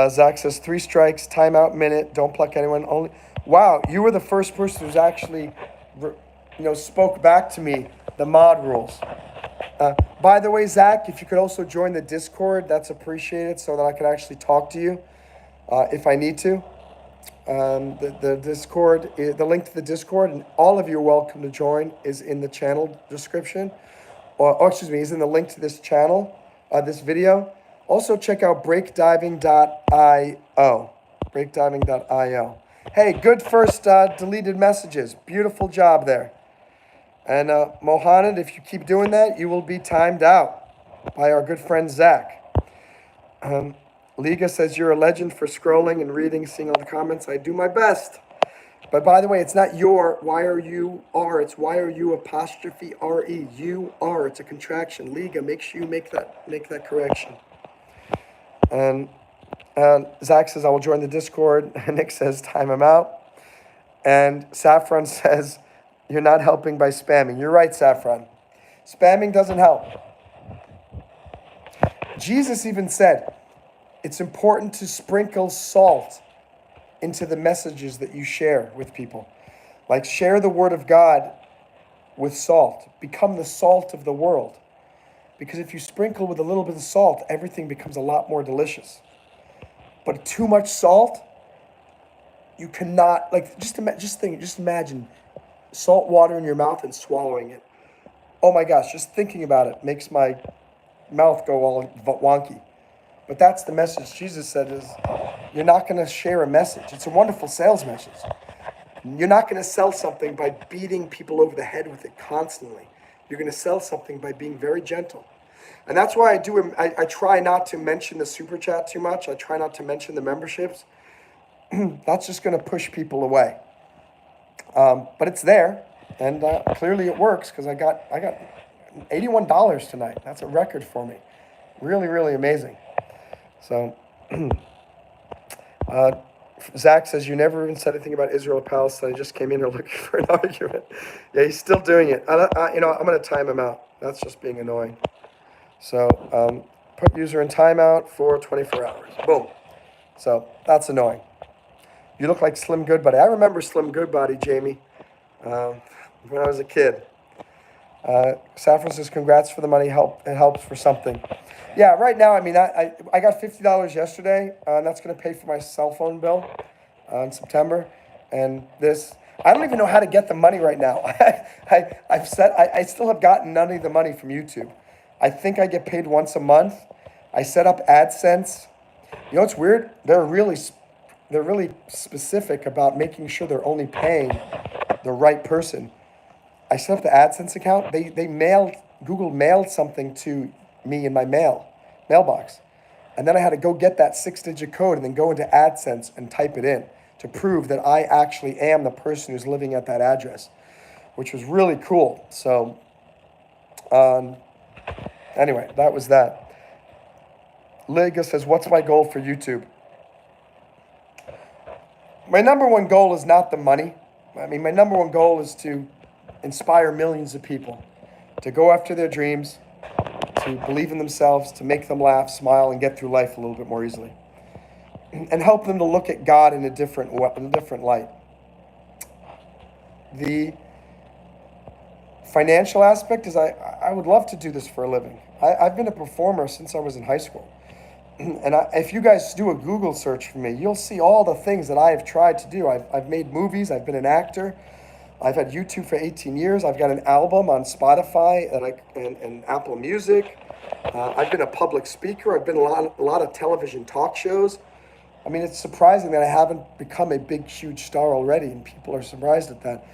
Zach says, 3 strikes, timeout minute, don't pluck anyone. Only. Wow, you were the first person who's actually, spoke back to me the mod rules. By the way, Zach, if you could also join the Discord, that's appreciated so that I can actually talk to you if I need to. The Discord, the link to the Discord, and all of you are welcome to join, is in the channel description. Is in the link to this channel, this video. Also check out breakdiving.io. Breakdiving.io. Hey, good first deleted messages. Beautiful job there. And Mohanad, if you keep doing that, you will be timed out by our good friend Zach. Liga says, you're a legend for scrolling and reading, seeing all the comments. I do my best. But by the way, it's not your, Y-R-U-R, it's Y-R-U apostrophe R-E. You are, it's a contraction. Liga, make sure you make that correction. And Zach says, I will join the Discord. Nick says, time him out. And Saffron says, you're not helping by spamming. You're right, Saffron. Spamming doesn't help. Jesus even said, it's important to sprinkle salt into the messages that you share with people. Like, share the word of God with salt. Become the salt of the world. Because if you sprinkle with a little bit of salt, everything becomes a lot more delicious. But too much salt, you cannot, just imagine salt water in your mouth and swallowing it. Oh my gosh, just thinking about it makes my mouth go all wonky. But that's the message Jesus said is, you're not going to share a message. It's a wonderful sales message. You're not going to sell something by beating people over the head with it constantly. You're going to sell something by being very gentle. And that's why I try not to mention the super chat too much. I try not to mention the memberships. That's just going to push people away. But it's there, and clearly it works because I got $81 tonight. That's a record for me. Really, really amazing. So, Zach says, you never even said anything about Israel or Palestine. I just came in here looking for an argument. Yeah, he's still doing it. I'm going to time him out. That's just being annoying. So, put user in timeout for 24 hours. Boom. So, that's annoying. You look like Slim Goodbody. I remember Slim Goodbody, Jamie, when I was a kid. Saffron says, congrats for the money. It helps for something. Yeah, right now, I mean, I got $50 yesterday, and that's going to pay for my cell phone bill in September. And I don't even know how to get the money right now. I still have gotten none of the money from YouTube. I think I get paid once a month. I set up AdSense. You know what's weird? They're really specific about making sure they're only paying the right person. I set up the AdSense account. Google mailed something to me in my mailbox. And then I had to go get that 6-digit code and then go into AdSense and type it in to prove that I actually am the person who's living at that address, which was really cool. So, anyway, that was that. Liga says, what's my goal for YouTube? My number one goal is not the money. I mean, my number one goal is to inspire millions of people to go after their dreams, to believe in themselves, to make them laugh, smile, and get through life a little bit more easily, and help them to look at God in a different light. The financial aspect is I would love to do this for a living. I've been a performer since I was in high school. And if you guys do a Google search for me, you'll see all the things that I have tried to do. I've made movies. I've been an actor. I've had YouTube for 18 years. I've got an album on Spotify and Apple Music. I've been a public speaker. I've been a lot of television talk shows. I mean, it's surprising that I haven't become a big, huge star already, and people are surprised at that.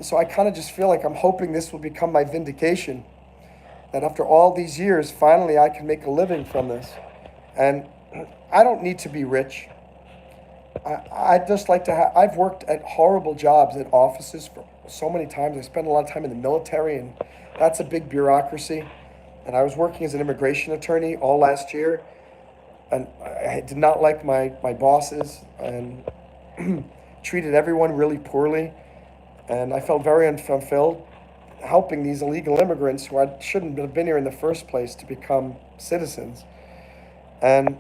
So I kind of just feel like I'm hoping this will become my vindication, that after all these years, finally I can make a living from this. And I don't need to be rich. I just like to I've worked at horrible jobs at offices for so many times. I spent a lot of time in the military, and that's a big bureaucracy. And I was working as an immigration attorney all last year, and I did not like my bosses and treated everyone really poorly. And I felt very unfulfilled helping these illegal immigrants who shouldn't have been here in the first place to become citizens. And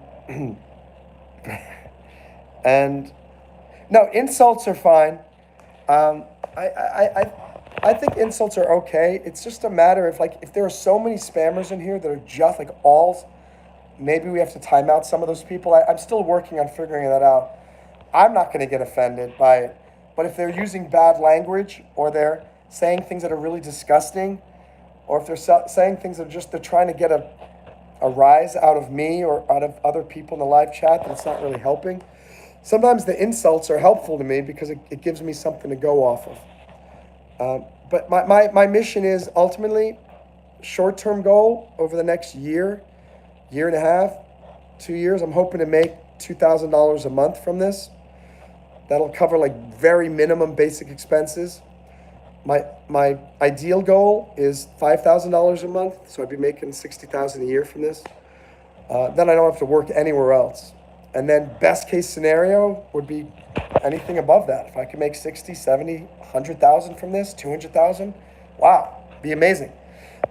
no, insults are fine. I think insults are okay. It's just a matter of if there are so many spammers in here that are just maybe we have to time out some of those people. I'm still working on figuring that out. I'm not going to get offended by it. But if they're using bad language, or they're saying things that are really disgusting, or if they're saying things that they're trying to get a rise out of me or out of other people in the live chat that's not really helping. Sometimes the insults are helpful to me because it gives me something to go off of. But my mission is ultimately short-term goal over the next year and a half, 2 years. I'm hoping to make $2,000 a month from this. That'll cover very minimum basic expenses. My ideal goal is $5,000 a month, so I'd be making $60,000 a year from this. Then I don't have to work anywhere else. And then best case scenario would be anything above that. If I could make 60, 70, 100,000 from this, 200,000, wow, be amazing.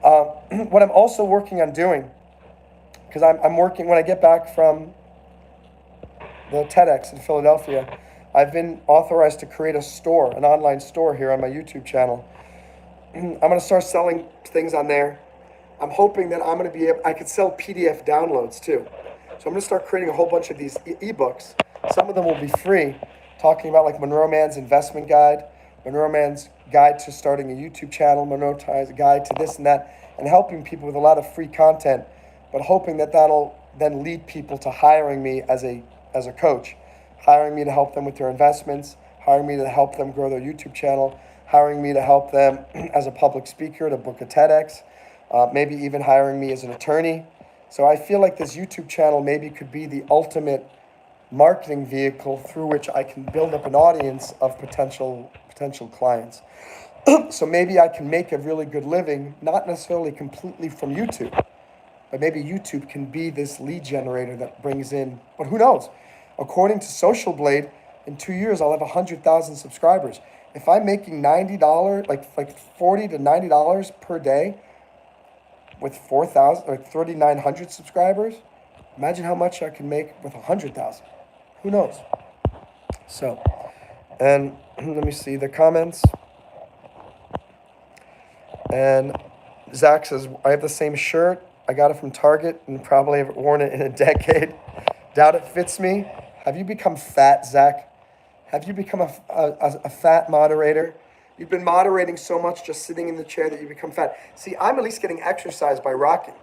What I'm also working on doing, because I'm working when I get back from the TEDx in Philadelphia, I've been authorized to create a store, an online store here on my YouTube channel. I'm going to start selling things on there. I'm hoping that I'm going to I could sell PDF downloads too. So I'm going to start creating a whole bunch of these ebooks. Some of them will be free, talking about Monroe Mann's investment guide, Monroe Mann's guide to starting a YouTube channel, Monroe's guide to this and that, and helping people with a lot of free content, but hoping that that'll then lead people to hiring me as a coach. Hiring me to help them with their investments, hiring me to help them grow their YouTube channel, hiring me to help them as a public speaker to book a TEDx, maybe even hiring me as an attorney. So I feel like this YouTube channel maybe could be the ultimate marketing vehicle through which I can build up an audience of potential clients. So maybe I can make a really good living, not necessarily completely from YouTube, but maybe YouTube can be this lead generator that brings in, but who knows? According to Social Blade, in 2 years, I'll have 100,000 subscribers. If I'm making $90, like $40 to $90 per day with 4,000 or 3,900 subscribers, imagine how much I can make with 100,000. Who knows? So, and let me see the comments. And Zach says, I have the same shirt. I got it from Target and probably haven't worn it in a decade. Doubt it fits me. Have you become fat, Zach? Have you become a fat moderator? You've been moderating so much just sitting in the chair that you become fat. See, I'm at least getting exercise by rocking.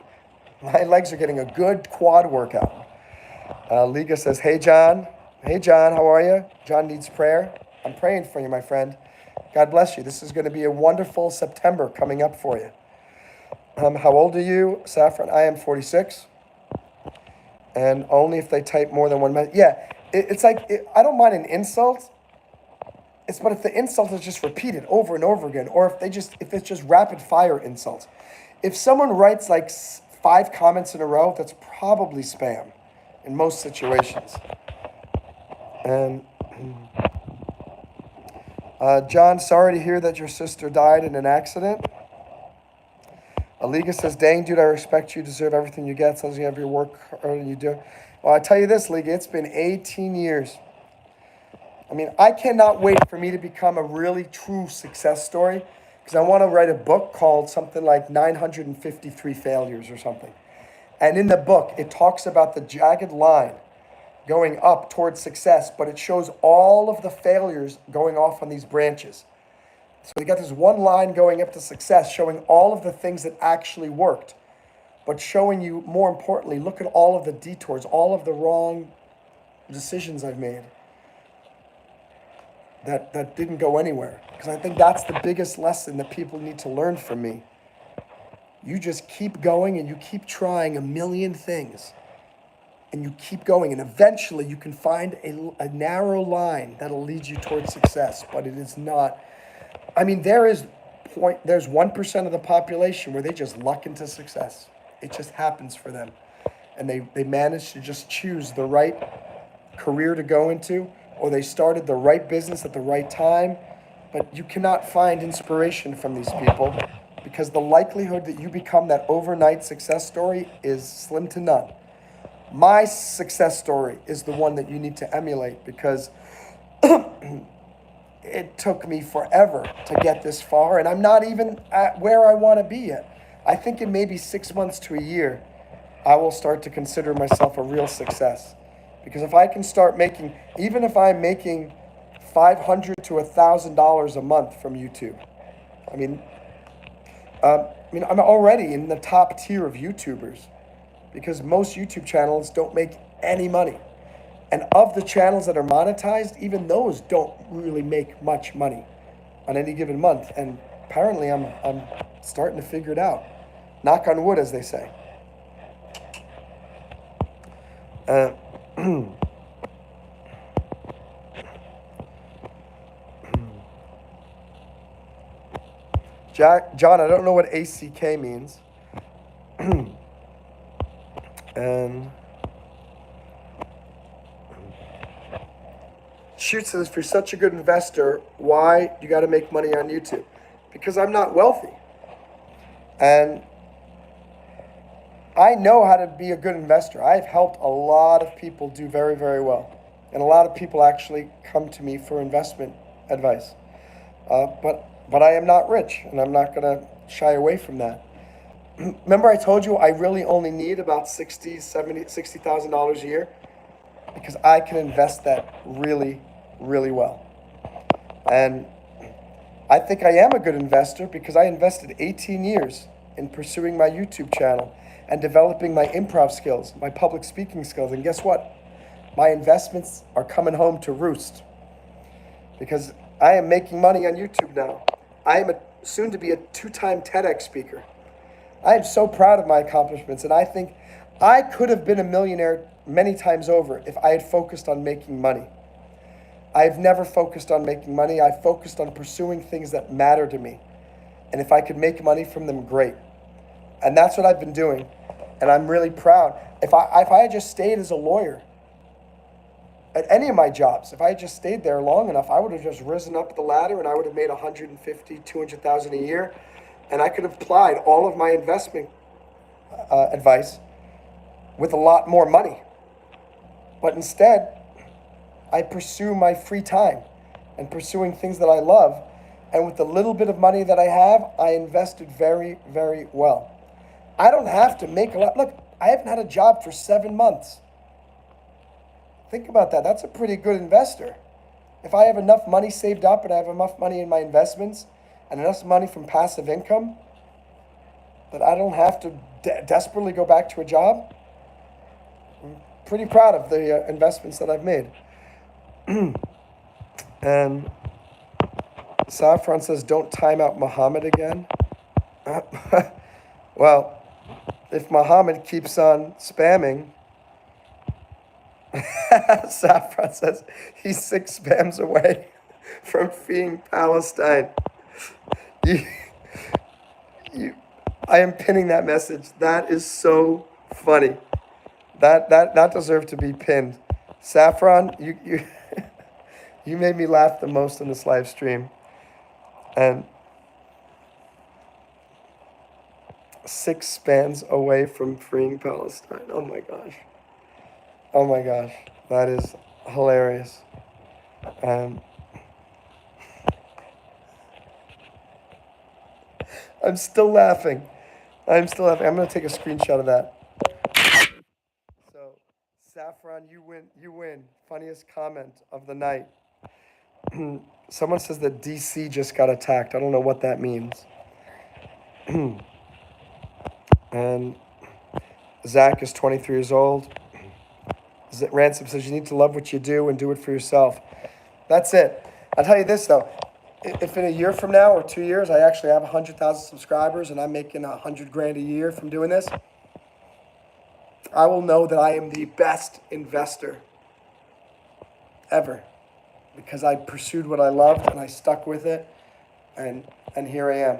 My legs are getting a good quad workout. Liga says, hey, John. Hey, John, how are you? John needs prayer. I'm praying for you, my friend. God bless you. This is going to be a wonderful September coming up for you. How old are you, Saffron? I am 46. And only if they type more than one message. Yeah, it's like, I don't mind an insult. But if the insult is just repeated over and over again, or if it's just rapid fire insults. If someone writes like 5 comments in a row, that's probably spam in most situations. And John, sorry to hear that your sister died in an accident. Aliga says, dang, dude, I respect you. Deserve everything you get. Sounds like you have your work harder than you do. Well, I tell you this, Liga, it's been 18 years. I mean, I cannot wait for me to become a really true success story because I want to write a book called something like 953 Failures or something. And in the book, it talks about the jagged line going up towards success, but it shows all of the failures going off on these branches. So you got this one line going up to success, showing all of the things that actually worked, but showing you, more importantly, look at all of the detours, all of the wrong decisions I've made that didn't go anywhere. Because I think that's the biggest lesson that people need to learn from me. You just keep going and you keep trying a million things. And you keep going, and eventually you can find a narrow line that'll lead you towards success, but it is not. I mean, there's 1% of the population where they just luck into success. It just happens for them. And they manage to just choose the right career to go into, or they started the right business at the right time. But you cannot find inspiration from these people because the likelihood that you become that overnight success story is slim to none. My success story is the one that you need to emulate because it took me forever to get this far, and I'm not even at where I want to be yet. I think in maybe 6 months to a year, I will start to consider myself a real success. Because if I can start making, even if I'm making $500 to $1,000 a month from YouTube, I mean, I'm already in the top tier of YouTubers. Because most YouTube channels don't make any money. And of the channels that are monetized, even those don't really make much money on any given month. And apparently I'm starting to figure it out. Knock on wood, as they say. John, I don't know what ACK means. And Shoot says, if you're such a good investor, why you got to make money on YouTube? Because I'm not wealthy. And I know how to be a good investor. I've helped a lot of people do very, very well. And a lot of people actually come to me for investment advice. But I am not rich, and I'm not going to shy away from that. Remember I told you I really only need about $60,000 a year because I can invest that really, really well. And I think I am a good investor because I invested 18 years in pursuing my YouTube channel and developing my improv skills, my public speaking skills. And guess what? My investments are coming home to roost because I am making money on YouTube now. I am soon to be a 2-time TEDx speaker. I am so proud of my accomplishments, and I think I could have been a millionaire many times over if I had focused on making money. I've never focused on making money. I focused on pursuing things that matter to me. And if I could make money from them, great. And that's what I've been doing. And I'm really proud. If I had just stayed as a lawyer at any of my jobs, if I had just stayed there long enough, I would have just risen up the ladder and I would have made 150, 200,000 a year. And I could have applied all of my investment advice with a lot more money. But instead, I pursue my free time and pursuing things that I love. And with the little bit of money that I have, I invested very, very well. I don't have to make a lot. Look, I haven't had a job for 7 months. Think about that. That's a pretty good investor. If I have enough money saved up and I have enough money in my investments and enough money from passive income that I don't have to desperately go back to a job, I'm pretty proud of the investments that I've made. And Saffron says, don't time out Muhammad again. Well, if Muhammad keeps on spamming, Saffron says he's 6 spams away from freeing Palestine. I am pinning that message. That is so funny. That deserved to be pinned. Saffron, you you made me laugh the most in this live stream. And 6 spans away from freeing Palestine. Oh my gosh. Oh my gosh. That is hilarious. I'm still laughing. I'm going to take a screenshot of that. So, Saffron, you win. You win. Funniest comment of the night. Someone says that DC just got attacked. I don't know what that means. And Zach is 23 years old. Ransom says you need to love what you do and do it for yourself. That's it. I'll tell you this, though. If in a year from now or 2 years I actually have 100,000 subscribers and I'm making $100,000 a year from doing this, I will know that I am the best investor ever because I pursued what I loved and I stuck with it, and here I am.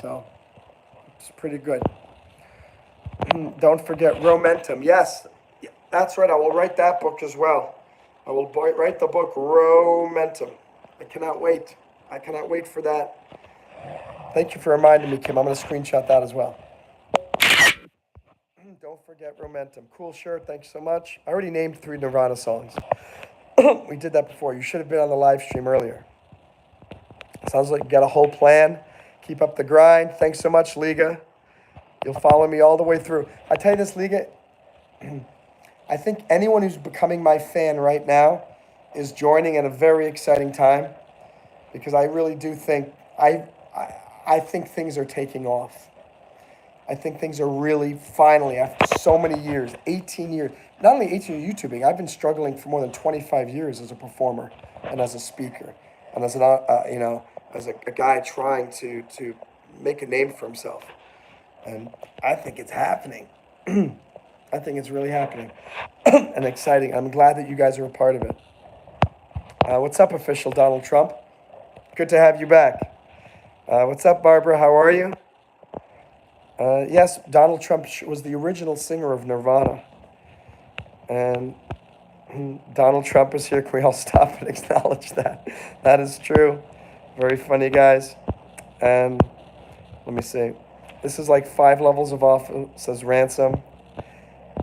So it's pretty good. Don't forget Momentum. Yes, that's right. I will write that book as well. I will write the book Momentum. I cannot wait. I cannot wait for that. Thank you for reminding me, Kim. I'm going to screenshot that as well. Don't forget Momentum. Cool shirt. Thanks so much. I already named 3 Nirvana songs. We did that before. You should have been on the live stream earlier. Sounds like you got a whole plan. Keep up the grind. Thanks so much, Liga. You'll follow me all the way through. I tell you this, Liga, I think anyone who's becoming my fan right now is joining at a very exciting time because I really do think, I think things are taking off. I think things are really finally, after so many years, 18 years, not only 18 years YouTubing, I've been struggling for more than 25 years as a performer and as a speaker and as as a guy trying to make a name for himself. And I think it's happening. I think it's really happening and exciting. I'm glad that you guys are a part of it. What's up, official Donald Trump? Good to have you back. What's up, Barbara? How are you? Yes, Donald Trump was the original singer of Nirvana. And Donald Trump is here. Can we all stop and acknowledge that? That is true. Very funny, guys. And let me see. This is like 5 levels of off, says Ransom.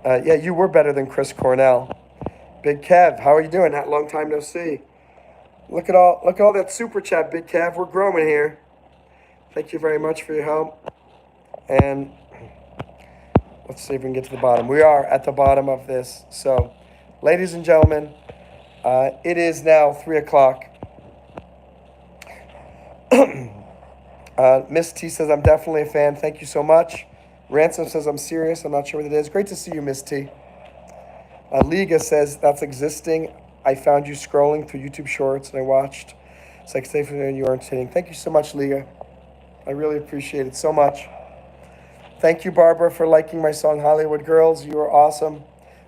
Yeah, you were better than Chris Cornell. Big Kev, how are you doing? Long time no see. Look at all that super chat, Big Kev. We're growing here. Thank you very much for your help. And let's see if we can get to the bottom. We are at the bottom of this. So, ladies and gentlemen, it is now 3 o'clock. Miss T says, I'm definitely a fan. Thank you so much. Ransom says, I'm serious. I'm not sure what it is. Great to see you, Miss T. Liga says, that's existing. I found you scrolling through YouTube Shorts and I watched. It's like safe and you are entertaining. Thank you so much, Liga. I really appreciate it so much. Thank you, Barbara, for liking my song Hollywood Girls. You are awesome.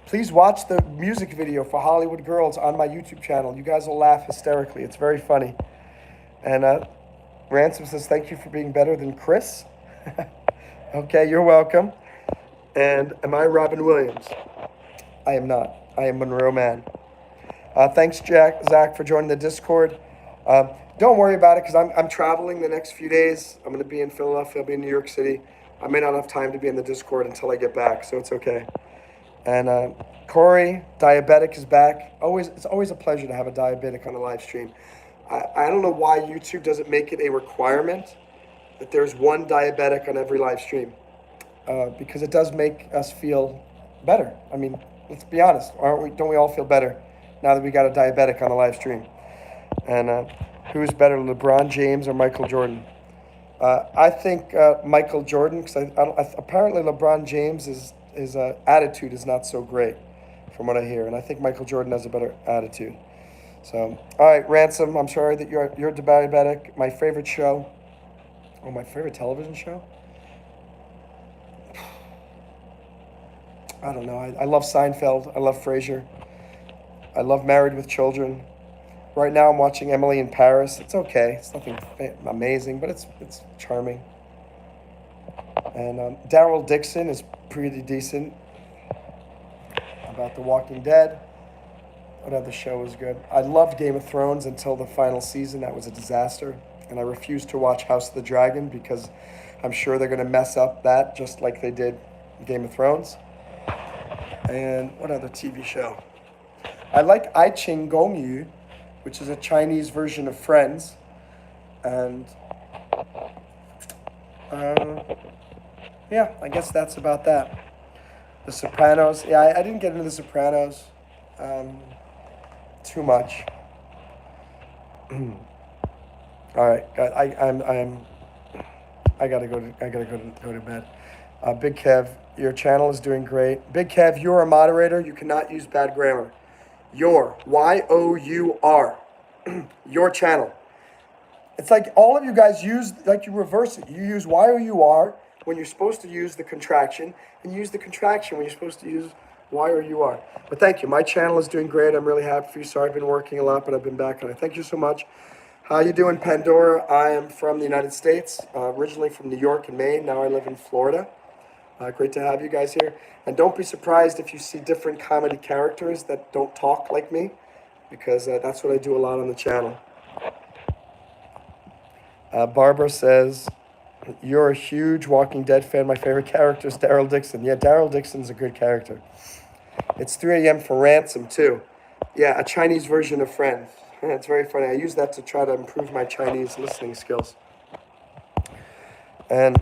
Please watch the music video for Hollywood Girls on my YouTube channel. You guys will laugh hysterically. It's very funny. And Ransom says, thank you for being better than Chris. Okay, you're welcome. And am I Robin Williams? I am not. I am Monroe Mann. Thanks, Zach, for joining the Discord. Don't worry about it because I'm traveling the next few days. I'm going to be in Philadelphia. I'll be in New York City. I may not have time to be in the Discord until I get back, so it's okay. And Corey, diabetic, is back. It's always a pleasure to have a diabetic on a live stream. I don't know why YouTube doesn't make it a requirement that there's one diabetic on every live stream, because it does make us feel better. I mean, let's be honest, aren't we? Don't we all feel better now that we got a diabetic on the live stream? And who's better, LeBron James or Michael Jordan? I think Michael Jordan, because apparently LeBron James his attitude is not so great, from what I hear, and I think Michael Jordan has a better attitude. So, all right, Ransom, I'm sorry that you're diabetic. My favorite show, my favorite television show? I don't know. I love Seinfeld. I love Frasier. I love Married with Children. Right now I'm watching Emily in Paris. It's okay. It's nothing amazing, but it's charming. And Daryl Dixon is pretty decent. About The Walking Dead. What other show was good? I loved Game of Thrones until the final season. That was a disaster. And I refuse to watch House of the Dragon because I'm sure they're going to mess up that just like they did Game of Thrones. And what other TV show? I like I Ching Gong Yu, which is a Chinese version of Friends. And yeah, I guess that's about that. The Sopranos. Yeah, I didn't get into The Sopranos too much. All right, I gotta go to bed. Big Kev, your channel is doing great. Big Kev, you're a moderator. You cannot use bad grammar. Y-O-U-R. Your channel. It's like all of you guys use, like you reverse it. You use Y-O-U-R when you're supposed to use the contraction, and you use the contraction when you're supposed to use Y-O-U-R. But thank you. My channel is doing great. I'm really happy for you. Sorry I've been working a lot, but I've been back on it. Thank you so much. How you doing, Pandora? I am from the United States, originally from New York and Maine. Now I live in Florida. Great to have you guys here. And don't be surprised if you see different comedy characters that don't talk like me, because that's what I do a lot on the channel. Barbara says, you're a huge Walking Dead fan. My favorite character is Daryl Dixon. Yeah, Daryl Dixon's a good character. It's 3 a.m. for Ransom, too. Yeah, a Chinese version of Friends. Yeah, it's very funny. I use that to try to improve my Chinese listening skills. And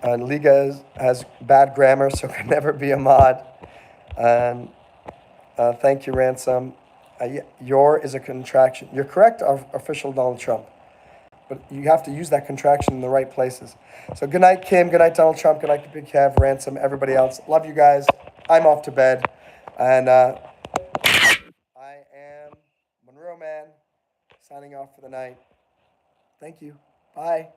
Liga has bad grammar, so can never be a mod. And thank you, Ransom. Your is a contraction. You're correct, official Donald Trump. But you have to use that contraction in the right places. So good night, Kim. Good night, Donald Trump. Good night, Big Kev, Ransom, everybody else. Love you guys. I'm off to bed. And I am Monroe Mann, signing off for the night. Thank you. Bye.